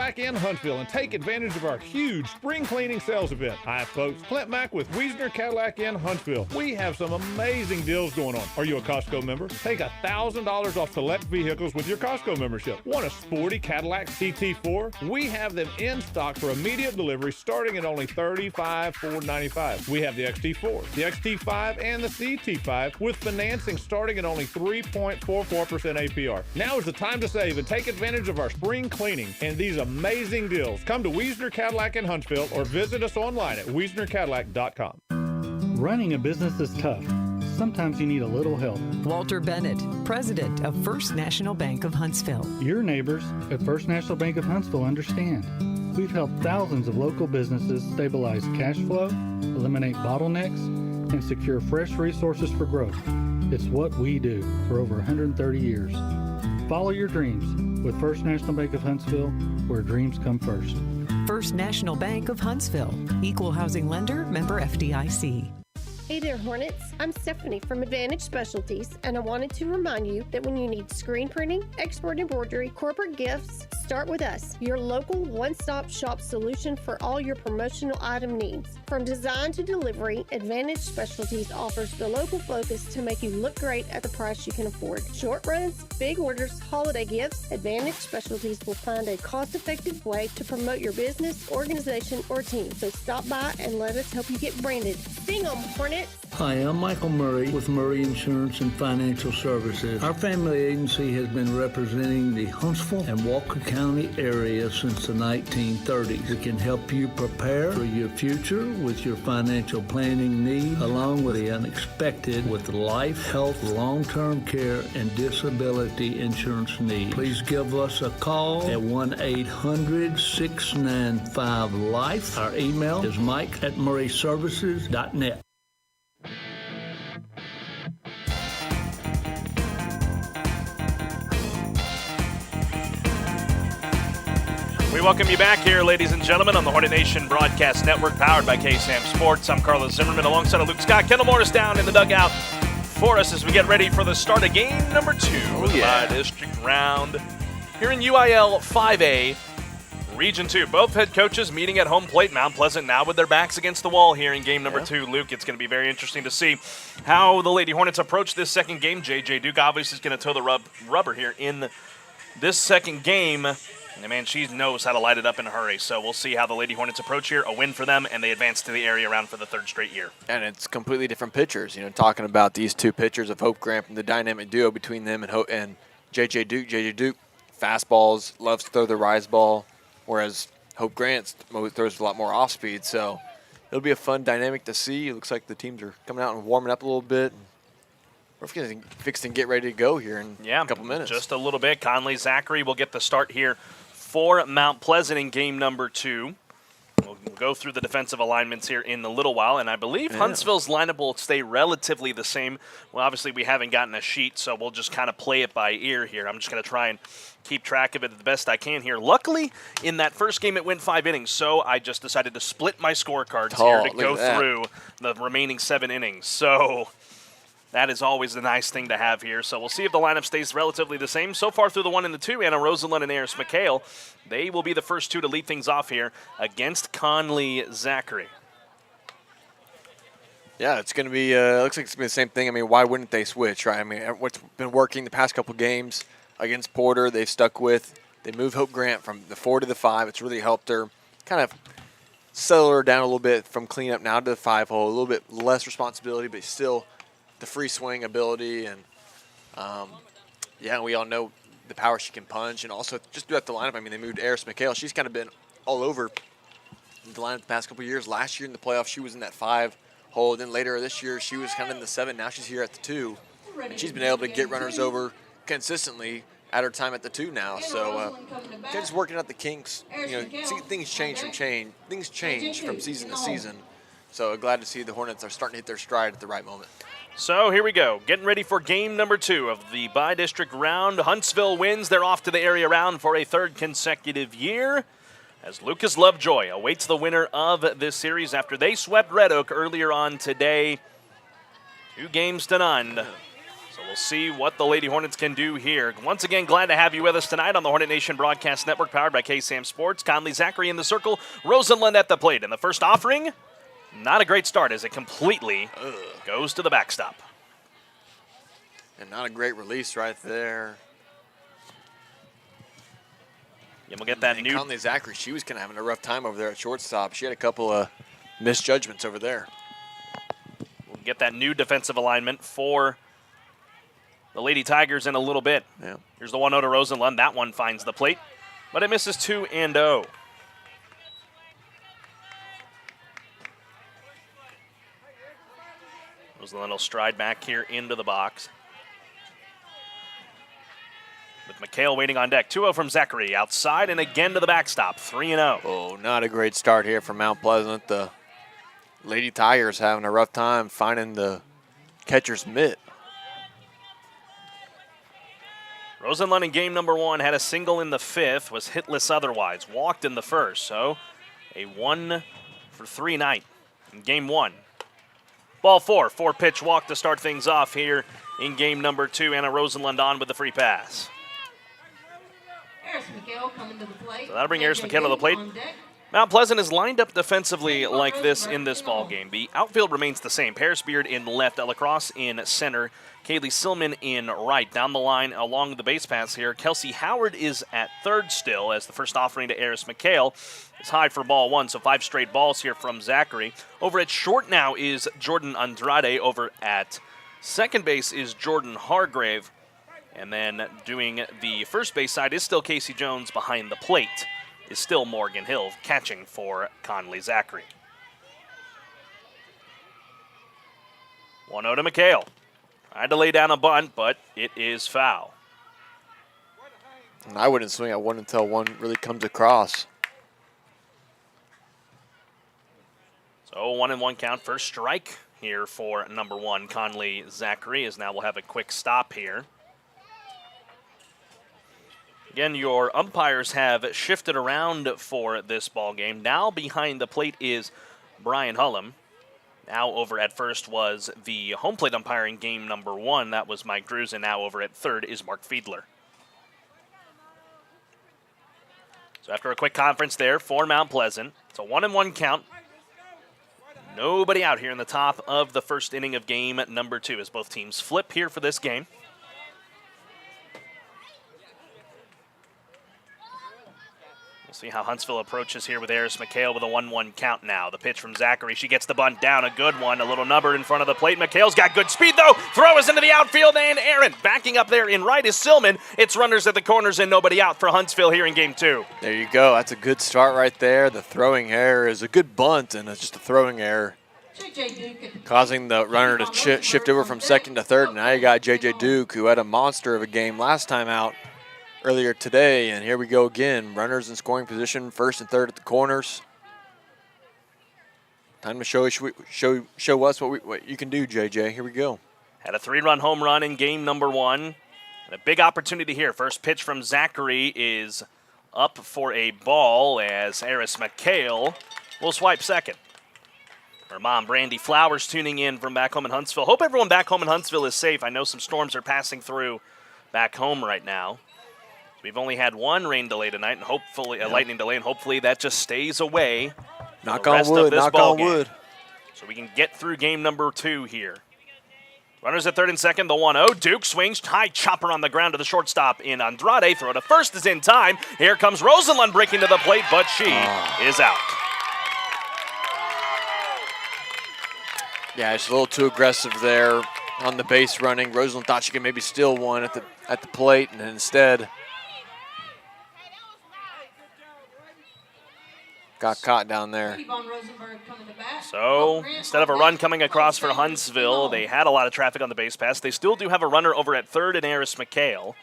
Cadillac in Huntsville and take advantage of our huge spring cleaning sales event. Hi folks, Clint Mack with Wiesner Cadillac in Huntsville. We have some amazing deals going on. Are you a Costco member? Take $1,000 off select vehicles with your Costco membership. Want a sporty Cadillac CT4? We have them in stock for immediate delivery starting at only $35,495. We have the XT4, the XT5, and the CT5 with financing starting at only 3.44% APR. Now is the time to save and take advantage of our spring cleaning and these amazing deals. Come to Wiesner Cadillac in Huntsville or visit us online at wiesnercadillac.com. Running a business is tough. Sometimes you need a little help. Walter Bennett, president of First National Bank of Huntsville. Your neighbors at First National Bank of Huntsville understand. We've helped thousands of local businesses stabilize cash flow, eliminate bottlenecks, and secure fresh resources for growth. It's what we do for over 130 years. Follow your dreams with First National Bank of Huntsville, where dreams come first. First National Bank of Huntsville, equal housing lender, member FDIC. Hey there, Hornets. I'm Stephanie from Advantage Specialties, and I wanted to remind you that when you need screen printing, export embroidery, corporate gifts, start with us, your local one-stop shop solution for all your promotional item needs. From design to delivery, Advantage Specialties offers the local focus to make you look great at the price you can afford. Short runs, big orders, holiday gifts, Advantage Specialties will find a cost-effective way to promote your business, organization, or team. So stop by and let us help you get branded. Sing 'em, Hornets! Hi, I'm Michael Murray with Murray Insurance and Financial Services. Our family agency has been representing the Huntsville and Walker County area since the 1930s. We can help you prepare for your future with your financial planning needs, along with the unexpected with life, health, long-term care, and disability insurance needs. Please give us a call at 1-800-695-LIFE. Our email is mike@murrayservices.net. We welcome you back here, ladies and gentlemen, on the Hornet Nation Broadcast Network, powered by KSAM Sports. I'm Carlos Zimmerman, alongside of Luke Scott. Kendall Morris down in the dugout for us as we get ready for the start of game number 2 of the Bi-District round here in UIL 5A, Region 2. Both head coaches meeting at home plate. Mount Pleasant now with their backs against the wall here in game number 2. Luke, it's going to be very interesting to see how the Lady Hornets approach this second game. J.J. Duke obviously is going to toe the rubber here in this second game. And, man, she knows how to light it up in a hurry. So we'll see how the Lady Hornets approach here. A win for them, and they advance to the area round for the 3rd straight year. And it's completely different pitchers. You know, talking about these two pitchers of Hope Grant and the dynamic duo between them and J.J. Duke. J.J. Duke, fastballs, loves to throw the rise ball, whereas Hope Grant throws a lot more off speed. So it'll be a fun dynamic to see. It looks like the teams are coming out and warming up a little bit. We're fixed and get ready to go here in a couple minutes. Just a little bit. Conley Zachary will get the start here for Mount Pleasant in game number 2. We'll go through the defensive alignments here in a little while, and I believe Huntsville's lineup will stay relatively the same. Well, obviously we haven't gotten a sheet, so we'll just kind of play it by ear here. I'm just going to try and keep track of it the best I can here. Luckily, in that first game it went 5 innings, so I just decided to split my scorecards here to go through the remaining 7 innings. So that is always the nice thing to have here. So we'll see if the lineup stays relatively the same. So far through the 1 and the 2, Anna Rosalind and Eris McHale, they will be the first 2 to lead things off here against Conley Zachary. Yeah, it's going to be, looks like it's going to be the same thing. I mean, why wouldn't they switch, right? I mean, what's been working the past couple games against Porter, they've stuck with. They moved Hope Grant from the 4 to the 5. It's really helped her kind of settle her down a little bit from cleanup now to the 5 hole. A little bit less responsibility, but still the free swing ability, and we all know the power she can punch, and also just throughout the lineup. I mean, they moved Eris McHale. She's kind of been all over the lineup the past couple of years. Last year in the playoffs, she was in that 5 hole. Then later this year, she was kind of in the 7. Now she's here at the 2, and she's been able to get runners over consistently at her time at the 2 now. So just working out the kinks. You know, see, things change from season to season. So glad to see the Hornets are starting to hit their stride at the right moment. So here we go, getting ready for game number 2 of the Bi-District round. Huntsville wins. They're off to the area round for a 3rd consecutive year, as Lucas Lovejoy awaits the winner of this series after they swept Red Oak earlier on today, 2-0. So we'll see what the Lady Hornets can do here. Once again, glad to have you with us tonight on the Hornet Nation Broadcast Network, powered by KSAM Sports. Conley Zachary in the circle, Rosalind at the plate. And the first offering, not a great start as it completely goes to the backstop. And not a great release right there. And we'll get that new. Conley Zachary, she was kind of having a rough time over there at shortstop. She had a couple of misjudgments over there. We'll get that new defensive alignment for the Lady Tigers in a little bit. Yeah. Here's the 1-0 to Rosalind. That one finds the plate. but it misses 2-0. Roseland will stride back here into the box. With McHale waiting on deck. 2-0 from Zachary. Outside and again to the backstop. 3-0. Oh, not a great start here from Mount Pleasant. The Lady Tigers having a rough time finding the catcher's mitt. Rosenlund in game number 1 had a single in the 5th, was hitless otherwise, walked in the 1st. So a 1-for-3 night in game 1. Ball 4, 4-pitch walk to start things off here in game number 2. Anna Rosenlund on with the free pass. So that'll bring Eris McHale to the plate. Mount Pleasant is lined up defensively like this in this ball game. The outfield remains the same. Paris Beard in left, Ella Cross in center, Kaylee Silman in right. Down the line along the base paths here, Kelsey Howard is at third still as the first offering to Eris McHale is high for ball 1, so 5 straight balls here from Zachary. Over at short now is Jordan Andrade. Over at second base is Jordan Hargrave. And then doing the first base side is still Casey Jones. Behind the plate is still Morgan Hill catching for Conley Zachary. 1-0 to McHale. Tried to lay down a bunt, but it is foul. And I wouldn't swing at one until one really comes across. So 1-1 count, first strike here for number 1, Conley Zachary, as now we'll have a quick stop here. Again, your umpires have shifted around for this ball game. Now behind the plate is Brian Hullum. Now over at first was the home plate umpire in game number 1. That was Mike Drews, and now over at third is Mark Fiedler. So after a quick conference there for Mount Pleasant, it's a 1-1 count. Nobody out here in the top of the first inning of game number 2 as both teams flip here for this game. We'll see how Huntsville approaches here with Eris McHale with a 1-1 count now. The pitch from Zachary. She gets the bunt down. A good one. A little number in front of the plate. McHale's got good speed, though. Throw is into the outfield, and Aaron backing up there in right is Silman. It's runners at the corners and nobody out for Huntsville here in game 2. There you go. That's a good start right there. The throwing error is a good bunt, and it's just a throwing error, causing the runner to shift over from second to third. And now you got J.J. Duke, who had a monster of a game last time out earlier today, and here we go again. Runners in scoring position, first and third at the corners. Time to show us what you can do, JJ. Here we go. Had a 3-run home run in game number 1. And a big opportunity here. First pitch from Zachary is up for a ball as Eris McHale will swipe second. Her mom, Brandy Flowers, tuning in from back home in Huntsville. Hope everyone back home in Huntsville is safe. I know some storms are passing through back home right now. We've only had one rain delay tonight, and hopefully a lightning delay, and hopefully that just stays away. Knock on wood, knock on wood. So we can get through game number 2 here. Runners at third and second, the 1-0. Duke swings, high chopper on the ground to the shortstop in Andrade. Throw to first is in time. Here comes Rosenlund breaking to the plate, but she is out. Yeah, it's a little too aggressive there on the base running. Rosenlund thought she could maybe steal one at the plate, and instead got caught down there. So instead of a run coming across for Huntsville, they had a lot of traffic on the base pass. They still do have a runner over at third in Eris McHale.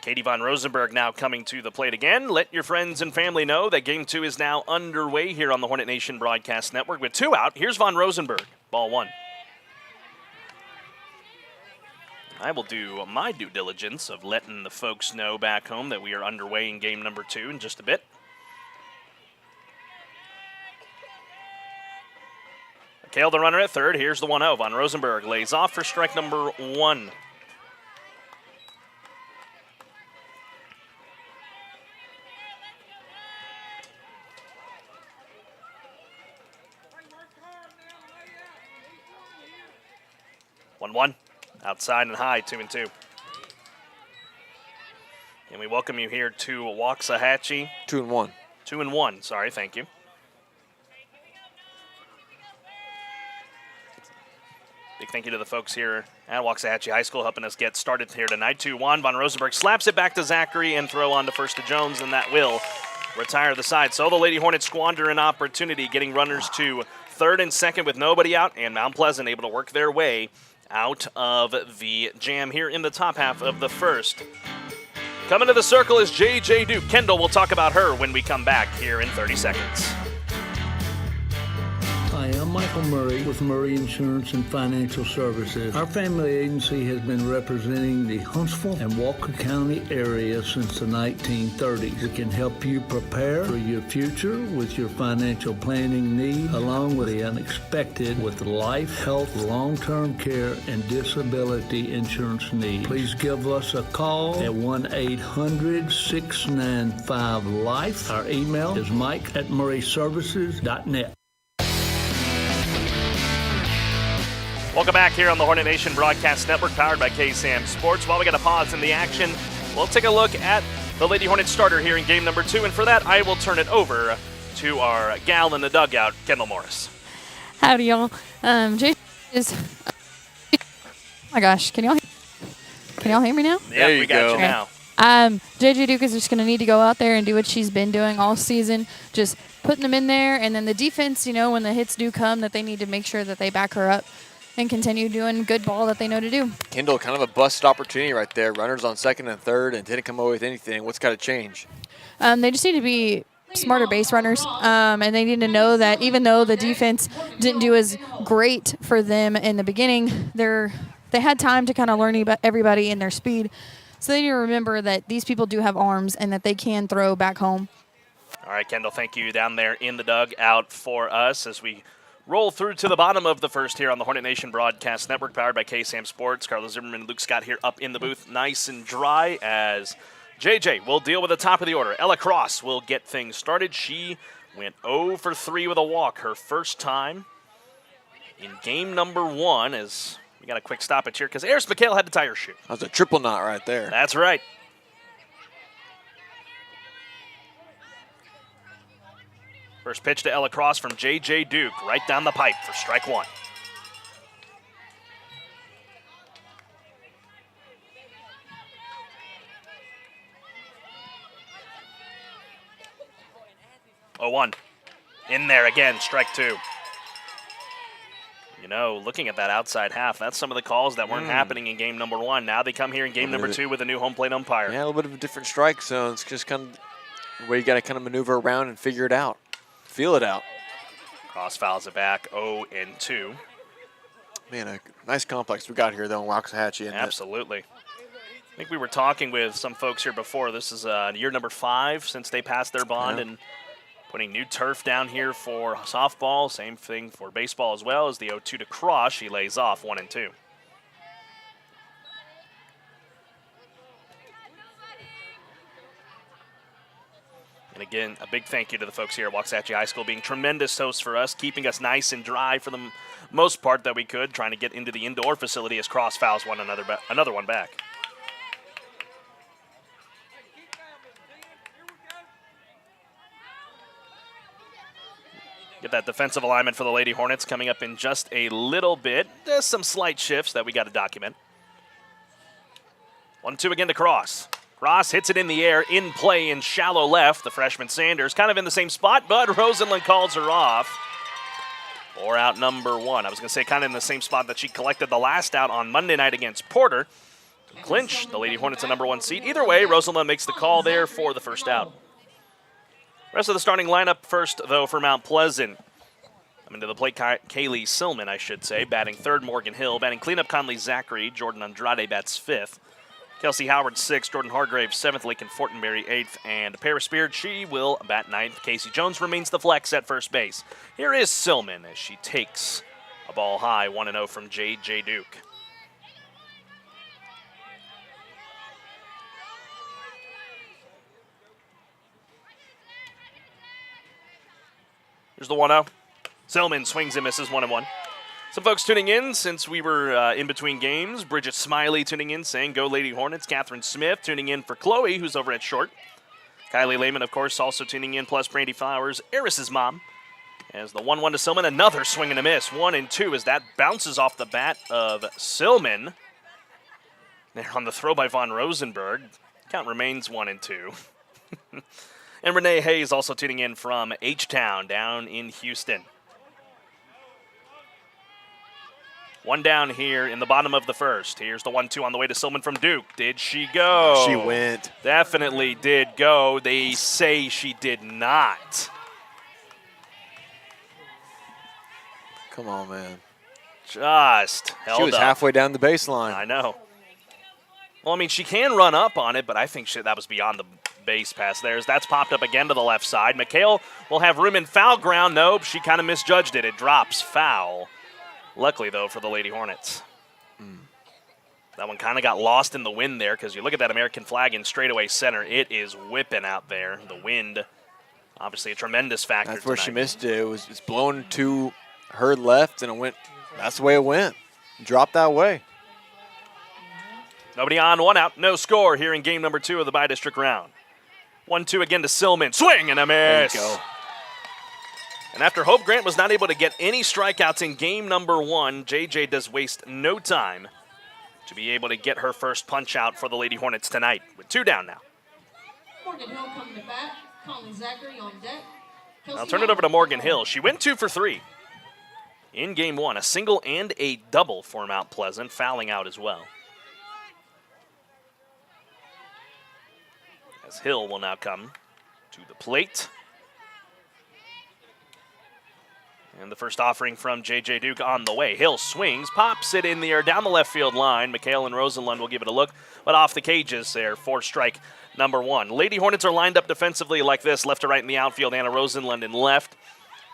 Katie Von Rosenberg now coming to the plate again. Let your friends and family know that game 2 is now underway here on the Hornet Nation Broadcast Network. With 2 out, here's Von Rosenberg, ball 1. I will do my due diligence of letting the folks know back home that we are underway in game number 2 in just a bit. McHale the runner at third. Here's the 1-0. Von Rosenberg lays off for strike number 1. Outside and high, 2-2. And we welcome you here to Waxahachie. 2-1. 2-1, sorry, thank you. Big thank you to the folks here at Waxahachie High School helping us get started here tonight. 2-1, Von Rosenberg slaps it back to Zachary and throw on to first to Jones, and that will retire the side. So the Lady Hornets squander an opportunity, getting runners to third and second with nobody out, and Mount Pleasant able to work their way out of the jam here in the top half of the first. Coming to the circle is J.J. Duke. Kendall will talk about her when we come back here in 30 seconds. Hi, I'm Michael Murray with Murray Insurance and Financial Services. Our family agency has been representing the Huntsville and Walker County area since the 1930s. We can help you prepare for your future with your financial planning needs, along with the unexpected with life, health, long-term care, and disability insurance needs. Please give us a call at 1-800-695-LIFE. Our email is mike@murrayservices.net. Welcome back here on the Hornet Nation Broadcast Network, powered by KSAM Sports. While we got a pause in the action, we'll take a look at the Lady Hornet starter here in game number 2, and for that, I will turn it over to our gal in the dugout, Kendall Morris. Howdy, y'all. Jay is. Oh my gosh, can y'all hear me now? Yeah, we got you now. JJ Duke is just going to need to go out there and do what she's been doing all season, just putting them in there, and then the defense, when the hits do come, that they need to make sure that they back her up and continue doing good ball that they know to do. Kendall, kind of a busted opportunity right there. Runners on second and third and didn't come away with anything. What's got to change? They just need to be smarter base runners, and they need to know that even though the defense didn't do as great for them in the beginning, they had time to kind of learn about everybody and their speed. So they need to remember that these people do have arms and that they can throw back home. All right, Kendall, thank you down there in the dugout for us as we roll through to the bottom of the first here on the Hornet Nation Broadcast Network, powered by KSAM Sports. Carlos Zimmerman and Luke Scott here up in the booth, nice and dry, as JJ will deal with the top of the order. Ella Cross will get things started. She went 0 for 3 with a walk, her first time in game number 1, as we got a quick stoppage here because Eris McHale had to tie her shoe. That was a triple knot right there. That's right. First pitch to Ella Cross from J.J. Duke, right down the pipe for strike 1. Oh, 1. In there again, strike 2. Looking at that outside half, that's some of the calls that weren't happening in game number 1. Now they come here in game number 2 with a new home plate umpire. Yeah, a little bit of a different strike zone. It's just kind of where you got to kind of maneuver around and figure it out. Feel it out. Cross fouls it back, 0-2. Man, a nice complex we got here, though, in Waxahachie. Absolutely. I think we were talking with some folks here before. This is year number 5 since they passed their bond and putting new turf down here for softball. Same thing for baseball as well as the 0-2 to Cross. She lays off 1-2. And again, a big thank you to the folks here at Waxahachie High School being tremendous hosts for us, keeping us nice and dry for the most part that we could, trying to get into the indoor facility as Cross fouls another one back. Get that defensive alignment for the Lady Hornets coming up in just a little bit. There's some slight shifts that we got to document. 1-2 again to Cross. Cross hits it in the air, in play in shallow left. The freshman Sanders kind of in the same spot, but Rosenlund calls her off. 4 out number 1. I was going to say kind of in the same spot that she collected the last out on Monday night against Porter. To clinch the Lady Hornets a number 1 seed. Either way, Rosenlund makes the call there for the first out. Rest of the starting lineup first, though, for Mount Pleasant. Into the plate, Kaylee Silman, I should say. Batting third, Morgan Hill. Batting cleanup, Conley Zachary. Jordan Andrade bats 5th. Kelsey Howard 6th, Jordan Hargrave 7th, Lakin Fortenberry 8th, and Paris Beard, she will bat 9th. Casey Jones remains the flex at first base. Here is Silman as she takes a ball high, 1-0 from J.J. Duke. Here's the 1-0. Silman swings and misses, 1-1. Some folks tuning in since we were in between games. Bridget Smiley tuning in saying, go Lady Hornets. Catherine Smith tuning in for Chloe, who's over at short. Kylie Lehman, of course, also tuning in, plus Brandy Flowers, Eris's mom. As the 1-1 to Silman, another swing and a miss. 1-2 as that bounces off the bat of Silman. There on the throw by Von Rosenberg. Count remains 1-2. And Renee Hayes also tuning in from H-Town down in Houston. One down here in the bottom of the first. Here's the 1-2 on the way to Silman from Duke. Did she go? She went. Definitely did go. They say she did not. Come on, man. Just held up. She was halfway down the baseline. I know. Well, I mean, she can run up on it, but I think that was beyond the base pass there. That's popped up again to the left side. McHale will have room in foul ground. Nope, she kind of misjudged it. It drops foul. Luckily, though, for the Lady Hornets. That one kind of got lost in the wind there because you look at that American flag in straightaway center. It is whipping out there. The wind, obviously a tremendous factor. That's where she missed it. It's blown to her left, and it went. That's the way it went. Dropped that way. Nobody on, one out, no score here in game number 2 of the bi-district round. 1-2 again to Silman. Swing and a miss. There you go. And after Hope Grant was not able to get any strikeouts in game number 1, JJ does waste no time to be able to get her first punch out for the Lady Hornets tonight with 2 down now. Morgan Hill coming to bat. Colin Zachary on deck. I'll turn it over to Morgan Hill. She went 2 for 3 in game 1. A single and a double for Mount Pleasant, fouling out as well. As Hill will now come to the plate. And the first offering from J.J. Duke on the way. Hill swings, pops it in the air down the left field line. McHale and Rosenlund will give it a look, but off the cages there for strike number 1. Lady Hornets are lined up defensively like this, left to right in the outfield. Anna Rosenlund in left.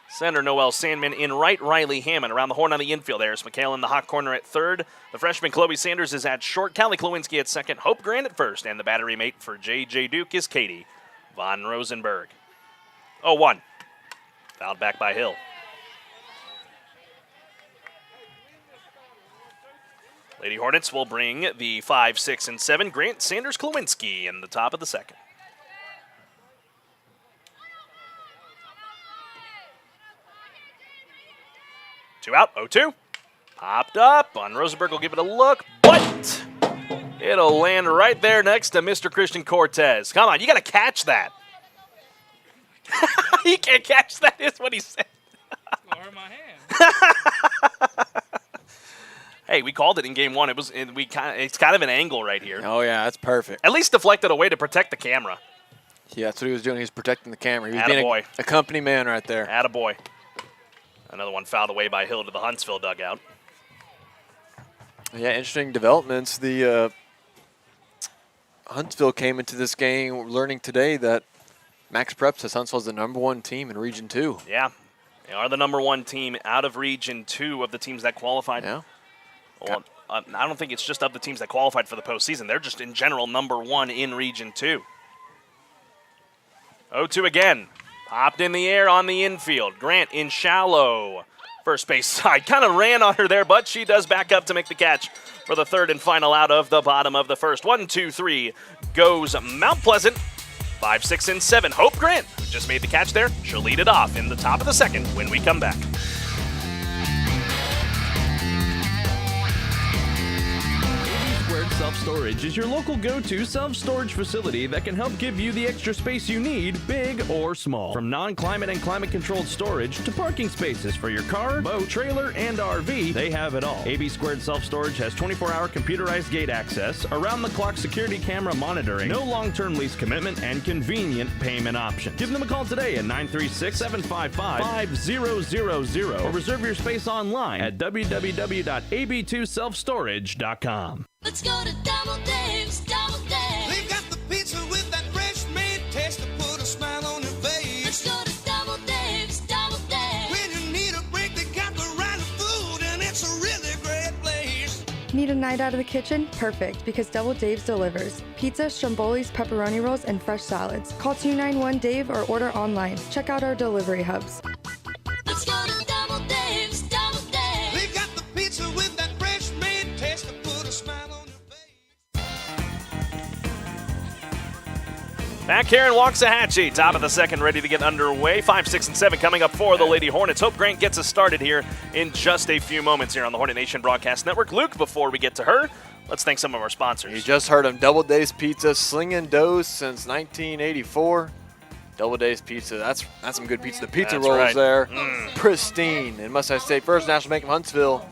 Center Noelle Sandman in right. Riley Hammond around the horn on the infield. There's McHale in the hot corner at third. The freshman Chloe Sanders is at short. Callie Klowinski at second. Hope Grant at first. And the battery mate for J.J. Duke is Katie Von Rosenberg. 0-1. Fouled back by Hill. Lady Hornets will bring the 5, 6, and 7. Grant, Sanders, Klowinski in the top of the second. Two out, 0-2. Popped up. Von Rosenberg will give it a look, but it'll land right there next to Mr. Christian Cortez. Come on, you got to catch that. You can't catch that, is what he said. Hey, we called it in game 1. It's kind of an angle right here. Oh, yeah, that's perfect. At least deflected away to protect the camera. Yeah, that's what he was doing. He was protecting the camera. He was Attaboy. being a company man right there. Attaboy. Another one fouled away by Hill to the Huntsville dugout. Yeah, interesting developments. The Huntsville came into this game learning today that Max Prep says Huntsville's the #1 team in Region 2. Yeah, they are the #1 team out of Region 2 of the teams that qualified. Yeah. Well, I don't think it's just of the teams that qualified for the postseason. They're just in general #1 in Region 2. 0-2 again. Popped in the air on the infield. Grant in shallow. First base side. Kind of ran on her there, but she does back up to make the catch for the third and final out of the bottom of the first. 1, 2, 3 goes Mount Pleasant. 5, 6, and 7. Hope Grant, who just made the catch there, she'll lead it off in the top of the second when we come back. Self-Storage is your local go-to self-storage facility that can help give you the extra space you need, big or small. From non-climate and climate-controlled storage to parking spaces for your car, boat, trailer, and RV, they have it all. AB2 Self-Storage has 24-hour computerized gate access, around-the-clock security camera monitoring, no long-term lease commitment, and convenient payment options. Give them a call today at 936-755-5000 or reserve your space online at www.ab2selfstorage.com. Let's go to DoubleDave's, DoubleDave. They've got the pizza with that fresh made taste to put a smile on your face. Let's go to DoubleDave's, DoubleDave. When you need a break, they got the right food, and it's a really great place. Need a night out of the kitchen? Perfect, because DoubleDave's delivers. Pizza, strombolis, pepperoni rolls, and fresh salads. Call 291-DAVE or order online. Check out our delivery hubs. Let's go to DoubleDave's, DoubleDave. They've got the pizza with that fresh made taste to put a smile on your face. Back here in Waxahachie, top of the second, ready to get underway. 5, 6, and 7 coming up for the Lady Hornets. Hope Grant gets us started here in just a few moments here on the Hornet Nation Broadcast Network. Luke, before we get to her, let's thank some of our sponsors. You just heard them. DoubleDave's Pizza, slinging doughs since 1984. DoubleDave's Pizza, that's some good pizza. The pizza That's rolls right. there, pristine. And must I say, First National Bank of Huntsville,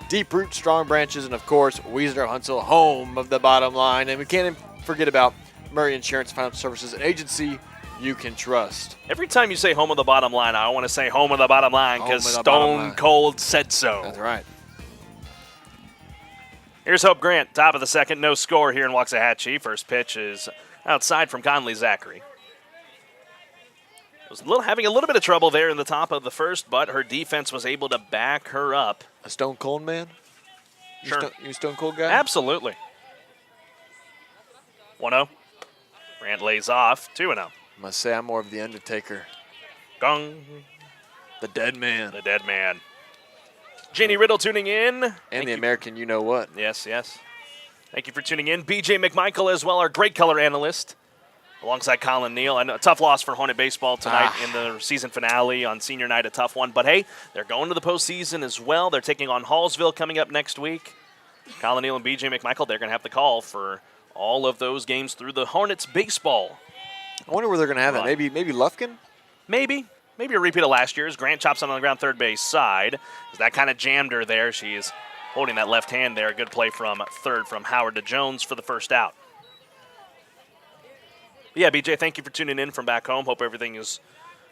deep root, strong branches, and of course, Wiesner Huntsville, home of the bottom line. And we can't forget about Murray Insurance Financial Services, an agency you can trust. Every time you say home of the bottom line, I want to say home of the bottom line because Stone Cold said so. That's right. Here's Hope Grant, top of the second, no score here in Waxahachie. First pitch is outside from Conley Zachary. Was having a little bit of trouble there in the top of the first, but her defense was able to back her up. A Stone Cold man? Sure. You a Stone Cold guy? Absolutely. 1-0. Grant lays off, 2-0. Must say I'm more of the Undertaker. Gong. The dead man. The dead man. Jeannie Riddle tuning in. And the American you-know-what. Yes, yes. Thank you for tuning in. BJ McMichael as well, our great color analyst, alongside Colin Neal. And a tough loss for Hornet baseball tonight in the season finale on senior night, a tough one. But, hey, they're going to the postseason as well. They're taking on Hallsville coming up next week. Colin Neal and BJ McMichael, they're going to have the call for all of those games through the Hornets baseball. I wonder where they're going to have that. Maybe Lufkin? Maybe a repeat of last year's. Grant chops on the ground third base side. That kind of jammed her there. She is holding that left hand there. Good play from third from Howard to Jones for the first out. Yeah, BJ, thank you for tuning in from back home. Hope everything is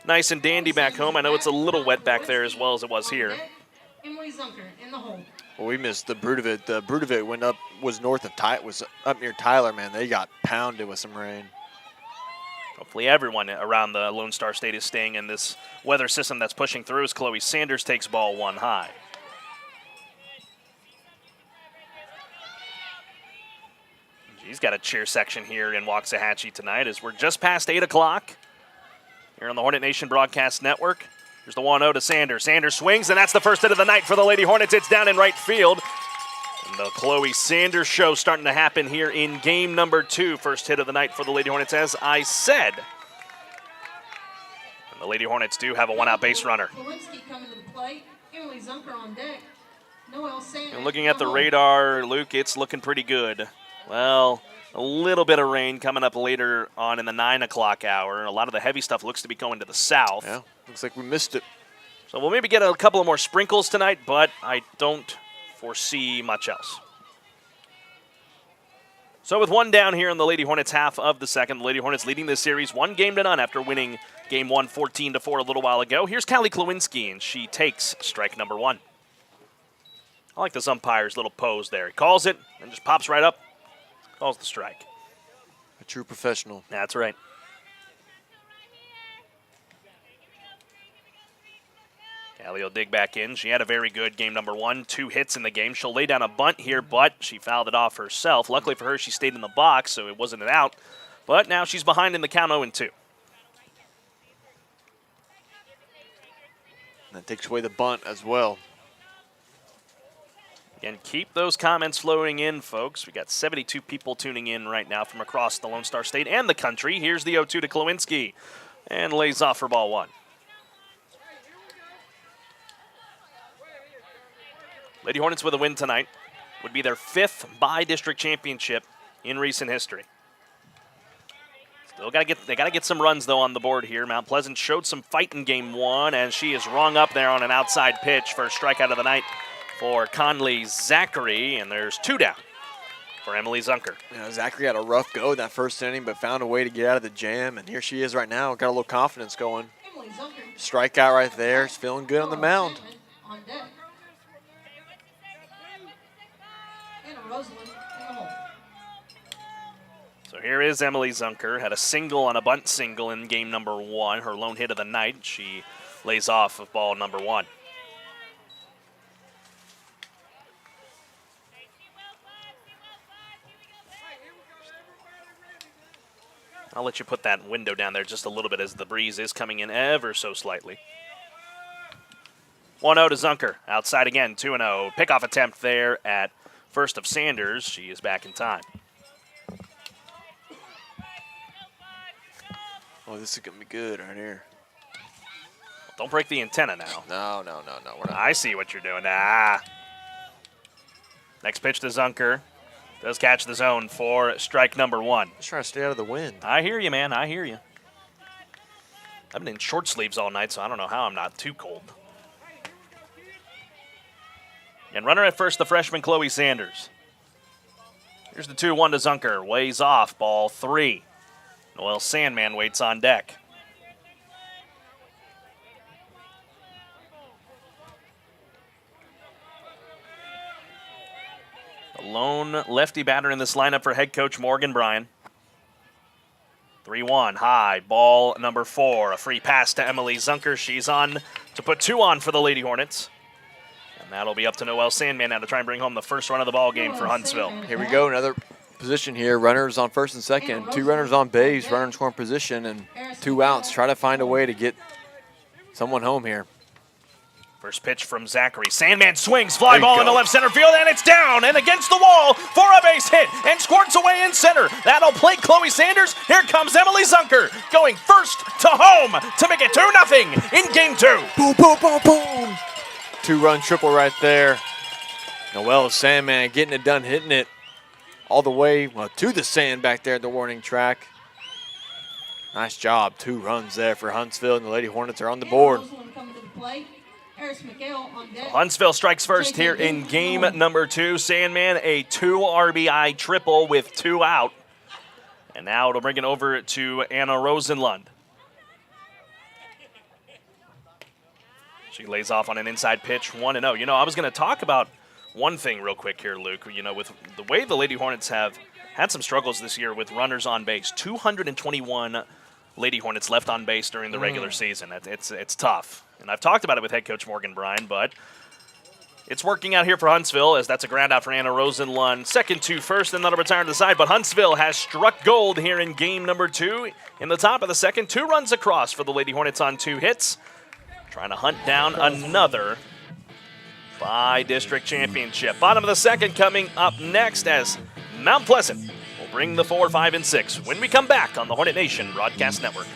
nice and dandy back home. I know it's a little wet back there as well as it was here. Emily Zunker in the hole. Well, we missed the Brudovit. The Brudovit was north of was up near Tyler, man. They got pounded with some rain. Hopefully everyone around the Lone Star State is staying in this weather system that's pushing through as Chloe Sanders takes ball one high. She's got a cheer section here in Waxahachie tonight as we're just past 8 o'clock here on the Hornet Nation Broadcast Network. Here's the 1-0 to Sanders. Sanders swings, and that's the first hit of the night for the Lady Hornets. It's down in right field. And the Chloe Sanders show starting to happen here in game number 2. First hit of the night for the Lady Hornets, as I said. And the Lady Hornets do have a one-out base runner. Kowinski coming to the plate. Emily Zunker on deck. Noelle Sanders. And looking at the radar, Luke, it's looking pretty good. Well, a little bit of rain coming up later on in the 9 o'clock hour. A lot of the heavy stuff looks to be going to the south. Yeah, looks like we missed it. So we'll maybe get a couple of more sprinkles tonight, but I don't foresee much else. So with one down here in the Lady Hornets half of the second, the Lady Hornets leading this series 1-0 after winning game 1 14-4 a little while ago. Here's Callie Klawinski, and she takes strike number 1. I like this umpire's little pose there. He calls it and just pops right up, calls the strike. A true professional. That's right. Callie will dig back in. She had a very good game number 1, 2 hits in the game. She'll lay down a bunt here, but she fouled it off herself. Luckily for her, she stayed in the box, so it wasn't an out. But now she's behind in the count 0-2. That takes away the bunt as well. Again, keep those comments flowing in, folks. We got 72 people tuning in right now from across the Lone Star State and the country. Here's the 0-2 to Klawinski, and lays off for ball 1. Lady Hornets with a win tonight would be their 5th by-district championship in recent history. Still they gotta get some runs though on the board here. Mount Pleasant showed some fight in game 1, and she is rung up there on an outside pitch for a strikeout of the night for Conley Zachary, and there's 2 down for Emily Zunker. Yeah, Zachary had a rough go in that first inning, but found a way to get out of the jam, and here she is right now. Got a little confidence going. Strikeout right there. She's feeling good on the mound. On deck. And Rosalind in the hole. So here is Emily Zunker. Had a single on a bunt single in game number 1. Her lone hit of the night. She lays off of ball number 1. I'll let you put that window down there just a little bit as the breeze is coming in ever so slightly. 1-0 to Zunker. Outside again, 2-0. Pickoff attempt there at first of Sanders. She is back in time. Oh, this is going to be good right here. Don't break the antenna now. No. We're not. I see what you're doing. Next pitch to Zunker. Does catch the zone for strike number 1. Just trying to stay out of the wind. I hear you, man. I hear you. I've been in short sleeves all night, so I don't know how I'm not too cold. And runner at first, the freshman Chloe Sanders. Here's the 2-1 to Zunker. Ways off, ball 3. Noel Sandman waits on deck. The lone lefty batter in this lineup for head coach Morgan Bryan. 3-1, high, ball number 4. A free pass to Emily Zunker. She's on to put 2 on for the Lady Hornets. And that'll be up to Noelle Sandman now to try and bring home the first run of the ball game for Huntsville. Here we go, another position here. Runners on first and second. 2 runners on base, runner in scoring position, and 2 outs. Try to find a way to get someone home here. First pitch from Zachary. Sandman swings, fly ball into left center field, and it's down and against the wall for a base hit and squirts away in center. That'll plate Chloe Sanders. Here comes Emily Zunker going first to home to make it 2-0 in game 2. Boom, boom, boom, boom. 2-run triple right there. Noelle Sandman getting it done, hitting it all the way to the sand back there at the warning track. Nice job. 2 runs there for Huntsville, and the Lady Hornets are on the board. Huntsville strikes first here in game number 2. Sandman, a 2 RBI triple with 2 out. And now it'll bring it over to Anna Rosenlund. She lays off on an inside pitch, 1-0. You know, I was going to talk about one thing real quick here, Luke. You know, with the way the Lady Hornets have had some struggles this year with runners on base, 221 Lady Hornets left on base during the regular season. It's tough. And I've talked about it with head coach Morgan Bryan, but it's working out here for Huntsville as that's a ground out for Anna Rosenlund. Second to first, and that'll return to the side. But Huntsville has struck gold here in game number 2. In the top of the second, 2 runs across for the Lady Hornets on 2 hits. Trying to hunt down another by-district championship. Bottom of the second coming up next as Mount Pleasant will bring the 4, 5, and 6 when we come back on the Hornet Nation Broadcast Network.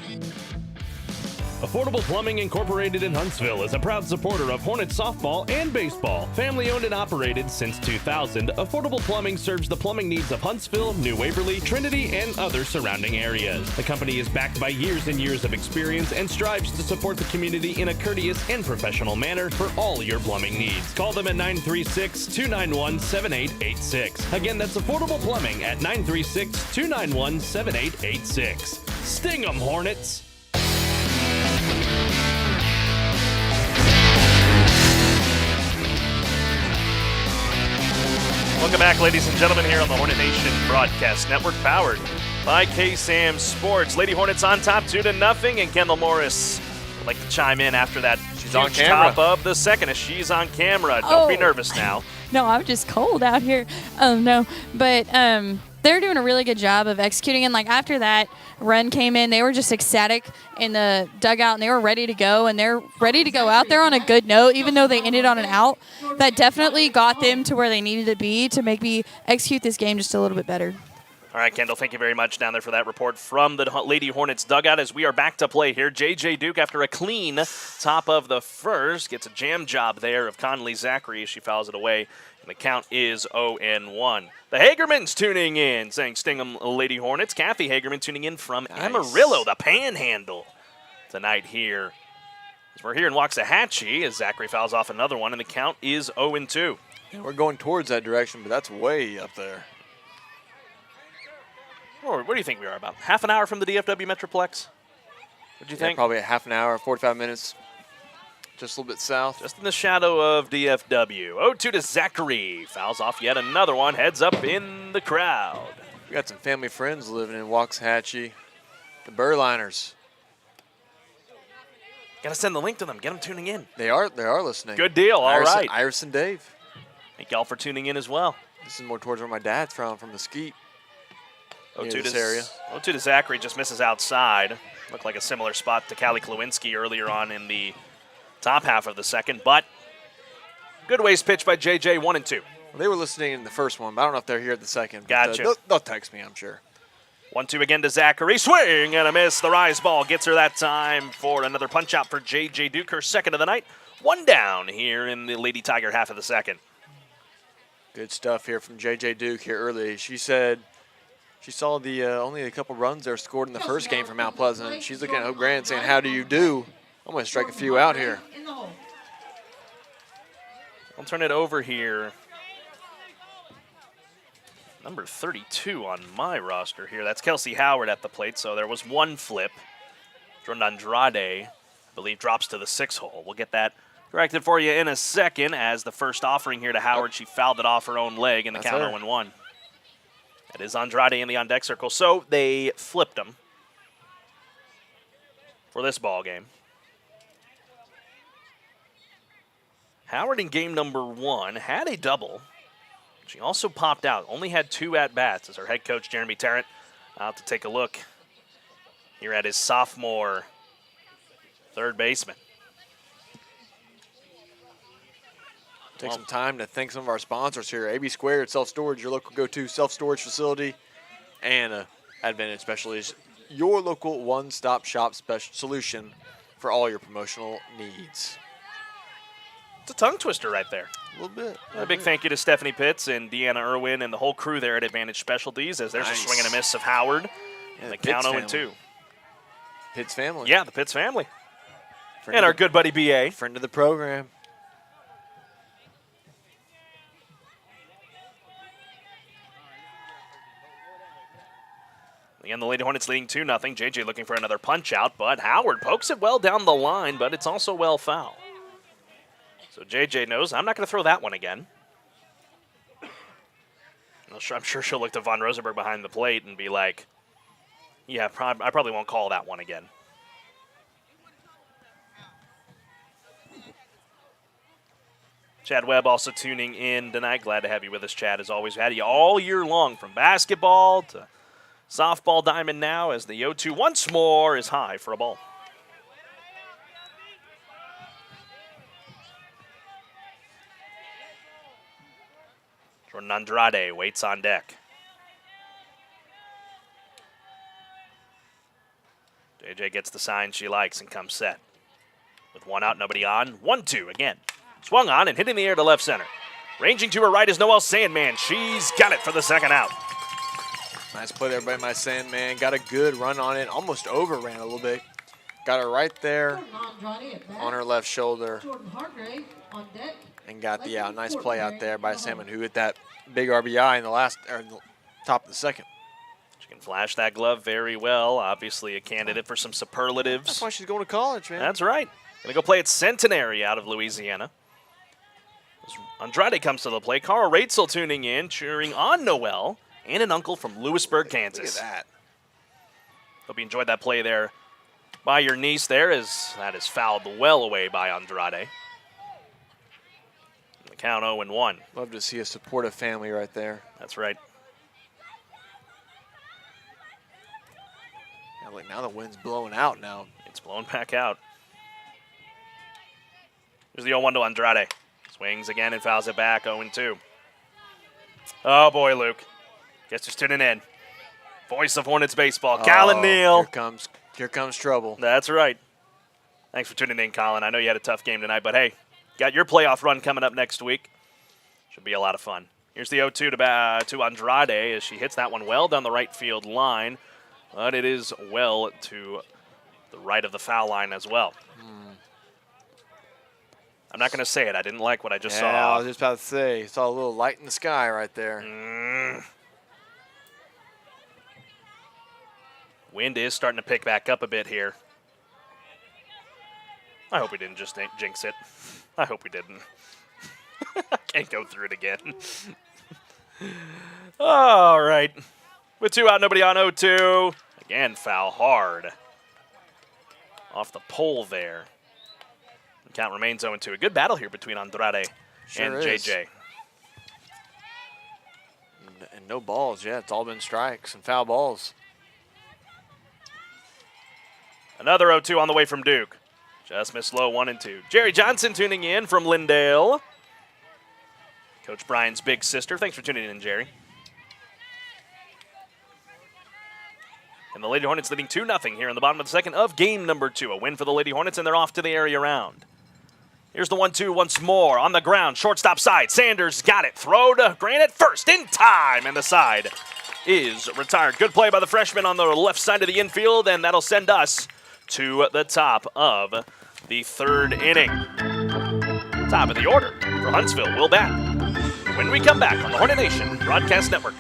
Affordable Plumbing Incorporated in Huntsville is a proud supporter of Hornet softball and baseball. Family owned and operated since 2000, Affordable Plumbing serves the plumbing needs of Huntsville, New Waverly, Trinity, and other surrounding areas. The company is backed by years and years of experience and strives to support the community in a courteous and professional manner for all your plumbing needs. Call them at 936-291-7886. Again, that's Affordable Plumbing at 936-291-7886. Sting 'em, Hornets! Welcome back, ladies and gentlemen, here on the Hornet Nation Broadcast Network, powered by KSAM Sports. Lady Hornets on top 2-0, and Kendall Morris would like to chime in after that. She's on camera. Top of the second as she's on camera. Don't be nervous now. No, I'm just cold out here. Oh, no. But they're doing a really good job of executing. And, like, after that run came in, they were just ecstatic in the dugout, and they were ready to go. And they're ready to go out there on a good note, even though they ended on an out. That definitely got them to where they needed to be to make me execute this game just a little bit better. All right, Kendall, thank you very much down there for that report from the Lady Hornets dugout as we are back to play here. J.J. Duke, after a clean top of the first, gets a jam job there of Conley Zachary as she fouls it away, and the count is 0-1. The Hagermans tuning in, saying Sting 'em, Lady Hornets. Kathy Hagerman tuning in from Amarillo, the Panhandle, tonight here. As we're here in Waxahachie as Zachary fouls off another one, and the count is 0-2. Yeah, we're going towards that direction, but that's way up there. What do you think we are, about half an hour from the DFW Metroplex? What do you think? Probably a half an hour, 45 minutes, just a little bit south. Just in the shadow of DFW. 0-2 to Zachary. Fouls off yet another one. Heads up in the crowd. We got some family friends living in Waxahachie. The Burliners. Got to send the link to them. Get them tuning in. They are listening. Good deal. All right. Iris and Dave. Thank y'all for tuning in as well. This is more towards where my dad's from Mesquite. 0-2 to Zachary, just misses outside. Looked like a similar spot to Callie Klewinski earlier on in the top half of the second, but good ways pitched by JJ, 1-2. Well, they were listening in the first one, but I don't know if they're here at the second. Gotcha. They'll text me, I'm sure. 1-2 again to Zachary. Swing and a miss. The rise ball gets her that time for another punch out for J.J. Duke, her second of the night. 1 down here in the Lady Tiger half of the second. Good stuff here from J.J. Duke here early. She said she saw the only a couple runs there scored in the first game from Mount Pleasant. And she's looking at Hope Grant saying, how do you do? I'm going to strike a few out here. I'll turn it over here. Number 32 on my roster here. That's Kelsey Howard at the plate, so there was one flip. Jordan Andrade, I believe, drops to the 6 hole. We'll get that corrected for you in a second as the first offering here to Howard. She fouled it off her own leg in the count 0-1. That is Andrade in the on-deck circle, so they flipped them for this ball game. Howard in game number 1 had a double. She also popped out, only had 2 at-bats as her head coach, Jeremy Tarrant, out to take a look here at his sophomore third baseman. Take some time to thank some of our sponsors here. AB2 Self-Storage, your local go-to self-storage facility, and Advantage Specialties, your local one-stop shop solution for all your promotional needs. It's a tongue twister right there. A little bit. A big thank you to Stephanie Pitts and Deanna Irwin and the whole crew there at Advantage Specialties as there's a swing and a miss of Howard. And the count 0-2. Pitts family. Yeah, the Pitts family. And our good buddy B.A. Friend of the program. Again, the Lady Hornets leading 2-0. J.J. looking for another punch out, but Howard pokes it well down the line, but it's also well foul. So J.J. knows, I'm not going to throw that one again. I'm sure she'll look to Von Rosenberg behind the plate and be like, yeah, I probably won't call that one again. Chad Webb also tuning in tonight. Glad to have you with us, Chad. As always, we've had you all year long from basketball to softball diamond now as the 0-2 once more is high for a ball. Jordan Andrade waits on deck. JJ gets the sign she likes and comes set. With 1 out, nobody on. 1-2 again. Swung on and hit in the air to left center. Ranging to her right is Noelle Sandman. She's got it for the second out. Nice play there by my Sandman. Got a good run on it. Almost overran a little bit. Got her right there on her left shoulder. And got the out. Nice play out there by Salmon, who hit that big RBI in the top of the second. She can flash that glove very well. Obviously a candidate for some superlatives. That's why she's going to college, man. That's right. Going to go play at Centenary out of Louisiana. As Andrade comes to the plate. Carl Ratzel tuning in, cheering on Noelle and an uncle from Lewisburg, Kansas. Look at that. Hope you enjoyed that play there by your niece there, as that is fouled well away by Andrade. The count 0-1. Love to see a supportive family right there. That's right. Now the wind's blowing out now. It's blowing back out. Here's the 0-1 to Andrade. Swings again and fouls it back, 0-2. Oh, boy, Luke. Guess who's tuning in. Voice of Hornets baseball, Colin Neal. Here comes trouble. That's right. Thanks for tuning in, Colin. I know you had a tough game tonight, but hey, got your playoff run coming up next week. Should be a lot of fun. Here's the 0-2 to Andrade as she hits that one well down the right field line, but it is well to the right of the foul line as well. I'm not going to say it. I didn't like what I just saw. I was just about to say, saw a little light in the sky right there. Wind is starting to pick back up a bit here. I hope we didn't just jinx it. I hope we didn't. I can't go through it again. All right. With 2 out, nobody on 0-2. Again, foul hard. Off the pole there. The count remains 0-2. A good battle here between Andrade and JJ. And no balls yet. It's all been strikes and foul balls. Another 0-2 on the way from Duke. Just missed low 1-2. Jerry Johnson tuning in from Lindale. Coach Brian's big sister. Thanks for tuning in, Jerry. And the Lady Hornets leading 2-0 here in the bottom of the second of game number 2. A win for the Lady Hornets, and they're off to the area round. Here's the 1-2 once more on the ground. Shortstop side. Sanders got it. Throw to Grant at first in time. And the side is retired. Good play by the freshman on the left side of the infield, and that'll send us to the top of the third inning. Top of the order for Huntsville will bat when we come back on the Hornet Nation Broadcast Network.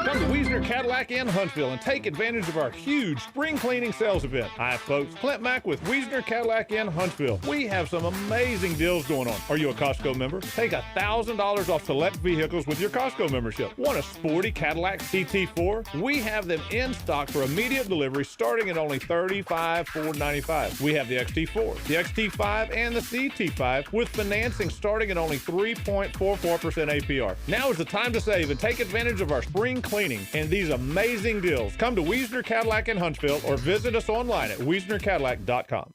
Come to Wiesner Cadillac in Huntsville and take advantage of our huge spring cleaning sales event. Hi, folks. Clint Mack with Wiesner Cadillac in Huntsville. We have some amazing deals going on. Are you a Costco member? Take $1,000 off select vehicles with your Costco membership. Want a sporty Cadillac CT4? We have them in stock for immediate delivery starting at only $35,495. We have the XT4, the XT5, and the CT5 with financing starting at only 3.44% APR. Now is the time to save and take advantage of our spring cleaning and these amazing deals. Come to Wiesner Cadillac in Huntsville or visit us online at wiesnercadillac.com.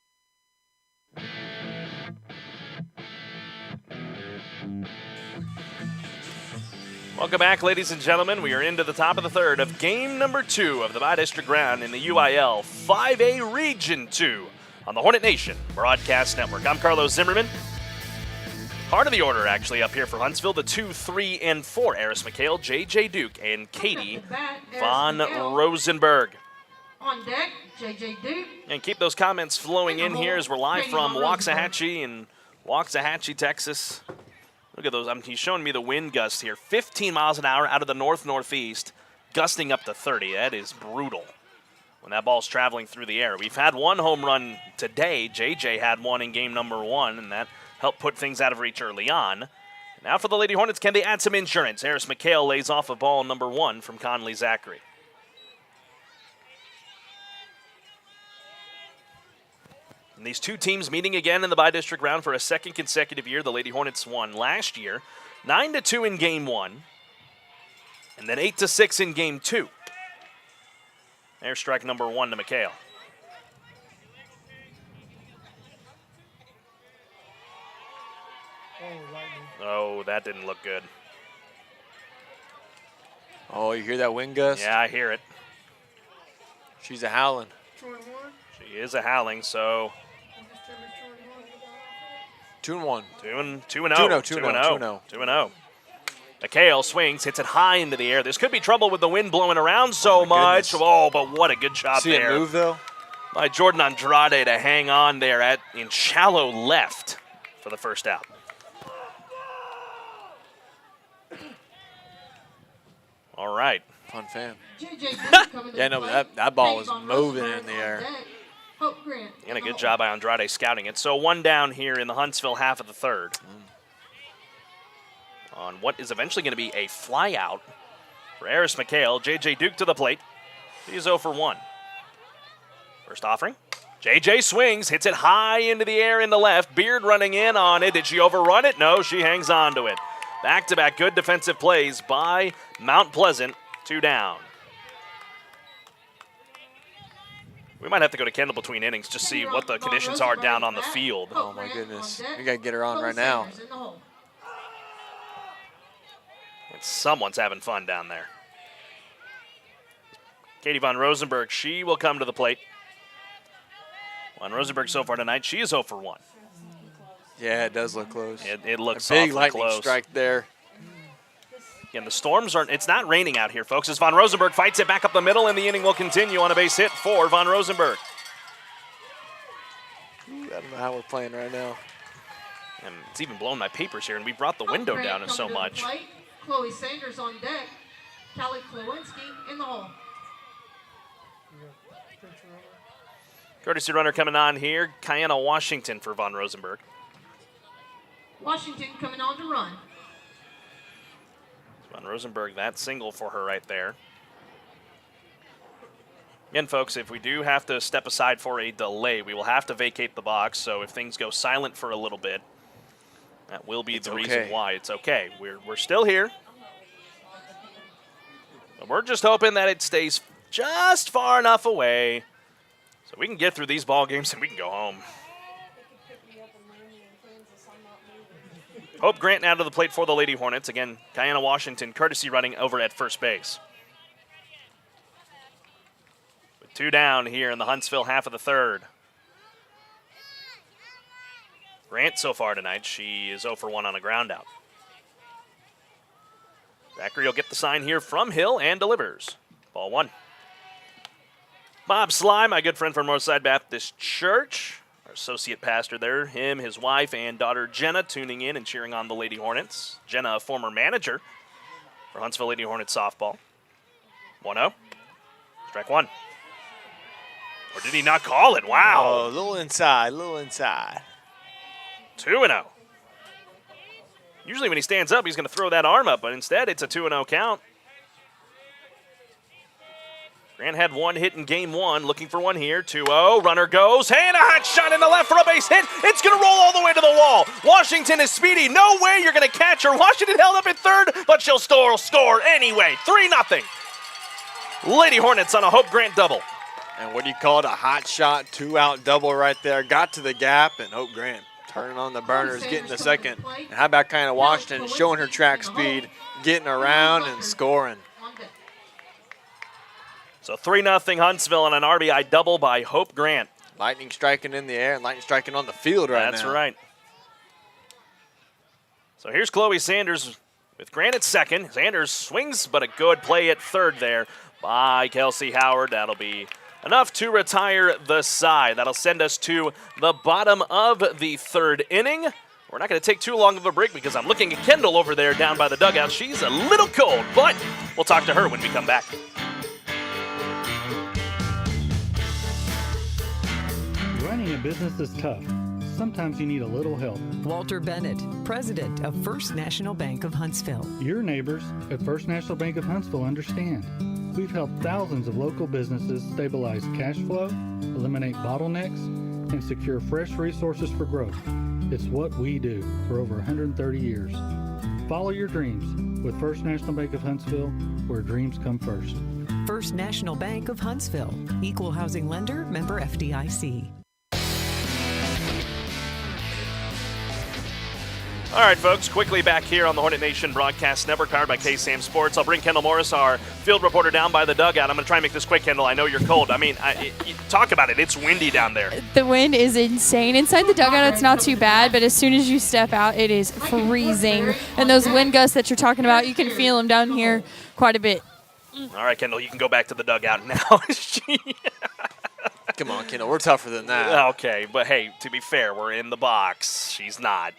Welcome back, ladies and gentlemen. We are into the top of the third of game number 2 of the Bi-District Round in the UIL 5A Region 2 on the Hornet Nation Broadcast Network. I'm Carlos Zimmerman. Part of the order, actually, up here for Huntsville, the 2, 3, and 4. Eris McHale, J.J. Duke, and Katie von Rosenberg. On deck, J.J. Duke. And keep those comments flowing in here as we're live from Waxahachie, Texas. Look at those. He's showing me the wind gust here. 15 miles an hour out of the north-northeast, gusting up to 30. That is brutal when that ball's traveling through the air. We've had one home run today. J.J. had one in game number 1, and that help put things out of reach early on. Now for the Lady Hornets, can they add some insurance? Eris McHale lays off a ball number 1 from Conley Zachary. And these two teams meeting again in the Bi-District Round for a second consecutive year. The Lady Hornets won last year, 9-2 in game 1, and then 8-6 in game 2. There's strike number 1 to McHale. Oh, that didn't look good. Oh, you hear that wind gust? Yeah, I hear it. She's a howling. She is a howling, so 2-1. 2-0. McHale swings, hits it high into the air. This could be trouble with the wind blowing around so much. Goodness. Oh, but what a good job there. See it move, though? By Jordan Andrade to hang on there in shallow left for the first out. All right. Fun fan. Yeah, yeah, no, but that ball was moving in the air. And a good job by Andrade scouting it. So 1 down here in the Huntsville half of the third. On what is eventually going to be a fly out for Eris McHale. J.J. Duke to the plate. He's 0 for 1. First offering. J.J. swings, hits it high into the air in the left. Beard running in on it. Did she overrun it? No, she hangs on to it. Back-to-back good defensive plays by Mount Pleasant. 2 down. We might have to go to Kendall between innings to see what the conditions are down on the field. Oh, my goodness. We got to get her on right now. Someone's having fun down there. Katie von Rosenberg, she will come to the plate. Von Rosenberg so far tonight, she is 0 for 1. Yeah, it does look close. It looks a big awfully lightning close. strike there. Again, the storms aren't, it's not raining out here, folks, as von Rosenberg fights it back up the middle, and the inning will continue on a base hit for von Rosenberg. I don't know how we're playing right now. And it's even blown my papers here, and we brought the window down so much. Chloe Sanders on deck. Kelly Klowinski in the hole. Courtesy runner coming on here, Kiana Washington for von Rosenberg. Washington coming on to run. Von Rosenberg, that single for her right there. Again, folks, if we do have to step aside for a delay, we will have to vacate the box. So if things go silent for a little bit, that will be the reason why. It's okay. We're still here. But we're just hoping that it stays just far enough away so we can get through these ball games and we can go home. Hope Grant now to the plate for the Lady Hornets. Again, Kiana Washington courtesy running over at first base. 2 down here in the Huntsville half of the third. Grant so far tonight, she is 0 for 1 on a ground out. Zachary will get the sign here from Hill and delivers. Ball 1. Bob Sly, my good friend from Northside Baptist Church, our associate pastor there, him, his wife, and daughter Jenna tuning in and cheering on the Lady Hornets. Jenna, a former manager for Huntsville Lady Hornets softball. 1-0. Strike 1. Or did he not call it? Wow. Oh, a little inside, a little inside. 2-0. Usually when he stands up, he's going to throw that arm up, but instead it's a 2-0 count. Grant had 1 hit in game 1, looking for 1 here. 2-0, runner goes, and a hot shot in the left for a base hit. It's going to roll all the way to the wall. Washington is speedy. No way you're going to catch her. Washington held up at third, but she'll score anyway. 3-0. Lady Hornets on a Hope Grant double. And what do you call it? A hot shot, 2-out double right there. Got to the gap, and Hope Grant turning on the burners, getting the second. And how about kind of Washington showing her track speed, getting around and scoring. So 3-0 Huntsville on an RBI double by Hope Grant. Lightning striking in the air and lightning striking on the field right now. That's right. So here's Chloe Sanders with Grant at second. Sanders swings, but a good play at third there by Kelsey Howard. That'll be enough to retire the side. That'll send us to the bottom of the third inning. We're not going to take too long of a break because I'm looking at Kendall over there down by the dugout. She's a little cold, but we'll talk to her when we come back. Running a business is tough. Sometimes you need a little help. Walter Bennett, president of First National Bank of Huntsville. Your neighbors at First National Bank of Huntsville understand. We've helped thousands of local businesses stabilize cash flow, eliminate bottlenecks, and secure fresh resources for growth. It's what we do for over 130 years. Follow your dreams with First National Bank of Huntsville, where dreams come first. First National Bank of Huntsville, equal housing lender, member FDIC. All right, folks, quickly back here on the Hornet Nation Broadcast Network, powered by KSAM Sports. I'll bring Kendall Morris, our field reporter, down by the dugout. I'm going to try and make this quick, Kendall. I know you're cold. I mean, talk about it. It's windy down there. The wind is insane. Inside the dugout, it's not too bad, but as soon as you step out, it is freezing. And those wind gusts that you're talking about, you can feel them down here quite a bit. All right, Kendall, you can go back to the dugout now. Come on, Kendall. We're tougher than that. Okay, but hey, to be fair, we're in the box. She's not.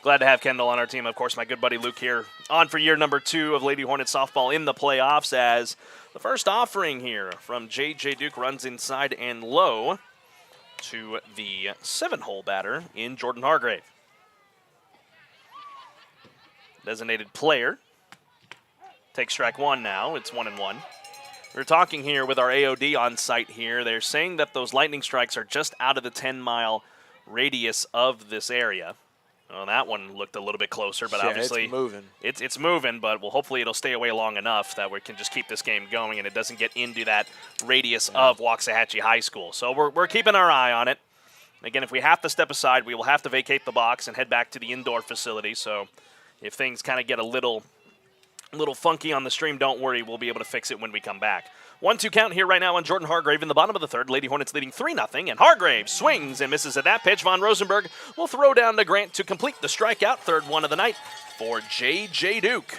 Glad to have Kendall on our team. Of course, my good buddy Luke here on for year number 2 of Lady Hornet softball in the playoffs, as the first offering here from J.J. Duke runs inside and low to the 7-hole batter in Jordan Hargrave. Designated player takes strike 1 now. It's 1-1. We're talking here with our AOD on site here. They're saying that those lightning strikes are just out of the 10-mile radius of this area. Well, that one looked a little bit closer, but obviously it's moving. It's moving, but hopefully it'll stay away long enough that we can just keep this game going and it doesn't get into that radius of Waxahachie High School. So we're keeping our eye on it. Again, if we have to step aside, we will have to vacate the box and head back to the indoor facility. So if things kind of get a little funky on the stream, don't worry. We'll be able to fix it when we come back. 1-2 count here right now on Jordan Hargrave in the bottom of the third. Lady Hornets leading 3-0, and Hargrave swings and misses at that pitch. Von Rosenberg will throw down to Grant to complete the strikeout. Third one of the night for J.J. Duke.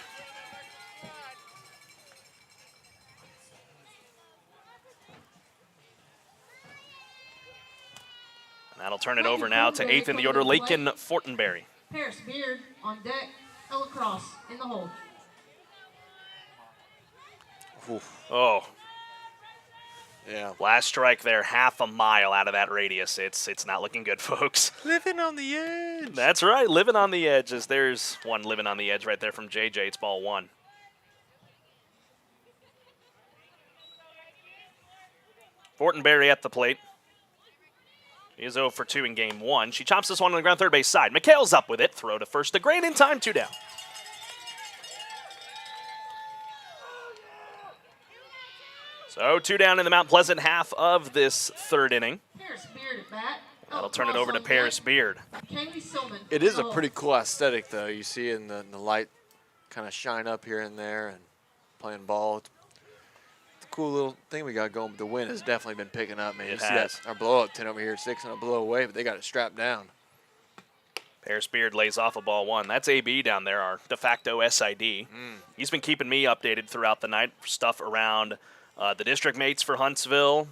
And that'll turn it over now to 8th in the order, Lakin Fortenberry. Paris Beard on deck, Ella Cross in the hole. Oh. Yeah. Last strike there, half a mile out of that radius. It's not looking good, folks. Living on the edge. That's right, living on the edge. There's one living on the edge right there from JJ. It's ball 1. Fortenberry at the plate. She is 0 for 2 in game 1. She chops this one on the ground third base side. McHale's up with it. Throw to first to Grant in time, 2 down. So 2 down in the Mount Pleasant half of this third inning. Paris Beard at bat. That'll turn it over to Paris Beard. It is a pretty cool aesthetic, though. You see in the light kind of shine up here and there and playing ball. It's a cool little thing we got going. But the wind has definitely been picking up, man. It You see has. that, our blow-up 10 over here, 6 on a blow away, but they got it strapped down. Paris Beard lays off a ball one. That's AB down there, our de facto SID. He's been keeping me updated throughout the night for stuff around the district mates for Huntsville.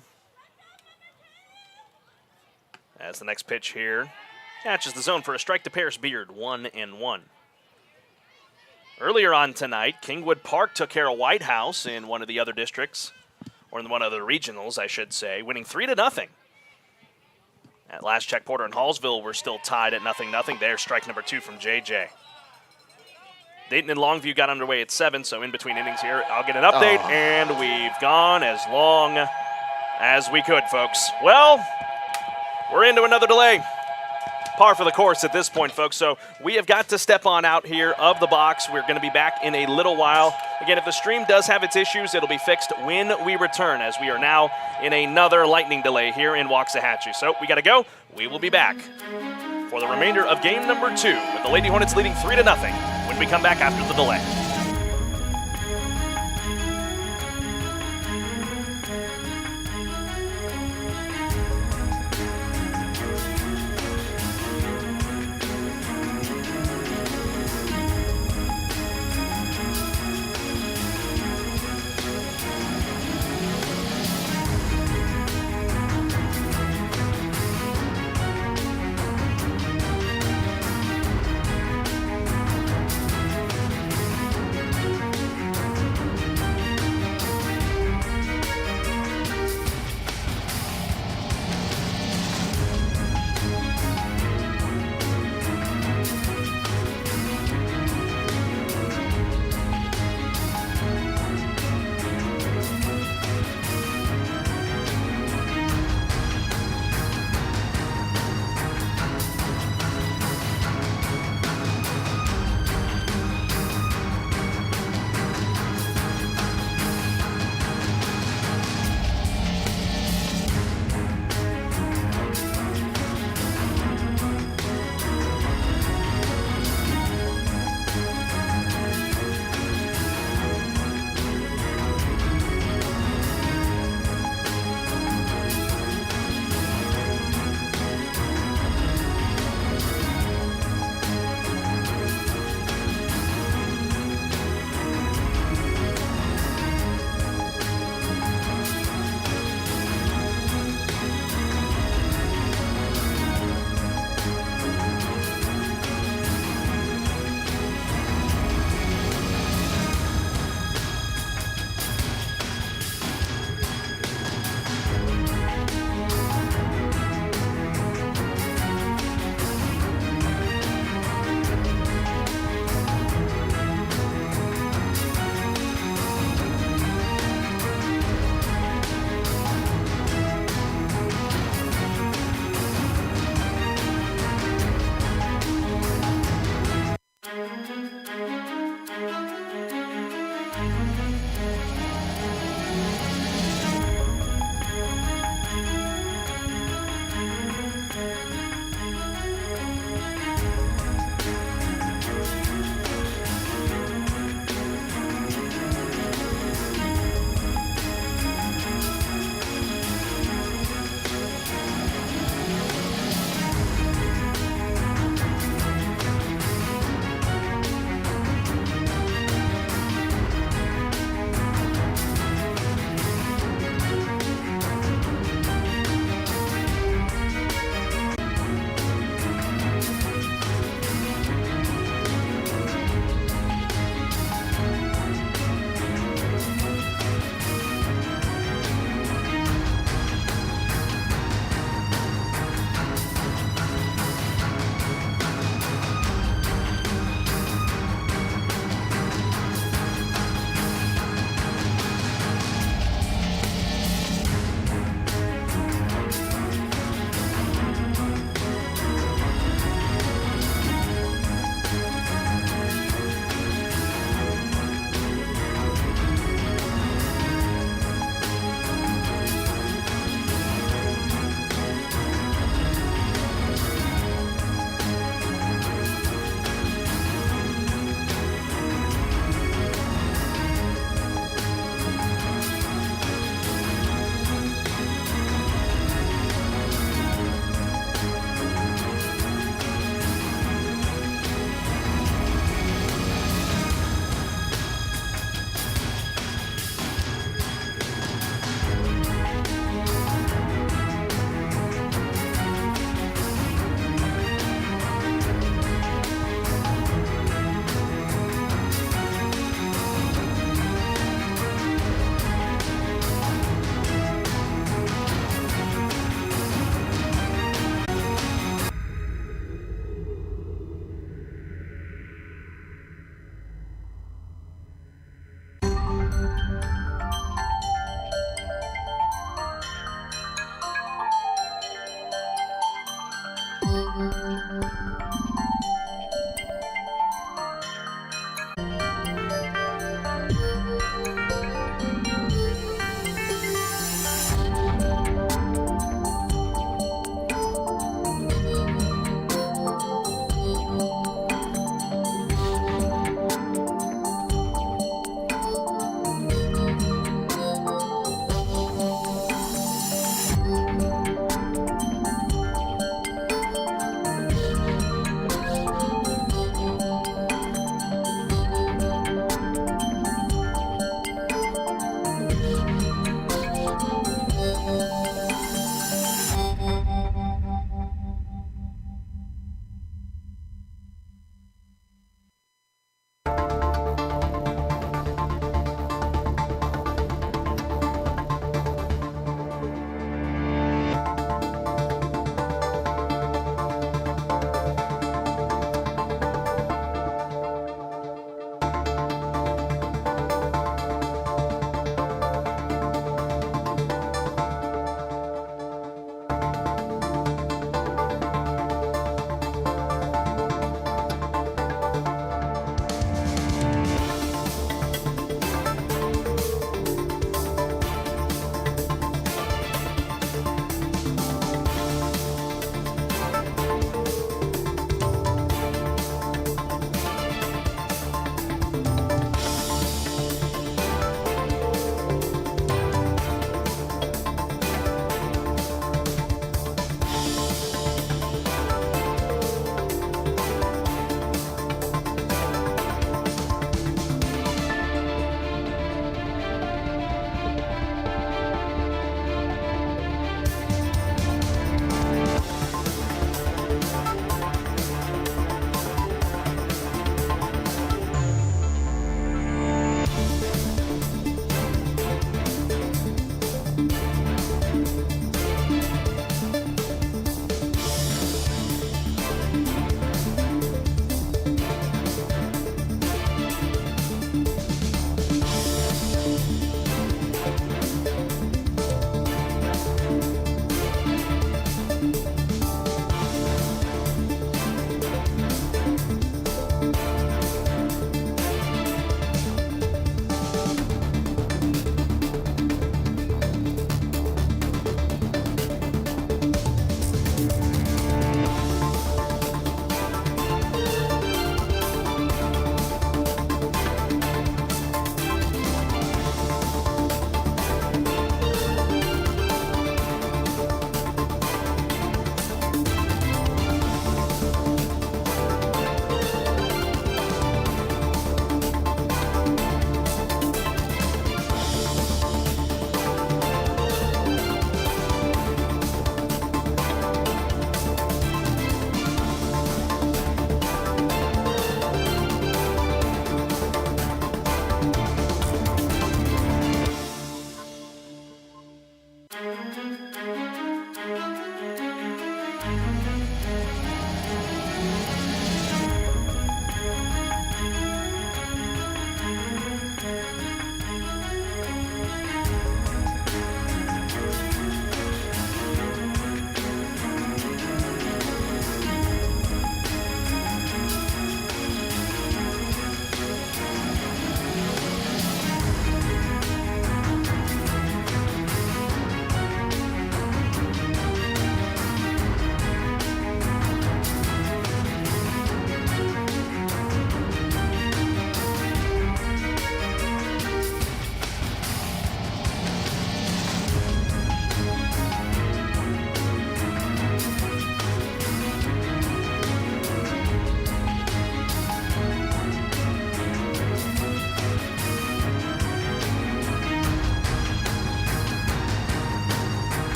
As the next pitch here catches the zone for a strike to Paris Beard, 1-1. Earlier on tonight, Kingwood Park took care of White House in one of the other districts, or in one of the regionals, I should say, winning 3-0. At last check, Porter and Hallsville were still tied at 0-0. There's strike number 2 from JJ. Dayton and Longview got underway at 7, so in between innings here, I'll get an update, and we've gone as long as we could, folks. Well, we're into another delay. Par for the course at this point, folks, so we have got to step on out here of the box. We're going to be back in a little while. Again, if the stream does have its issues, it'll be fixed when we return, as we are now in another lightning delay here in Waxahachie. So we got to go. We will be back for the remainder of game number 2 with the Lady Hornets leading 3-0 when we come back after the delay.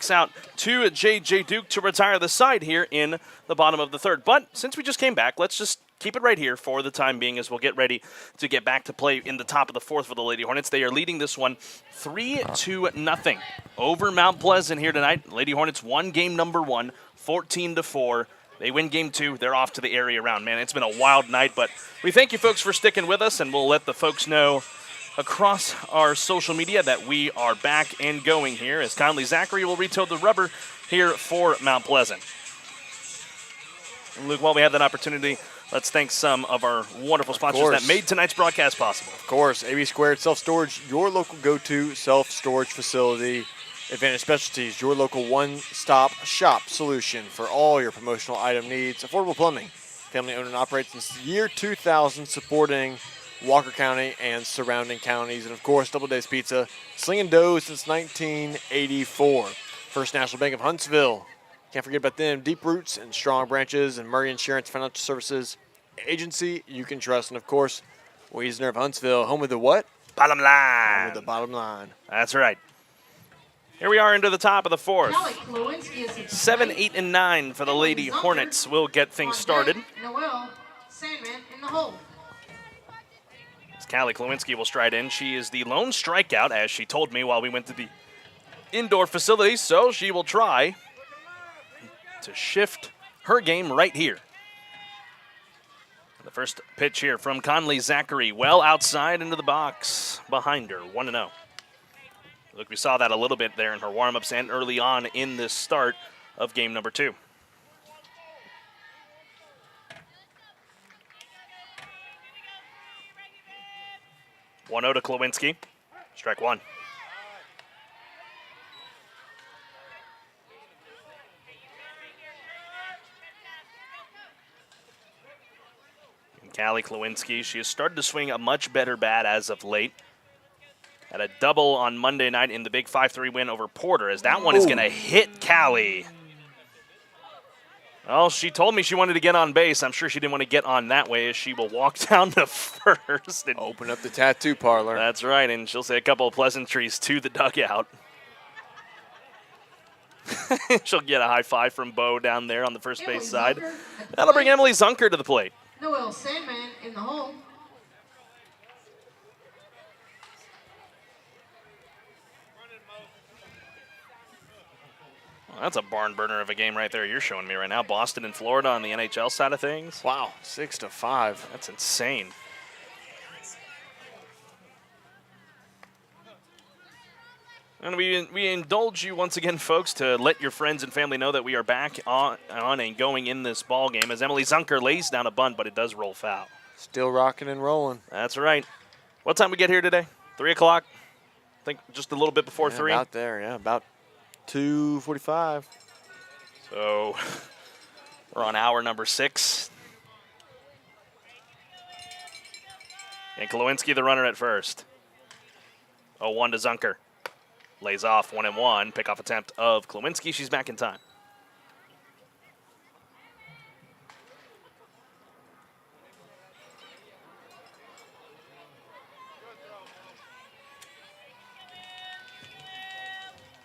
Out to J.J. Duke to retire the side here in the bottom of the third. But since we just came back, let's just keep it right here for the time being as we'll get ready to get back to play in the top of the fourth for the Lady Hornets. They are leading this one 3-0 over Mount Pleasant here tonight. Lady Hornets won game number 1, 14-4. They win game 2. They're off to the area round. Man, it's been a wild night, but we thank you folks for sticking with us, and we'll let the folks know across our social media that we are back and going here as Conley Zachary will retoe the rubber here for Mount Pleasant. And Luke, while we have that opportunity, let's thank some of our wonderful sponsors that made tonight's broadcast possible. Of course, AB2 Self-Storage, your local go-to self-storage facility. Advantage Specialties, your local one-stop shop solution for all your promotional item needs. Affordable Plumbing, family owned and operated since the year 2000, supporting Walker County and surrounding counties. And of course, DoubleDave's Pizza, slinging dough since 1984. First National Bank of Huntsville, can't forget about them. Deep roots and strong branches, and Murray Insurance Financial Services agency you can trust. And of course, Wiesner of Huntsville, home of the what? Bottom line. Home of the bottom line. That's right. Here we are into the top of the fourth. 7, 8, and 9 for the Lady Hornets will get things started. Noel Sandman in the hole. Callie Klawinski will stride in. She is the lone strikeout, as she told me while we went to the indoor facility, so she will try to shift her game right here. The first pitch here from Conley Zachary, well outside into the box behind her, 1-0. Look, we saw that a little bit there in her warm-ups and early on in this start of game number 2. One 1-0 to Klawinski. Strike one. And Callie Klawinski, she has started to swing a much better bat as of late. Had a double on Monday night in the big 5-3 win over Porter, as that one is going to hit Callie. Well, she told me she wanted to get on base. I'm sure she didn't want to get on that way, as she will walk down to first. And open up the tattoo parlor. That's right, and she'll say a couple of pleasantries to the dugout. She'll get a high five from Bo down there on the first base side. That'll bring Emily Zunker to the plate. Noel Sandman in the hole. That's a barn burner of a game right there you're showing me right now. Boston and Florida on the NHL side of things. Wow, 6-5. That's insane. And we indulge you once again, folks, to let your friends and family know that we are back on and going in this ball game as Emily Zunker lays down a bunt, but it does roll foul. Still rocking and rolling. That's right. What time we get here today? 3 o'clock? I think just a little bit before 3. About there, yeah, about 2:45. So we're on hour number 6. And Klawinski, the runner at first. 0-1 to Zunker. Lays off 1-1. Pickoff attempt of Klawinski. She's back in time.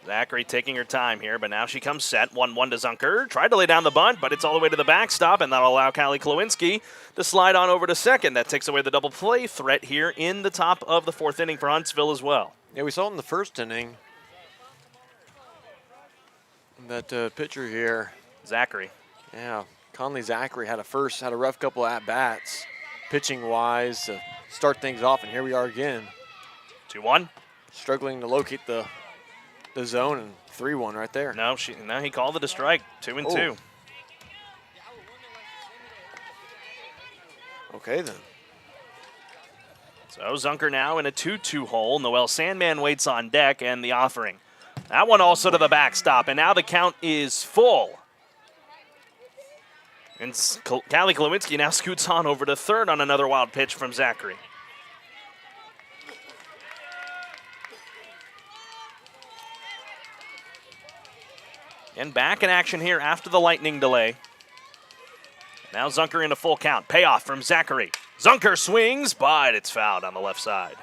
Zachary taking her time here, but now she comes set. 1-1 to Zunker. Tried to lay down the bunt, but it's all the way to the backstop, and that'll allow Callie Klawinski to slide on over to second. That takes away the double play threat here in the top of the 4th inning for Huntsville as well. Yeah, we saw it in the first inning. That pitcher here. Zachary. Yeah, Conley Zachary had a rough couple at-bats, pitching-wise, to start things off, and here we are again. 2-1. Struggling to locate the zone, and 3-1 right there. No, he called it a strike. 2-2. Okay, then. So Zunker now in a 2-2 hole. Noel Sandman waits on deck, and the offering. That one also to the backstop, and now the count is full. And Callie Klawinski now scoots on over to third on another wild pitch from Zachary. And back in action here after the lightning delay. Now Zunker in a full count. Payoff from Zachary. Zunker swings, but it's fouled on the left side.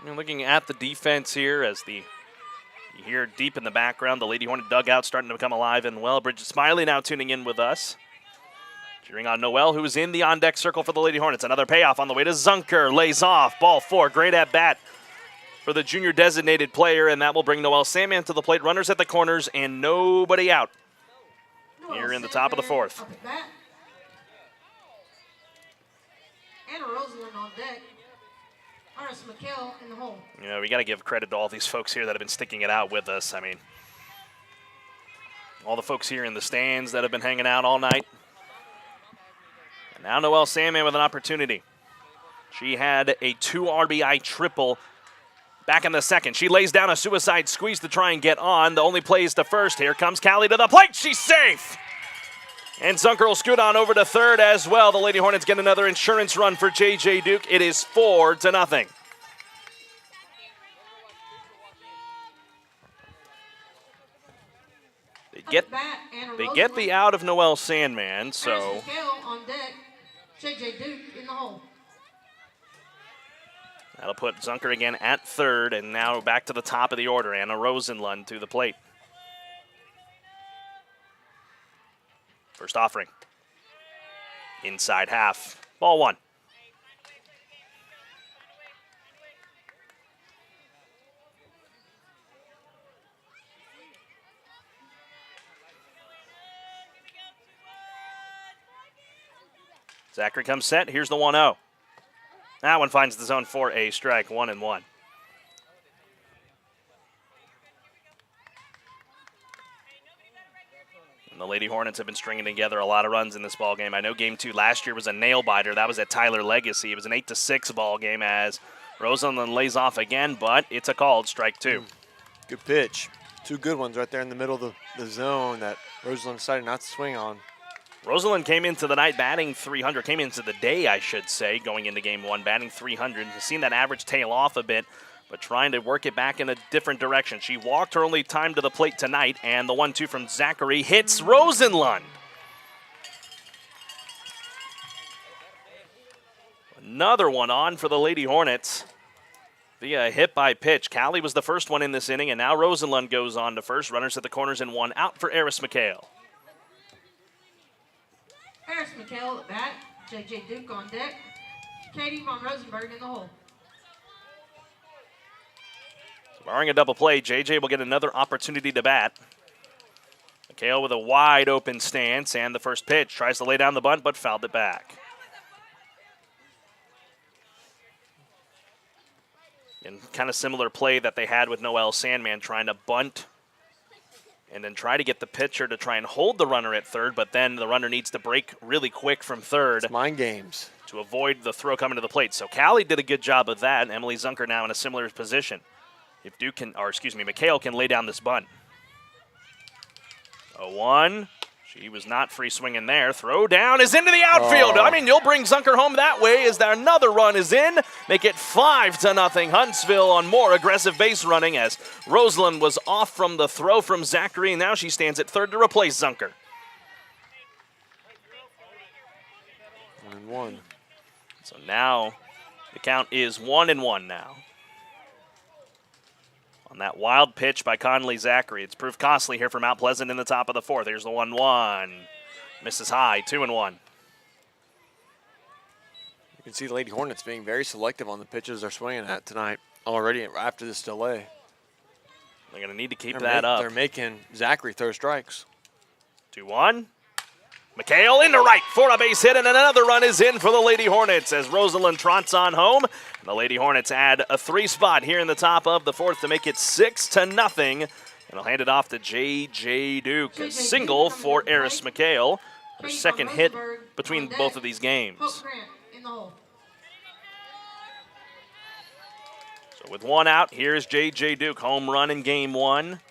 And looking at the defense here as you hear deep in the background, the Lady Hornet dugout starting to become alive and well. Bridget Smiley now tuning in with us. Cheering on Noel, who is in the on-deck circle for the Lady Hornets. Another payoff on the way to Zunker. Lays off. Ball 4. Great at bat for the junior designated player, and that will bring Noel Sandman to the plate. Runners at the corners and nobody out here in the top of the fourth. Anna Rosalind on deck. Iris McHale in the hole. You know, we got to give credit to all these folks here that have been sticking it out with us. I mean, all the folks here in the stands that have been hanging out all night. And now Noel Sandman with an opportunity. She had a 2 RBI triple back in the second. She lays down a suicide squeeze to try and get on. The only play is to first. Here comes Callie to the plate. She's safe. And Zunker will scoot on over to third as well. The Lady Hornets get another insurance run for J.J. Duke. It is 4-0. They get the out of Noel Sandman, so on deck. J.J. Duke in the hole. that'll put Zunker again at third, and now back to the top of the order. Anna Rosenlund to the plate. First offering. Inside half. Ball 1. Zachary comes set. Here's the 1-0. That one finds the zone for a strike. 1-1. And the Lady Hornets have been stringing together a lot of runs in this ball game. I know game 2 last year was a nail-biter. That was at Tyler Legacy. It was an 8-6 ball game as Rosenlund lays off again, but it's a called strike 2. Good pitch. 2 good ones right there in the middle of the zone that Rosenlund decided not to swing on. Rosenlund came into the night batting 300, came into the day, I should say, going into game 1, batting 300. You've seen that average tail off a bit, but trying to work it back in a different direction. She walked her only time to the plate tonight, and the 1-2 from Zachary hits Rosenlund. Another one on for the Lady Hornets via a hit by pitch. Callie was the first one in this inning, and now Rosenlund goes on to first. Runners at the corners and 1 out for Eris McHale. Harris McHale at bat. J.J. Duke on deck. Katie von Rosenberg in the hole. So barring a double play, J.J. will get another opportunity to bat. McHale with a wide open stance, and the first pitch. Tries to lay down the bunt, but fouled it back. And kind of similar play that they had with Noel Sandman, trying to bunt and then try to get the pitcher to try and hold the runner at third, but then the runner needs to break really quick from third. It's mind games. To avoid the throw coming to the plate. So Callie did a good job of that, and Emily Zunker now in a similar position. If McHale can lay down this bunt. 0-1. She was not free swinging there. Throw down is into the outfield. I mean, you'll bring Zunker home that way as there another run is in. Make it 5-0. Huntsville on more aggressive base running as Roseland was off from the throw from Zachary, and now she stands at third to replace Zunker. 1-1. So now the count is 1-1 now. On that wild pitch by Conley Zachary. It's proved costly here for Mount Pleasant in the top of the fourth. Here's the 1-1. Misses high, 2-1. You can see the Lady Hornets being very selective on the pitches they're swinging at tonight already after this delay. They're going to need to keep that up. They're making Zachary throw strikes. 2-1. McHale into right for a base hit, and another run is in for the Lady Hornets as Roseland trots on home. And the Lady Hornets add a 3 spot here in the top of the fourth to make it 6-0 And he'll hand it off to J.J. Duke. A single for Eris McHale. Her second hit between both of these games. So with one out, here's J.J. Duke. Home run in game one.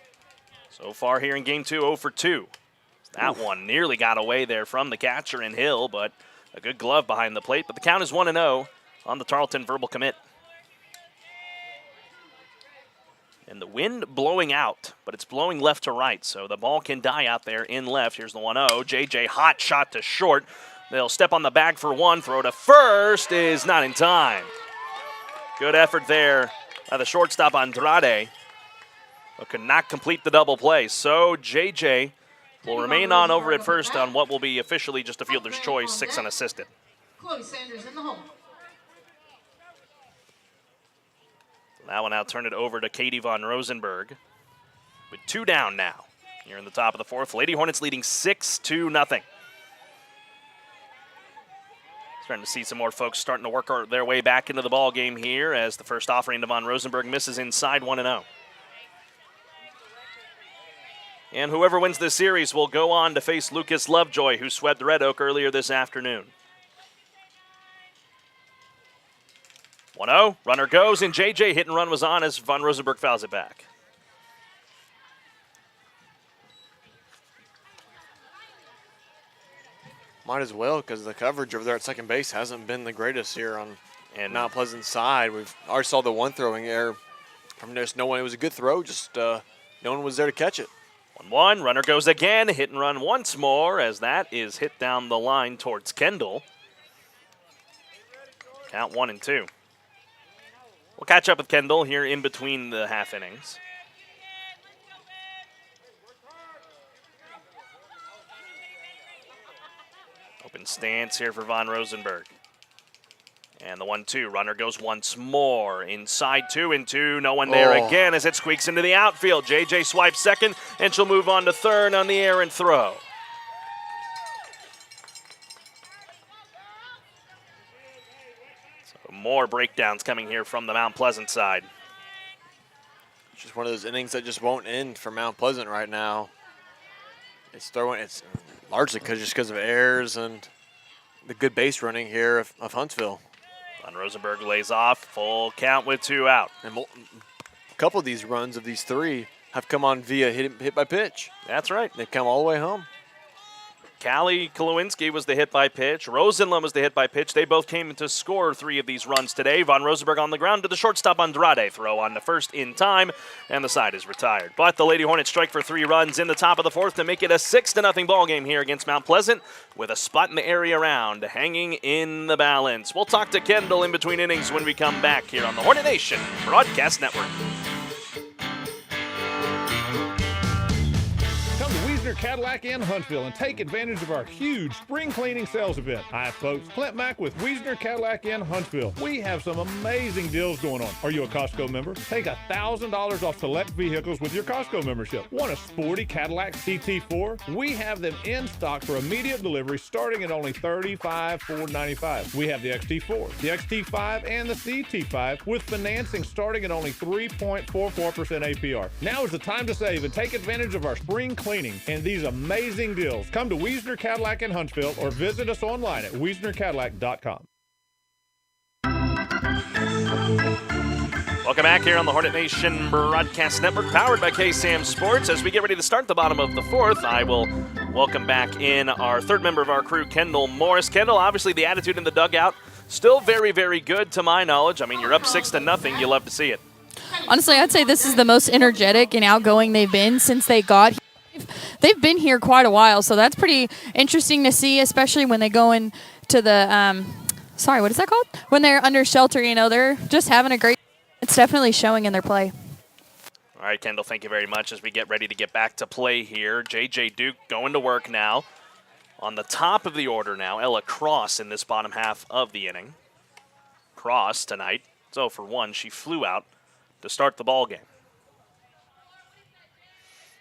So far here in game two, 0 for 2. That one nearly got away there from the catcher in Hill, but a good glove behind the plate. But the count is 1-0 on the Tarleton verbal commit. And the wind blowing out, but it's blowing left to right, so the ball can die out there in left. Here's the 1-0. JJ, hot shot to short. They'll step on the bag for one. Throw to first is not in time. Good effort there by the shortstop Andrade, but could not complete the double play. So JJ will remain on over at first on what will be officially just a fielder's choice, 6 unassisted. Chloe Sanders in the hole. That one now turn it over to Katie Von Rosenberg with 2 down now. Here in the top of the fourth, Lady Hornets leading 6-0. Starting to see some more folks starting to work their way back into the ball game here as the first offering to Von Rosenberg misses inside 1-0. And whoever wins this series will go on to face Lucas Lovejoy, who swept Red Oak earlier this afternoon. 1-0, runner goes, and JJ hit and run was on as Von Rosenberg fouls it back. Might as well, because the coverage over there at second base hasn't been the greatest here on Mount Pleasant's side. We've already saw the one throwing error from just no one. It was a good throw, just no one was there to catch it. 1-1, runner goes again, hit and run once more as that is hit down the line towards Kendall. Count 1-2. We'll catch up with Kendall here in between the half innings. Open stance here for Von Rosenberg. And the 1-2, runner goes once more. Inside 2-2, no one there again as it squeaks into the outfield. JJ swipes second, and she'll move on to third on the errant throw. More breakdowns coming here from the Mount Pleasant side. It's just one of those innings that just won't end for Mount Pleasant right now. It's largely because of errors and the good base running here of Huntsville. Von Rosenberg lays off, full count with 2 out. And a couple of these runs of these 3 have come on via hit by pitch. That's right. They've come all the way home. Callie Klawinski was the hit by pitch. Rosenlund was the hit by pitch. They both came to score 3 of these runs today. Von Rosenberg on the ground to the shortstop Andrade. Throw on the first in time, and the side is retired. But the Lady Hornets strike for 3 runs in the top of the fourth to make it a 6-0 ball game here against Mount Pleasant, with a spot in the area round hanging in the balance. We'll talk to Kendall in between innings when we come back here on the Hornet Nation Broadcast Network. Wiesner Cadillac in Huntsville and take advantage of our huge spring cleaning sales event. Hi folks, Clint Mack with Wiesner Cadillac in Huntsville. We have some amazing deals going on. Are you a Costco member? Take $1,000 off select vehicles with your Costco membership. Want a sporty Cadillac CT4? We have them in stock for immediate delivery starting at only $35,495. We have the XT4, the XT5, and the CT5 with financing starting at only 3.44% APR. Now is the time to save and take advantage of our spring cleaning and these amazing deals. Come to Wiesner Cadillac in Huntsville or visit us online at wiesnercadillac.com. Welcome back here on the Hornet Nation Broadcast Network, powered by KSAM Sports. As we get ready to start the bottom of the fourth, I will welcome back in our third member of our crew, Kendall Morris. Kendall, obviously the attitude in the dugout still very, very good to my knowledge. I mean, you're up 6-0. You love to see it. Honestly, I'd say this is the most energetic and outgoing they've been since they got here. They've been here quite a while, so that's pretty interesting to see, especially when they go into the, what is that called? When they're under shelter, you know, they're just having a great, it's definitely showing in their play. All right, Kendall, thank you very much as we get ready to get back to play here. J.J. Duke going to work now. On the top of the order now, Ella Cross in this bottom half of the inning. Cross tonight, 0 for 1. She flew out to start the ball game.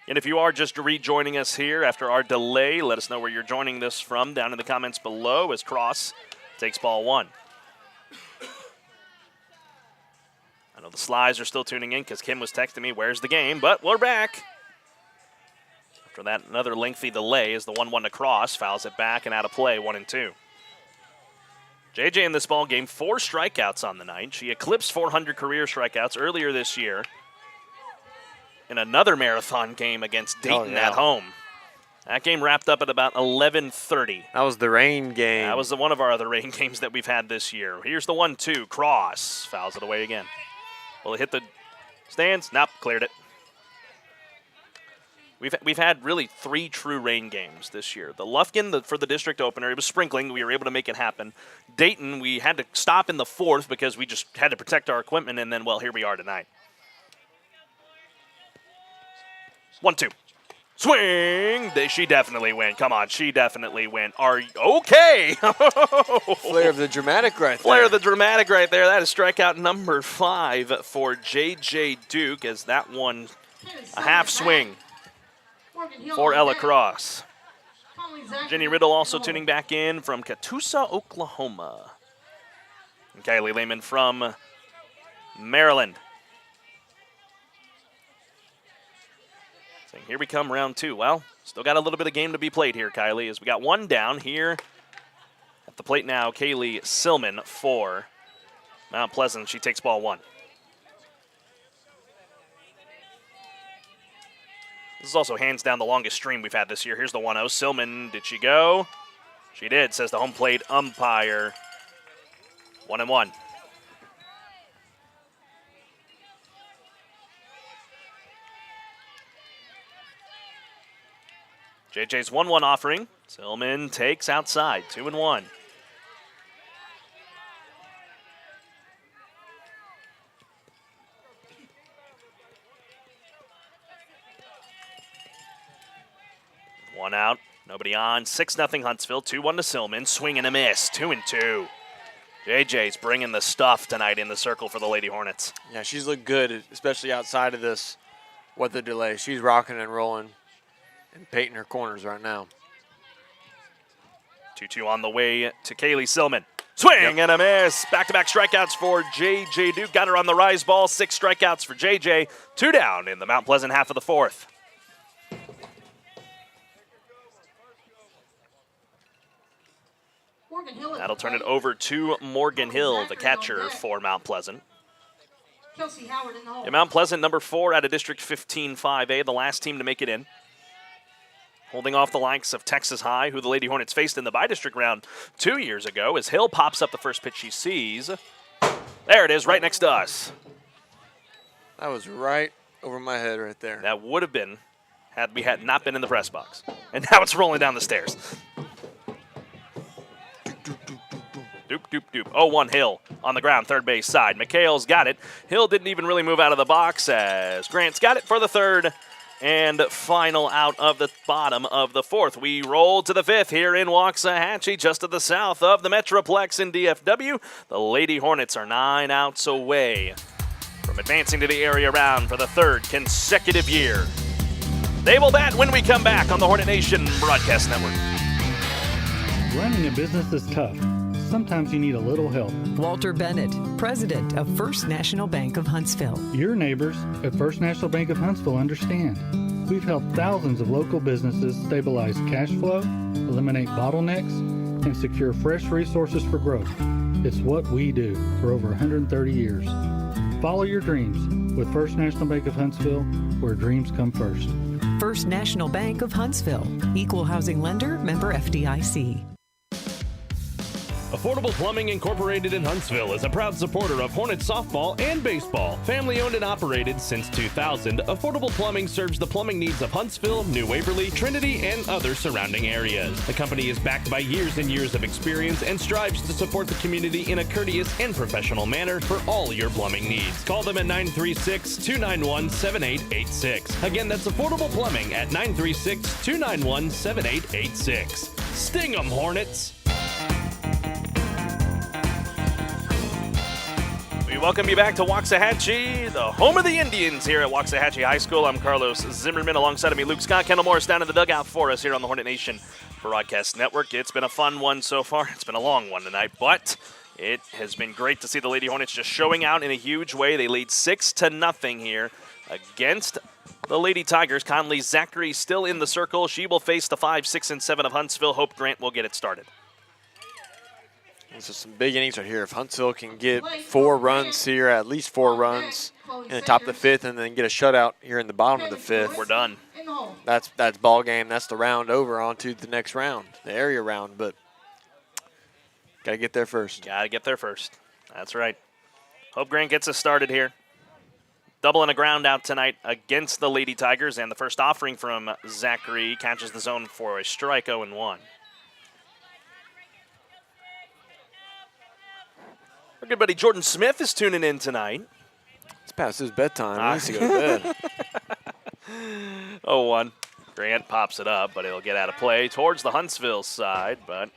And if you are just rejoining us here after our delay, let us know where you're joining this from down in the comments below as Cross takes ball 1. I know the Slies are still tuning in because Kim was texting me, where's the game? But we're back. After that, another lengthy delay is the 1-1 to Cross. Fouls it back and out of play, 1-2. JJ in this ball game, 4 strikeouts on the night. She eclipsed 400 career strikeouts earlier this year in another marathon game against Dayton at home. That game wrapped up at about 11:30. That was the rain game. That was one of our other rain games that we've had this year. Here's the 1-2. Cross fouls it away again. Will it hit the stands? Nope, cleared it. We've had really 3 true rain games this year. The Lufkin for the district opener, it was sprinkling. We were able to make it happen. Dayton, we had to stop in the 4th because we just had to protect our equipment, and then, well, here we are tonight. 1-2. Swing! She definitely win. Come on, she definitely win. Are you okay? Flair of the dramatic right there. Flair of the dramatic right there. That is strikeout number 5 for J.J. Duke, as that one a half swing for Ella Cross. Jenny Riddle also tuning back in from Catoosa, Oklahoma. And Kylie Lehman from Maryland. Here we come, round 2. Well, still got a little bit of game to be played here, Kylie, as we got 1 down here at the plate now. Kaylee Silman for Mount Pleasant. She takes ball 1. This is also hands down the longest stream we've had this year. Here's the 1-0. Silman, did she go? She did, says the home plate umpire. 1-1. JJ's 1-1 offering. Silman takes outside, 2-1. One out, nobody on. 6-0 Huntsville, 2-1 to Silman. Swing and a miss, 2-2. JJ's bringing the stuff tonight in the circle for the Lady Hornets. Yeah, she's looked good, especially outside of this weather delay. She's rocking and rolling and painting her corners right now. 2-2 on the way to Kaylee Silman. Swing and a miss. Back-to-back strikeouts for J.J. Duke. Got her on the rise ball. 6 strikeouts for J.J. 2 down in the Mount Pleasant half of the 4th. That'll turn it over to Morgan Hill, the catcher for Mount Pleasant. Mount Pleasant, number 4 out of District 15-5A, the last team to make it in. Holding off the likes of Texas High, who the Lady Hornets faced in the bi-district round 2 years ago, as Hill pops up the first pitch she sees. There it is, right next to us. That was right over my head right there. That would have been had we had not been in the press box. And now it's rolling down the stairs. Doop, doop, doop. 0-1 Hill on the ground, third base side. McHale's got it. Hill didn't even really move out of the box as Grant's got it for the 3rd. And final out of the bottom of the 4th. We roll to the 5th here in Waxahachie, just to the south of the Metroplex in DFW. The Lady Hornets are 9 outs away from advancing to the area round for the 3rd consecutive year. They will bat when we come back on the Hornet Nation Broadcast Network. Running a business is tough. Sometimes you need a little help. Walter Bennett, president of First National Bank of Huntsville. Your neighbors at First National Bank of Huntsville understand. We've helped thousands of local businesses stabilize cash flow, eliminate bottlenecks, and secure fresh resources for growth. It's what we do for over 130 years. Follow your dreams with First National Bank of Huntsville, where dreams come first. First National Bank of Huntsville, equal housing lender, member FDIC. Affordable Plumbing Incorporated in Huntsville is a proud supporter of Hornet softball and baseball. Family owned and operated since 2000, Affordable Plumbing serves the plumbing needs of Huntsville, New Waverly, Trinity, and other surrounding areas. The company is backed by years and years of experience and strives to support the community in a courteous and professional manner for all your plumbing needs. Call them at 936-291-7886. Again, that's Affordable Plumbing at 936-291-7886. Sting 'em, Hornets! We welcome you back to Waxahachie, the home of the Indians here at Waxahachie High School. I'm Carlos Zimmerman. Alongside of me, Luke Scott. Kendall Morris down in the dugout for us here on the Hornet Nation Broadcast Network. It's been a fun one so far. It's been a long one tonight, but it has been great to see the Lady Hornets just showing out in a huge way. They lead 6-0 here against the Lady Tigers. Conley Zachary still in the circle. She will face the 5, 6, and 7 of Huntsville. Hope Grant will get it started. This is some big innings right here. If Huntsville can get 4 runs here, at least 4 runs in the top of the 5th, and then get a shutout here in the bottom of the 5th, we're done. That's ball game. That's the round over. On to the next round, the area round. But got to get there first. Got to get there first. That's right. Hope Grant gets us started here. Double and a ground out tonight against the Lady Tigers, and the first offering from Zachary catches the zone for a strike, 0-1. Our good buddy Jordan Smith is tuning in tonight. It's past his bedtime. He needs to go to bed. 0-1. Grant pops it up, but it'll get out of play towards the Huntsville side, but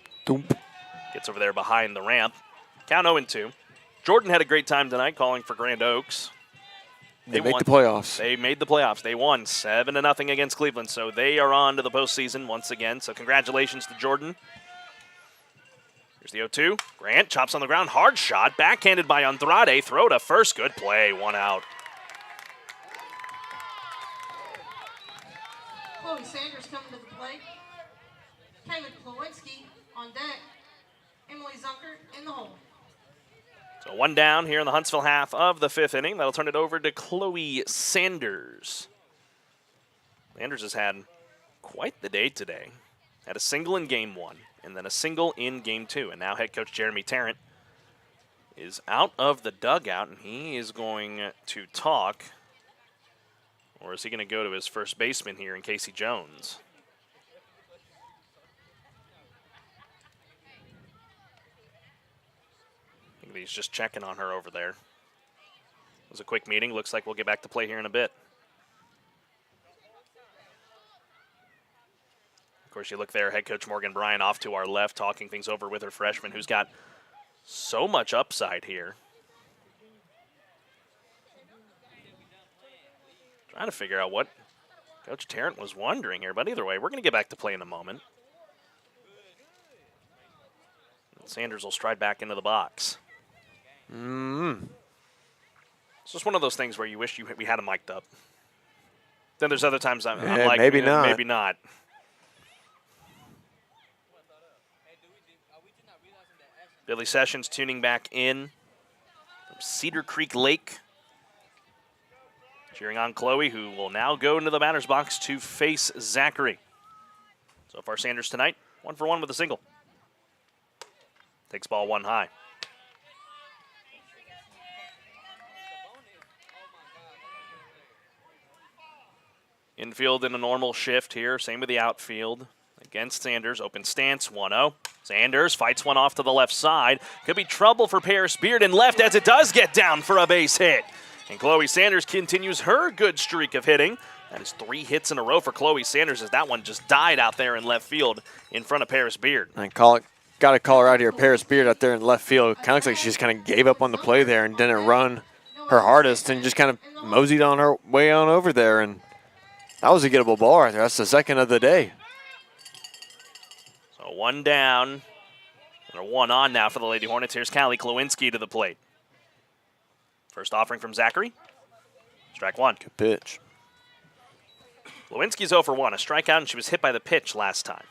gets over there behind the ramp. Count 0-2. Jordan had a great time tonight calling for Grand Oaks. They make the playoffs. They made the playoffs. They won 7-0 against Cleveland, so they are on to the postseason once again. So congratulations to Jordan. Here's the 0-2. Grant chops on the ground. Hard shot. Backhanded by Andrade. Throw to first. Good play. 1 out. Chloe Sanders coming to the plate. Caleb Klowinski on deck. Emily Zunker in the hole. So 1 down here in the Huntsville half of the 5th inning. That'll turn it over to Chloe Sanders. Sanders has had quite the day today. Had a single in game 1. And then a single in game 2. And now head coach Jeremy Tarrant is out of the dugout, and he is going to talk. Or is he going to go to his first baseman here in Casey Jones? I think he's just checking on her over there. It was a quick meeting. Looks like we'll get back to play here in a bit. Of course, you look there, head coach Morgan Bryan off to our left, talking things over with her freshman, who's got so much upside here. Trying to figure out what Coach Tarrant was wondering here, but either way, we're going to get back to play in a moment. And Sanders will stride back into the box. It's just one of those things where you wish we had him mic'd up. Then there's other times I'm like, maybe not. Maybe not. Billy Sessions tuning back in from Cedar Creek Lake. Cheering on Chloe, who will now go into the batter's box to face Zachary. So far, Sanders tonight, 1 for 1 with a single. Takes ball 1 high. Infield in a normal shift here. Same with the outfield. Against Sanders, open stance, 1-0. Sanders fights one off to the left side. Could be trouble for Paris Beard in left as it does get down for a base hit. And Chloe Sanders continues her good streak of hitting. That is 3 hits in a row for Chloe Sanders as that one just died out there in left field in front of Paris Beard. And got to call her out here. Paris Beard out there in left field. Kind of looks like she just kind of gave up on the play there and didn't run her hardest and just kind of moseyed on her way on over there. And that was a gettable ball right there. That's the second of the day. So 1 down, and a 1 on now for the Lady Hornets. Here's Callie Klowinski to the plate. First offering from Zachary. Strike 1. Good pitch. Lewinsky's 0 for 1, a strikeout, and she was hit by the pitch last time.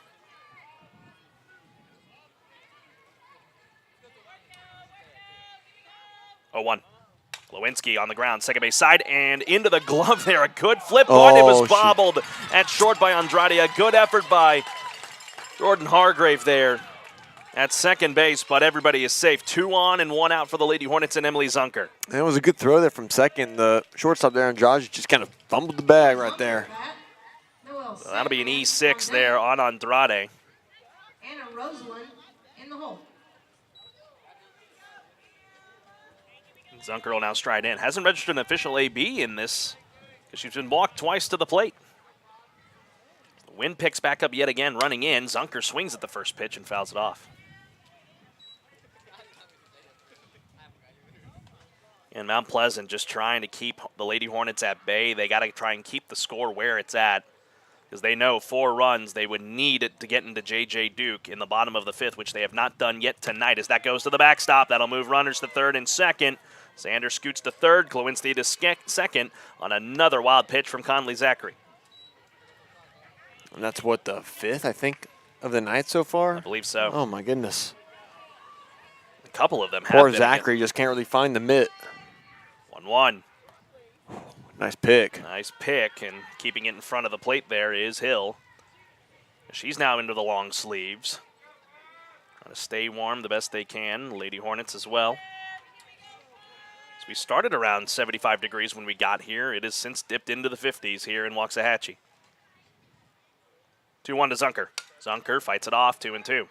Oh, 1. Lewinsky on the ground, second base side, and into the glove there. A good flip one. It was bobbled at short by Andrade. A good effort by Jordan Hargrave there at second base, but everybody is safe. 2 on and 1 out for the Lady Hornets and Emily Zunker. And it was a good throw there from second. The shortstop there, Andrade, just kind of fumbled the bag right there. So that'll be an E6 there on Andrade. Anna Rosalind in the hole. Zunker will now stride in. Hasn't registered an official AB in this because she's been walked twice to the plate. The wind picks back up yet again, running in. Zunker swings at the first pitch and fouls it off. And Mount Pleasant just trying to keep the Lady Hornets at bay. They got to try and keep the score where it's at because they know 4 runs they would need it to get into J.J. Duke in the bottom of the 5th, which they have not done yet tonight. As that goes to the backstop, that'll move runners to third and second. Sanders scoots to third. Klawinski to second on another wild pitch from Conley Zachary. And that's what, the 5th, I think, of the night so far? I believe so. Oh, my goodness. A couple of them have Poor been Zachary just can't really find the mitt. 1-1. Nice pick. Nice pick, and keeping it in front of the plate there is Hill. She's now into the long sleeves. Trying to stay warm the best they can. Lady Hornets as well. So we started around 75 degrees when we got here. It has since dipped into the 50s here in Waxahachie. 2-1 to Zunker. Zunker fights it off, 2-2.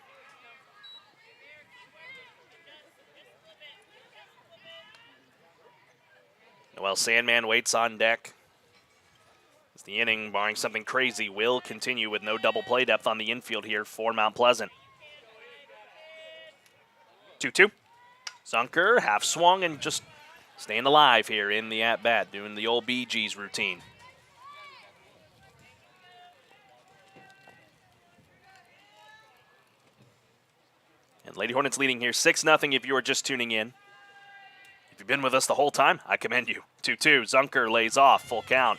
Noel Sandman waits on deck. As the inning, barring something crazy, will continue with no double play depth on the infield here for Mount Pleasant. 2-2. Zunker half swung and just staying alive here in the at-bat, doing the old Bee Gees routine. And Lady Hornets leading here 6-0 if you are just tuning in. If you've been with us the whole time, I commend you. 2-2, Zunker lays off, full count.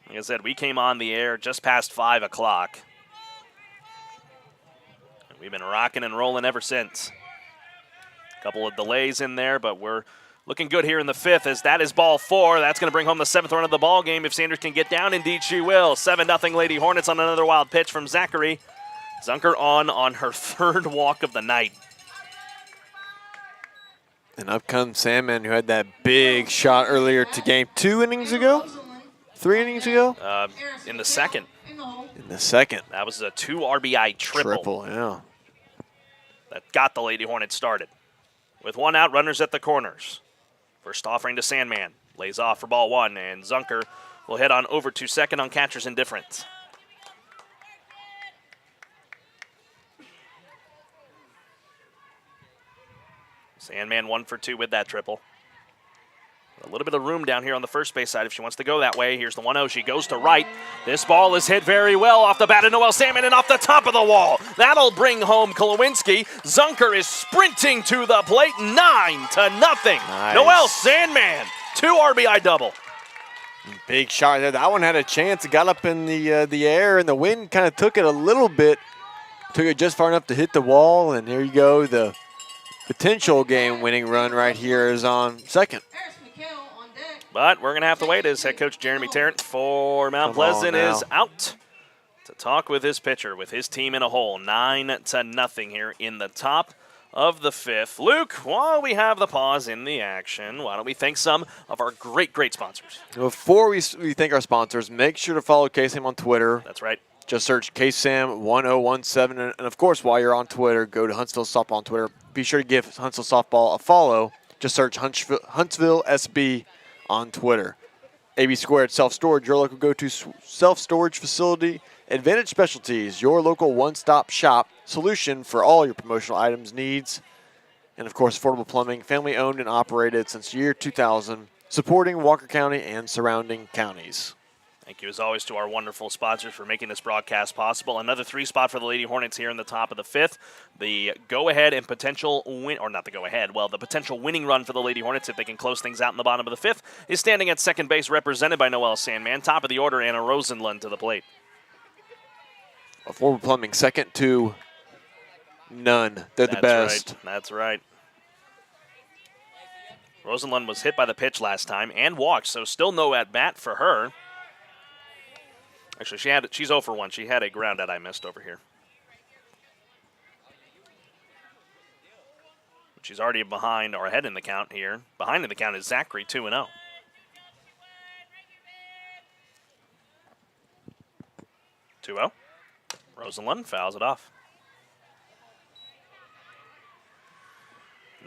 Like I said, we came on the air just past 5 o'clock. We've been rocking and rolling ever since. A couple of delays in there, but we're looking good here in the 5th as that is ball 4. That's going to bring home the 7th run of the ball game. If Sanders can get down, indeed she will. 7-0 Lady Hornets on another wild pitch from Zachary. Zunker on her 3rd walk of the night. And up comes Sandman, who had that big shot earlier to game 2 innings ago? 3 innings ago? In the 2nd. In the 2nd. That was a 2 RBI triple. Triple, yeah. That got the Lady Hornets started. With 1 out, runners at the corners. First offering to Sandman. Lays off for ball 1, and Zunker will head on over to second on catcher's indifference. Sandman 1 for 2 with that triple. A little bit of room down here on the first base side if she wants to go that way. Here's the 1-0. She goes to right. This ball is hit very well off the bat of Noel Sandman and off the top of the wall. That'll bring home Klawinski. Zunker is sprinting to the plate. 9-0. Nice. Noel Sandman, 2 RBI double. Big shot there. That one had a chance. It got up in the air, and the wind kind of took it a little bit. Took it just far enough to hit the wall, and there you go. The potential game-winning run right here is on second. But we're going to have to wait as head coach Jeremy Tarrant for Mount Pleasant is out to talk with his pitcher, with his team in a hole. 9-0 here in the top of the 5th. Luke, while we have the pause in the action, why don't we thank some of our great sponsors? Before we thank our sponsors, make sure to follow KSAM on Twitter. That's right. Just search KSAM1017. And, of course, while you're on Twitter, go to Huntsville Softball on Twitter. Be sure to give Huntsville Softball a follow. Just search Huntsville SB on Twitter. AB2 Self-Storage, your local go-to self-storage facility. Advantage Specialties, your local one-stop shop solution for all your promotional items needs. And, of course, Affordable Plumbing, family-owned and operated since year 2000, supporting Walker County and surrounding counties. Thank you, as always, to our wonderful sponsors for making this broadcast possible. Another 3 spot for the Lady Hornets here in the top of the 5th. The go-ahead and potential win, or not the go-ahead, well, the potential winning run for the Lady Hornets, if they can close things out in the bottom of the 5th, is standing at second base, represented by Noel Sandman. Top of the order, Anna Rosenlund to the plate. Affordable Plumbing, second to none. They're the best. Right. That's right. Rosenlund was hit by the pitch last time and walked, so still no at-bat for her. Actually, she's 0 for 1. She had a ground out I missed over here. She's already behind or ahead in the count here. Behind in the count is Zachary, 2-0. Rosenlund fouls it off.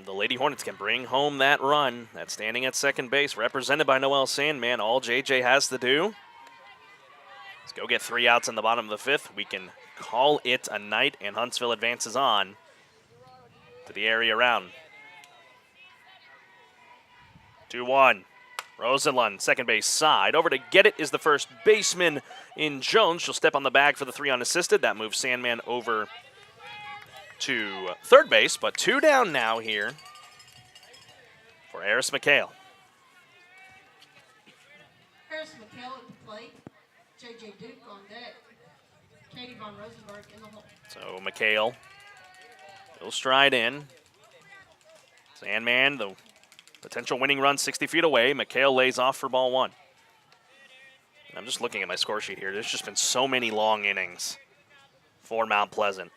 The Lady Hornets can bring home that run. That's standing at second base, represented by Noel Sandman. All JJ has to do. Let's go get 3 outs in the bottom of the 5th. We can call it a night, and Huntsville advances on to the area round. 2-1. Rosenlund, second base side. Over to get it is the first baseman in Jones. She'll step on the bag for the 3 unassisted. That moves Sandman over to third base, but 2 down now here for Eris McHale. Harris McHale at the plate. J.J. Duke on deck. Katie Von Rosenberg in the hole. So McHale will stride in. Sandman, the potential winning run 60 feet away. McHale lays off for ball 1. And I'm just looking at my score sheet here. There's just been so many long innings for Mount Pleasant.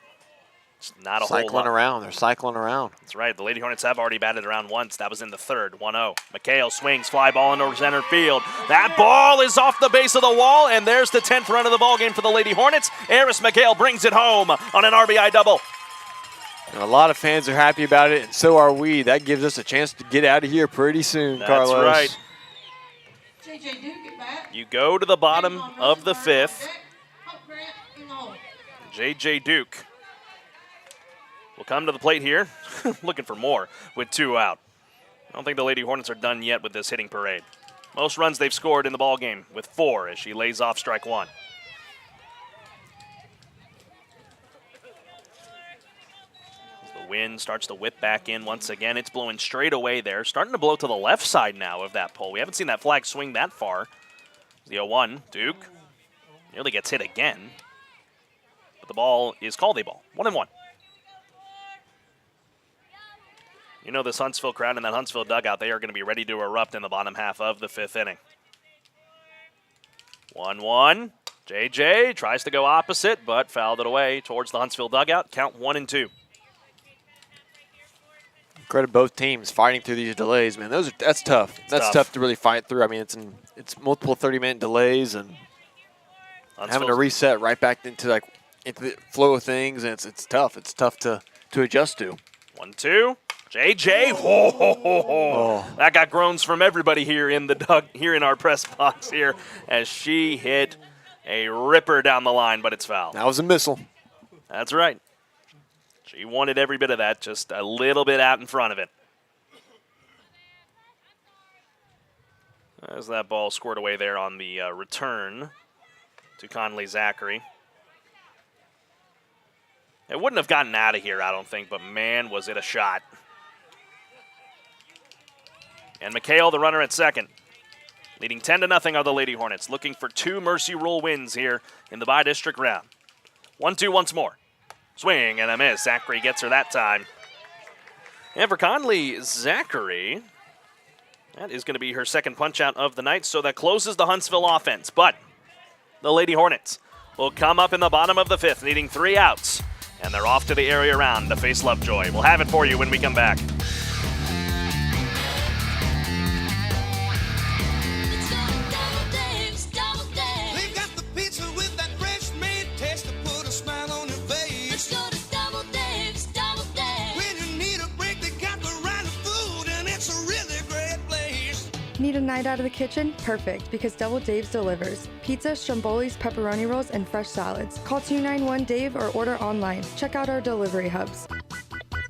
It's not a whole lot. Cycling around. They're cycling around. That's right. The Lady Hornets have already batted around once. That was in the third. 1-0. McHale swings, fly ball into center field. That ball is off the base of the wall, and there's the 10th run of the ball game for the Lady Hornets. Eris McHale brings it home on an RBI double. And a lot of fans are happy about it, and so are we. That gives us a chance to get out of here pretty soon, Carlos. That's right. J.J. Duke at bat. You go to the bottom of the 5th. Hope Grant in the hole. J.J. Duke will come to the plate here, looking for more with 2 out. I don't think the Lady Hornets are done yet with this hitting parade. Most runs they've scored in the ball game with 4 as she lays off strike 1. The wind starts to whip back in once again. It's blowing straight away there. Starting to blow to the left side now of that pole. We haven't seen that flag swing that far. The 0-1, Duke nearly gets hit again. But the ball is called a ball. 1-1. You know this Huntsville crowd and that Huntsville dugout, they are going to be ready to erupt in the bottom half of the 5th inning. 1-1. JJ tries to go opposite, but fouled it away towards the Huntsville dugout. Count 1-2. Credit both teams fighting through these delays, man. That's tough. That's tough to really fight through. I mean, it's multiple 30-minute delays and having to reset right back into the flow of things, and it's tough. It's tough to adjust to. 1-2. JJ, that got groans from everybody here in our press box here as she hit a ripper down the line, but it's foul. That was a missile. That's right. She wanted every bit of that, just a little bit out in front of it. As that ball scored away there on the return to Conley Zachary. It wouldn't have gotten out of here, I don't think, but man, was it a shot. And McHale, the runner at second. Leading 10-0 are the Lady Hornets, looking for 2 Mercy Rule wins here in the bi-district round. 1-2 once more. Swing and a miss. Zachary gets her that time. And for Conley Zachary, that is going to be her second punch-out of the night, so that closes the Huntsville offense. But the Lady Hornets will come up in the bottom of the 5th, needing 3 outs. And they're off to the area round to face Lovejoy. We'll have it for you when we come back. Need a night out of the kitchen? Perfect, because DoubleDave's delivers. Pizza, strombolis, pepperoni rolls, and fresh salads. Call 291-DAVE or order online. Check out our delivery hubs.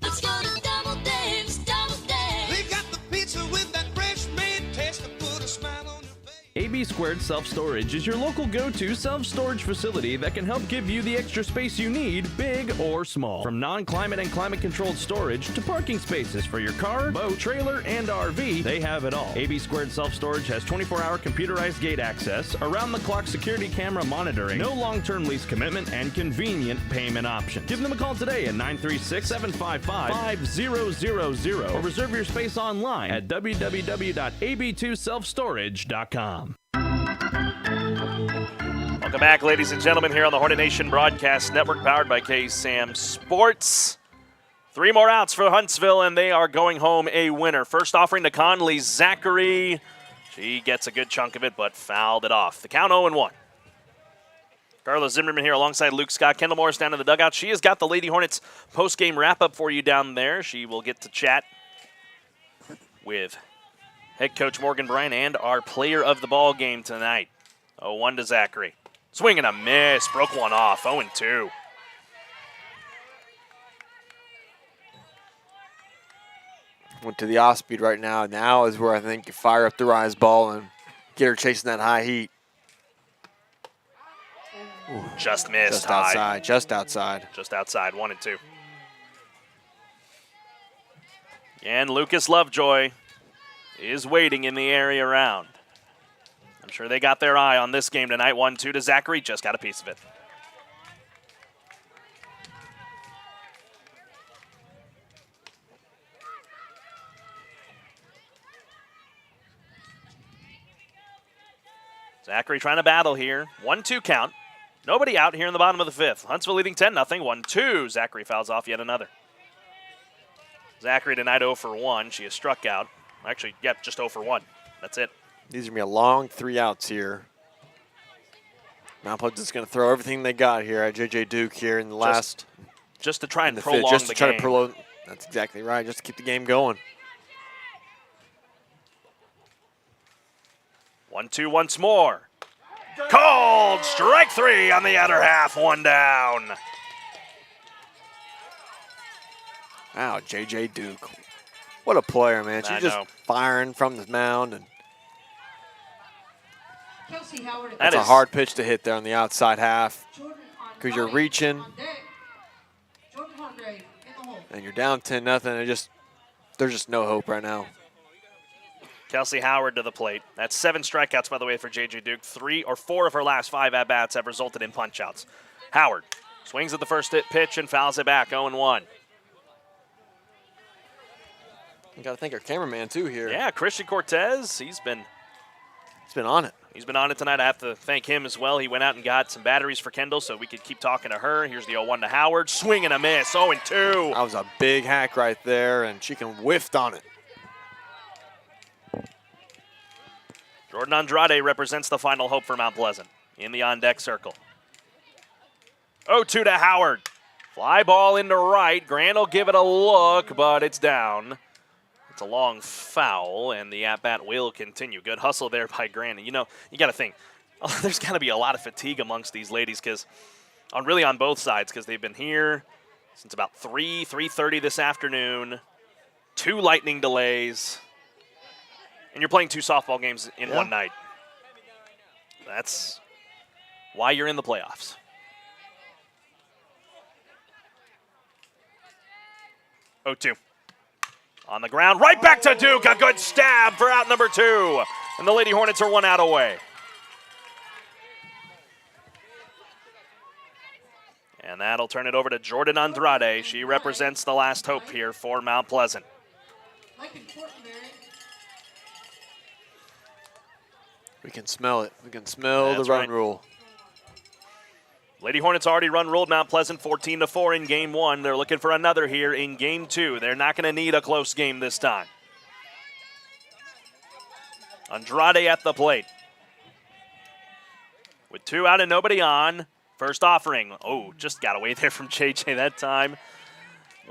Let's go to DoubleDave's, DoubleDave. They got the pizza with that fresh made taste to put a smile on your face. AB2 Self-Storage is your local go-to self-storage facility that can help give you the extra space you need, big or small. From non-climate and climate-controlled storage to parking spaces for your car, boat, trailer, and RV, they have it all. AB2 Self-Storage has 24-hour computerized gate access, around-the-clock security camera monitoring, no long-term lease commitment, and convenient payment options. Give them a call today at 936-755-5000 or reserve your space online at www.ab2selfstorage.com. Welcome back, ladies and gentlemen, here on the Hornet Nation Broadcast Network, powered by KSAM Sports. 3 more outs for Huntsville, and they are going home a winner. First offering to Conley Zachary. She gets a good chunk of it, but fouled it off. The count 0-1. Carlos Zimmerman here alongside Luke Scott. Kendall Morris down in the dugout. She has got the Lady Hornets post-game wrap-up for you down there. She will get to chat with head coach Morgan Bryan and our player of the ball game tonight. 0-1 to Zachary. Swing and a miss. Broke one off. 0-2. Went to the off speed right now. Now is where I think you fire up the rise ball and get her chasing that high heat. Ooh, just missed. Just outside. Just outside. Just outside. 1-2. And Lucas Lovejoy is waiting in the area around. I'm sure they got their eye on this game tonight. 1-2 to Zachary. Just got a piece of it. Zachary trying to battle here. 1-2 count. Nobody out here in the bottom of the fifth. Huntsville leading 10-0. 1-2. Zachary fouls off yet another. Zachary tonight 0 for 1. She has struck out. Actually, yep, just 0 for 1. That's it. These are going to be a long 3 outs here. Mount Pleasant's going to throw everything they got here at J.J. Duke here in the last. Just to try and fifth, prolong just the to try game. to prolong. That's exactly right. Just to keep the game going. 1-2 once more. Called strike 3 on the outer half. 1 down. Wow, J.J. Duke. What a player, man. She's just firing from the mound. And that's a hard pitch to hit there on the outside half because you're reaching and you're down 10-0. There's just no hope right now. Kelsey Howard to the plate. That's 7 strikeouts, by the way, for J.J. Duke. 3 or 4 of her last 5 at-bats have resulted in punch-outs. Howard swings at the first pitch and fouls it back, 0-1. You got to thank our cameraman, too, here. Yeah, Christian Cortez, he's been on it. He's been on it tonight. I have to thank him as well. He went out and got some batteries for Kendall so we could keep talking to her. Here's the 0-1 to Howard. Swing and a miss, 0-2. That was a big hack right there, and she can whiffed on it. Jordan Andrade represents the final hope for Mount Pleasant in the on-deck circle. 0-2 to Howard. Fly ball into right. Grant will give it a look, but it's down. It's a long foul, and the at-bat will continue. Good hustle there by Grant. You know, you got to think, there's got to be a lot of fatigue amongst these ladies because on both sides because they've been here since about 3:30 this afternoon. 2 lightning delays. And you're playing 2 softball games in one night. That's why you're in the playoffs. 0-2. On the ground, right back to Duke. A good stab for out number 2. And the Lady Hornets are 1 out away. And that'll turn it over to Jordan Andrade. She represents the last hope here for Mount Pleasant. We can smell it. We can smell the run rule. Lady Hornets already run-ruled Mount Pleasant 14-4 in Game 1. They're looking for another here in Game 2. They're not going to need a close game this time. Andrade at the plate. With 2 out and nobody on. First offering. Oh, just got away there from JJ that time.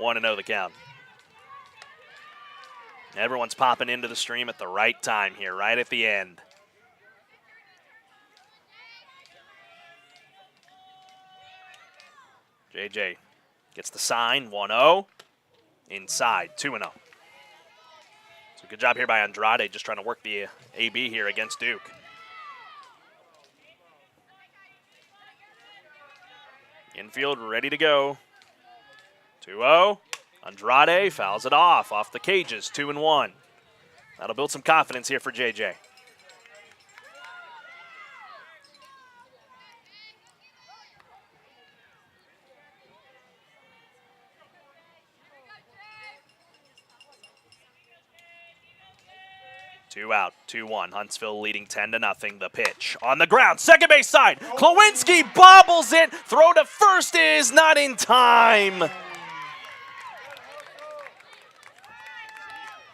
1-0 the count. Everyone's popping into the stream at the right time here, right at the end. JJ gets the sign, 1-0. Inside, 2-0. So good job here by Andrade, just trying to work the AB here against Duke. Infield ready to go. 2-0. Andrade fouls it off the cages, 2-1. That'll build some confidence here for JJ. Two out, 2-1. Huntsville leading 10-0. The pitch on the ground, second base side. Klawinski bobbles it. Throw to first is not in time.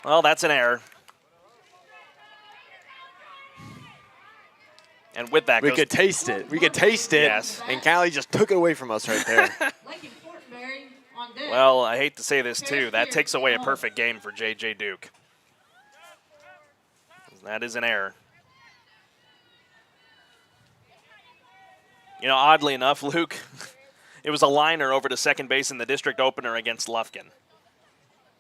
Well, that's an error. And with that, we could taste it. We could taste it. Yes. And Callie just took it away from us right there. Well, I hate to say this too. That takes away a perfect game for J.J. Duke. That is an error. You know, oddly enough, Luke, it was a liner over to second base in the district opener against Lufkin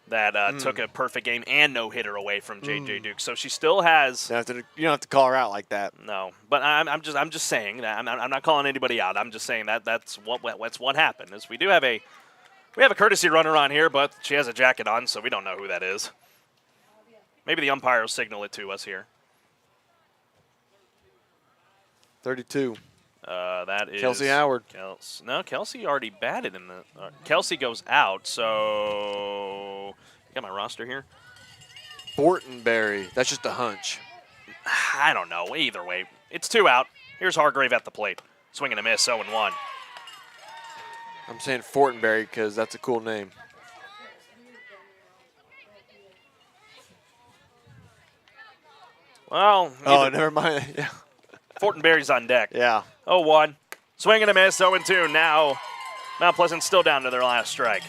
that took a perfect game and no-hitter away from J.J. Duke. So she still has. You don't have to call her out like that. No, but I'm just saying that I'm not calling anybody out. I'm just saying that that's what happened. Is we do have a We have a courtesy runner on here, but she has a jacket on, so we don't know who that is. Maybe the umpire will signal it to us here. 32. That is Kelsey Howard. No, Kelsey already batted in the. Kelsey goes out, so. Got my roster here. Fortenberry. That's just a hunch. I don't know. Either way, it's 2 out. Here's Hargrave at the plate. Swing and a miss, 0-1. I'm saying Fortenberry because that's a cool name. Well. Oh, never mind. Yeah. Fortenberry's on deck. Yeah. 0-1. Swing and a miss, 0-2. Now, Mount Pleasant's still down to their last strike.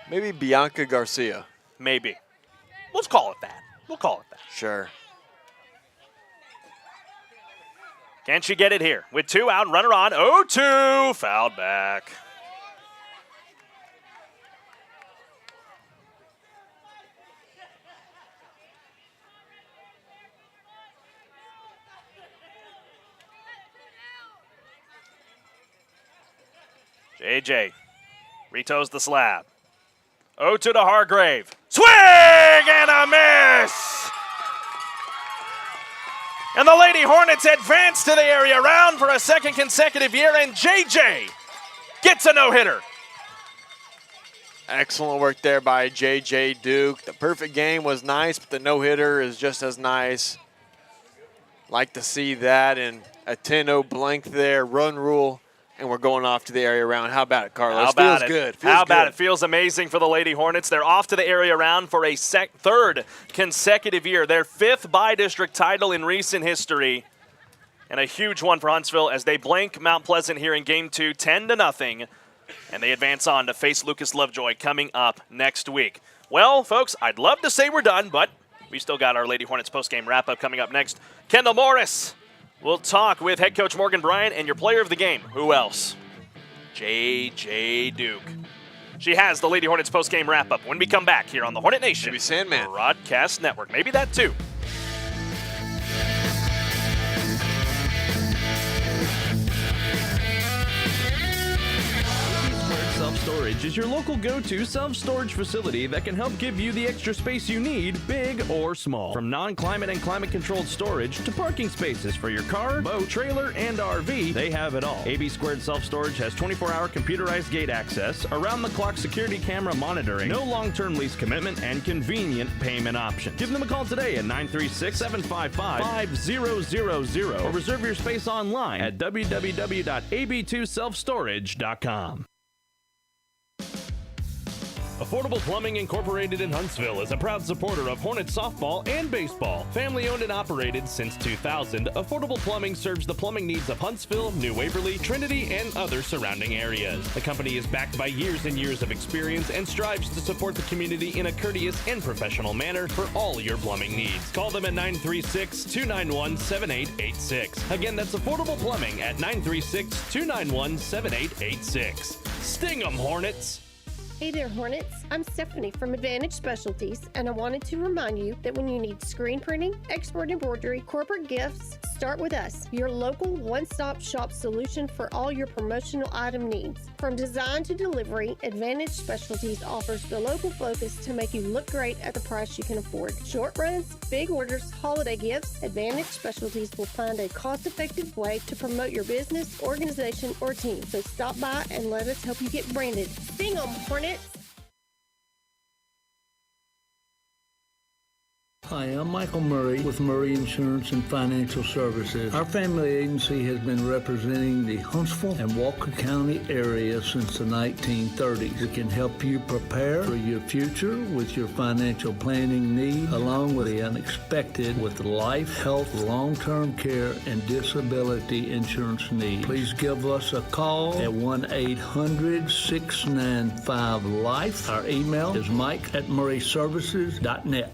Maybe Bianca Garcia. Maybe. Let's call it that. We'll call it that. Sure. Can she get it here? With 2 out, runner on, 0-2, fouled back. JJ retoes the slab. 0-2 to Hargrave. Swing and a miss! And the Lady Hornets advance to the area round for a second consecutive year, and JJ gets a no-hitter. Excellent work there by J.J. Duke. The perfect game was nice, but the no-hitter is just as nice. Like to see that, and a 10-0 blank there, run rule, and we're going off to the area round. How about it, Carlos? How about Feels it? good. Feels How about good. it? Feels amazing for the Lady Hornets. They're off to the area round for a third consecutive year. Their 5th by-district title in recent history. And a huge one for Huntsville as they blank Mount Pleasant here in Game 2, 10-0. And they advance on to face Lucas Lovejoy coming up next week. Well, folks, I'd love to say we're done, but we still got our Lady Hornets postgame wrap-up coming up next. Kendall Morris will talk with head coach Morgan Bryant and your player of the game. Who else? J.J. Duke. She has the Lady Hornets postgame wrap-up when we come back here on the Hornet Nation Maybe Sandman Broadcast Network. Maybe that too. Self-Storage is your local go-to self-storage facility that can help give you the extra space you need, big or small. From non-climate and climate-controlled storage to parking spaces for your car, boat, trailer, and RV, they have it all. AB2 Self-Storage has 24-hour computerized gate access, around-the-clock security camera monitoring, no long-term lease commitment, and convenient payment options. Give them a call today at 936-755-5000 or reserve your space online at www.ab2selfstorage.com. Affordable Plumbing Incorporated in Huntsville is a proud supporter of Hornets softball and baseball. Family owned and operated since 2000, Affordable Plumbing serves the plumbing needs of Huntsville, New Waverly, Trinity, and other surrounding areas. The company is backed by years and years of experience and strives to support the community in a courteous and professional manner for all your plumbing needs. Call them at 936-291-7886. Again, that's Affordable Plumbing at 936-291-7886. Sting 'em, Hornets! Hey there, Hornets. I'm Stephanie from Advantage Specialties, and I wanted to remind you that when you need screen printing, export embroidery, corporate gifts, start with us, your local one-stop shop solution for all your promotional item needs. From design to delivery, Advantage Specialties offers the local focus to make you look great at the price you can afford. Short runs, big orders, holiday gifts, Advantage Specialties will find a cost-effective way to promote your business, organization, or team. So stop by and let us help you get branded. Sing 'em, Hornets! Hi, I'm Michael Murray with Murray Insurance and Financial Services. Our family agency has been representing the Huntsville and Walker County area since the 1930s. We can help you prepare for your future with your financial planning needs, along with the unexpected with life, health, long-term care, and disability insurance needs. Please give us a call at 1-800-695-LIFE. Our email is mike@murrayservices.net.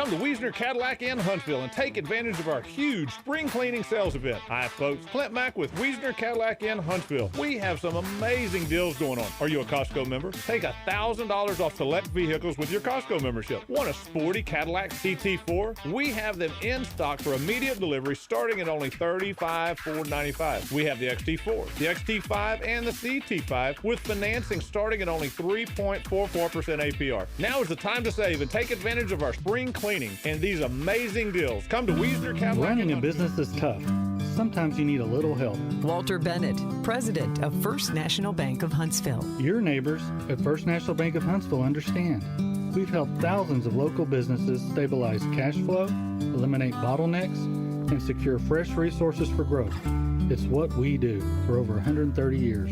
Come to Wiesner Cadillac in Huntsville and take advantage of our huge spring cleaning sales event. Hi, folks. Clint Mack with Wiesner Cadillac in Huntsville. We have some amazing deals going on. Are you a Costco member? Take $1,000 off select vehicles with your Costco membership. Want a sporty Cadillac CT4? We have them in stock for immediate delivery starting at only $35,495. We have the XT4, the XT5, and the CT5 with financing starting at only 3.44% APR. Now is the time to save and take advantage of our spring cleaning and these amazing deals. Come to Wiesner Cadillac. Running a business is tough. Sometimes you need a little help. Walter Bennett, President of First National Bank of Huntsville. Your neighbors at First National Bank of Huntsville understand. We've helped thousands of local businesses stabilize cash flow, eliminate bottlenecks, and secure fresh resources for growth. It's what we do for over 130 years.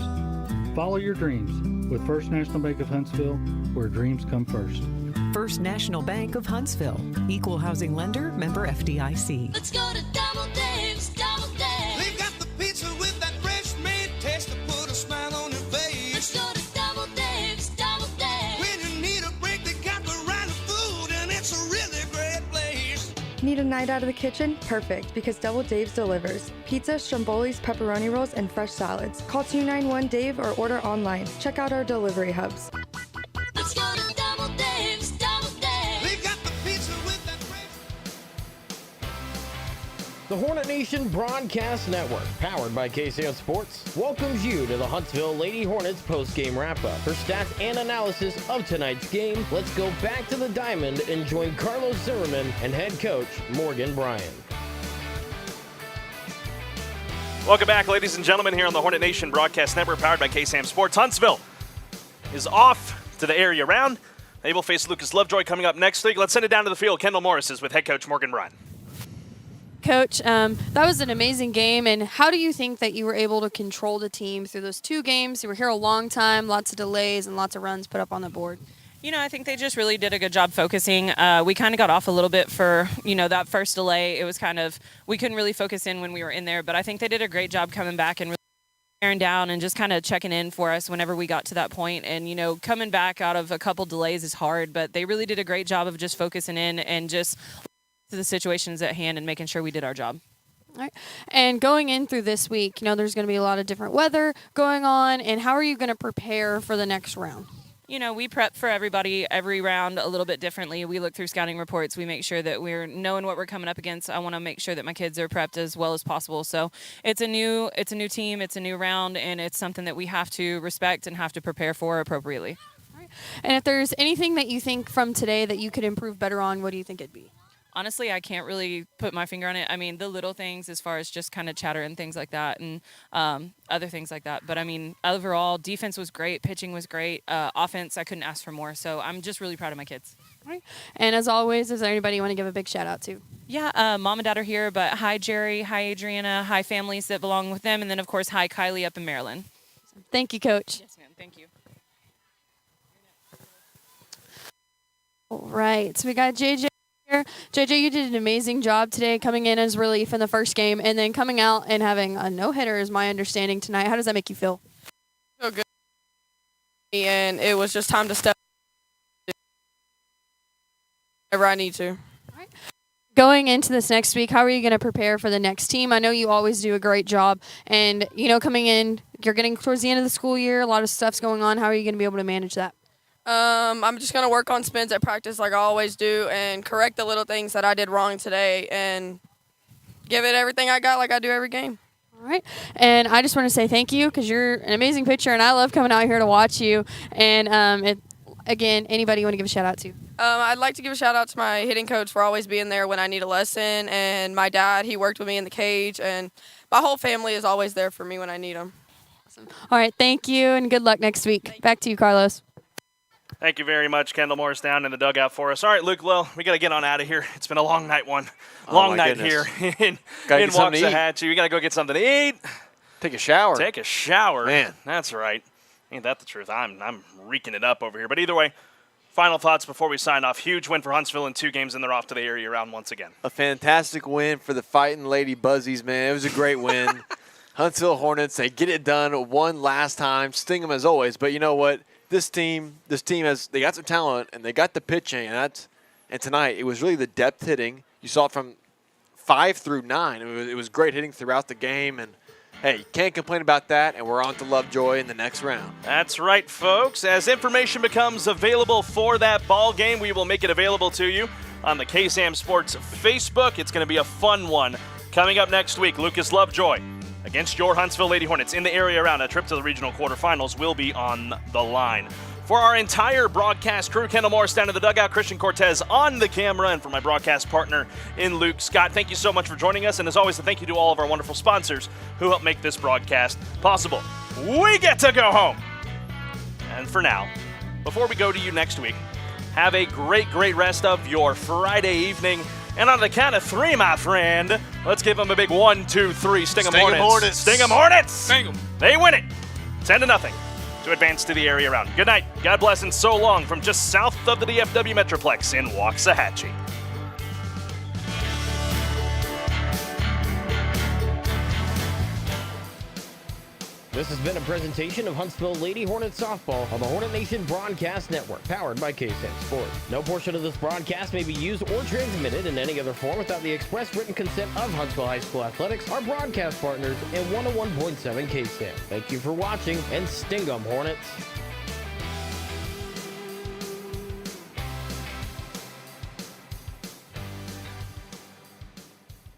Follow your dreams with First National Bank of Huntsville, where dreams come first. First National Bank of Huntsville. Equal housing lender, member FDIC. Let's go to DoubleDave's, DoubleDave. We've got the pizza with that fresh made taste to put a smile on your face. Let's go to DoubleDave's, DoubleDave. When you need a break, they got the right food, and it's a really great place. Need a night out of the kitchen? Perfect, because DoubleDave's delivers. Pizza, strombolis, pepperoni rolls, and fresh salads. Call 291-DAVE or order online. Check out our delivery hubs. Let's go to DoubleDave's, DoubleDave. We've got the pizza with that fresh. The Hornet Nation Broadcast Network, powered by KSAM Sports, welcomes you to the Huntsville Lady Hornets post-game wrap-up. For stats and analysis of tonight's game, let's go back to the diamond and join Carlos Zimmerman and head coach Morgan Bryan. Welcome back, ladies and gentlemen, here on the Hornet Nation Broadcast Network, powered by KSAM Sports. Huntsville is off to the area round. They will face Lucas Lovejoy coming up next week. Let's send it down to the field. Kendall Morris is with head coach Morgan Bryan. Coach, that was an amazing game, and how do you think that you were able to control the team through those two games? You were here a long time, lots of delays and lots of runs put up on the board. You know, I think they just really did a good job focusing. We kind of got off a little bit for, that first delay. It was kind of, we couldn't really focus in when we were in there, but I think they did a great job coming back and really tearing down and just kind of checking in for us whenever we got to that point. And, coming back out of a couple delays is hard, but they really did a great job of just focusing in and just to the situations at hand and making sure we did our job. All right. And going in through this week, there's going to be a lot of different weather going on, and how are you going to prepare for the next round? We prep for everybody every round a little bit differently. We look through scouting reports. We make sure that we're knowing what we're coming up against. I want to make sure that my kids are prepped as well as possible. So it's a new team, it's a new round, and it's something that we have to respect and have to prepare for appropriately. All right. And if there's anything that you think from today that you could improve better on, what do you think it'd be? Honestly, I can't really put my finger on it. I mean, the little things as far as just kind of chatter and things like that and other things like that. But, I mean, overall, defense was great. Pitching was great. Offense, I couldn't ask for more. So I'm just really proud of my kids. All right. And as always, is there anybody you want to give a big shout out to? Yeah, mom and dad are here. But hi, Jerry. Hi, Adriana. Hi, families that belong with them. And then, of course, hi, Kylie up in Maryland. Thank you, Coach. Yes, ma'am. Thank you. All right. So we got JJ. JJ, you did an amazing job today coming in as relief in the first game and then coming out and having a no-hitter is my understanding tonight. How does that make you feel? So good. And it was just time to step whenever I need to. Going into this next week, how are you going to prepare for the next team? I know you always do a great job. And, coming in, you're getting towards the end of the school year. A lot of stuff's going on. How are you going to be able to manage that? I'm just going to work on spins at practice like I always do and correct the little things that I did wrong today and give it everything I got like I do every game. All right. And I just want to say thank you because you're an amazing pitcher, and I love coming out here to watch you. And, again, anybody you want to give a shout-out to? I'd like to give a shout-out to my hitting coach for always being there when I need a lesson, and my dad, he worked with me in the cage, and my whole family is always there for me when I need them. Awesome. All right. Thank you, and good luck next week. Back to you, Carlos. Thank you very much, Kendall Morris, down in the dugout for us. All right, Luke, well, we got to get on out of here. It's been a long night Long night goodness. here in Waxahachie. We got to go get something to eat. Take a shower. Take a shower. Man. That's right. Ain't that the truth? I'm reeking it up over here. But either way, final thoughts before we sign off. Huge win for Huntsville in 2 games, and they're off to the area round once again. A fantastic win for the Fighting Lady Buzzies, man. It was a great win. Huntsville Hornets, they get it done one last time. Sting them as always. But you know what? This team they got some talent, and they got the pitching, and And tonight, it was really the depth hitting. You saw it from 5 through 9. It was great hitting throughout the game. And, hey, can't complain about that. And we're on to Lovejoy in the next round. That's right, folks. As information becomes available for that ball game, we will make it available to you on the KSAM Sports Facebook. It's going to be a fun one. Coming up next week, Lucas Lovejoy against your Huntsville Lady Hornets in the area round. A trip to the regional quarterfinals will be on the line. For our entire broadcast crew, Kendall Morris down in the dugout, Christian Cortez on the camera, and for my broadcast partner in Luke Scott, thank you so much for joining us. And as always, a thank you to all of our wonderful sponsors who help make this broadcast possible. We get to go home. And for now, before we go to you next week, have a great, great rest of your Friday evening. And on the count of 3, my friend, let's give them a big 1, 2, 3. Sting 'em Hornets. Sting 'em Hornets. Sting 'em. They win it. 10-0 to advance to the area round. Good night. God bless and so long from just south of the DFW Metroplex in Waxahachie. This has been a presentation of Huntsville Lady Hornet Softball on the Hornet Nation Broadcast Network, powered by KSAM Sports. No portion of this broadcast may be used or transmitted in any other form without the express written consent of Huntsville High School Athletics, our broadcast partners, and 101.7 KSAM. Thank you for watching, and sting 'em, Hornets.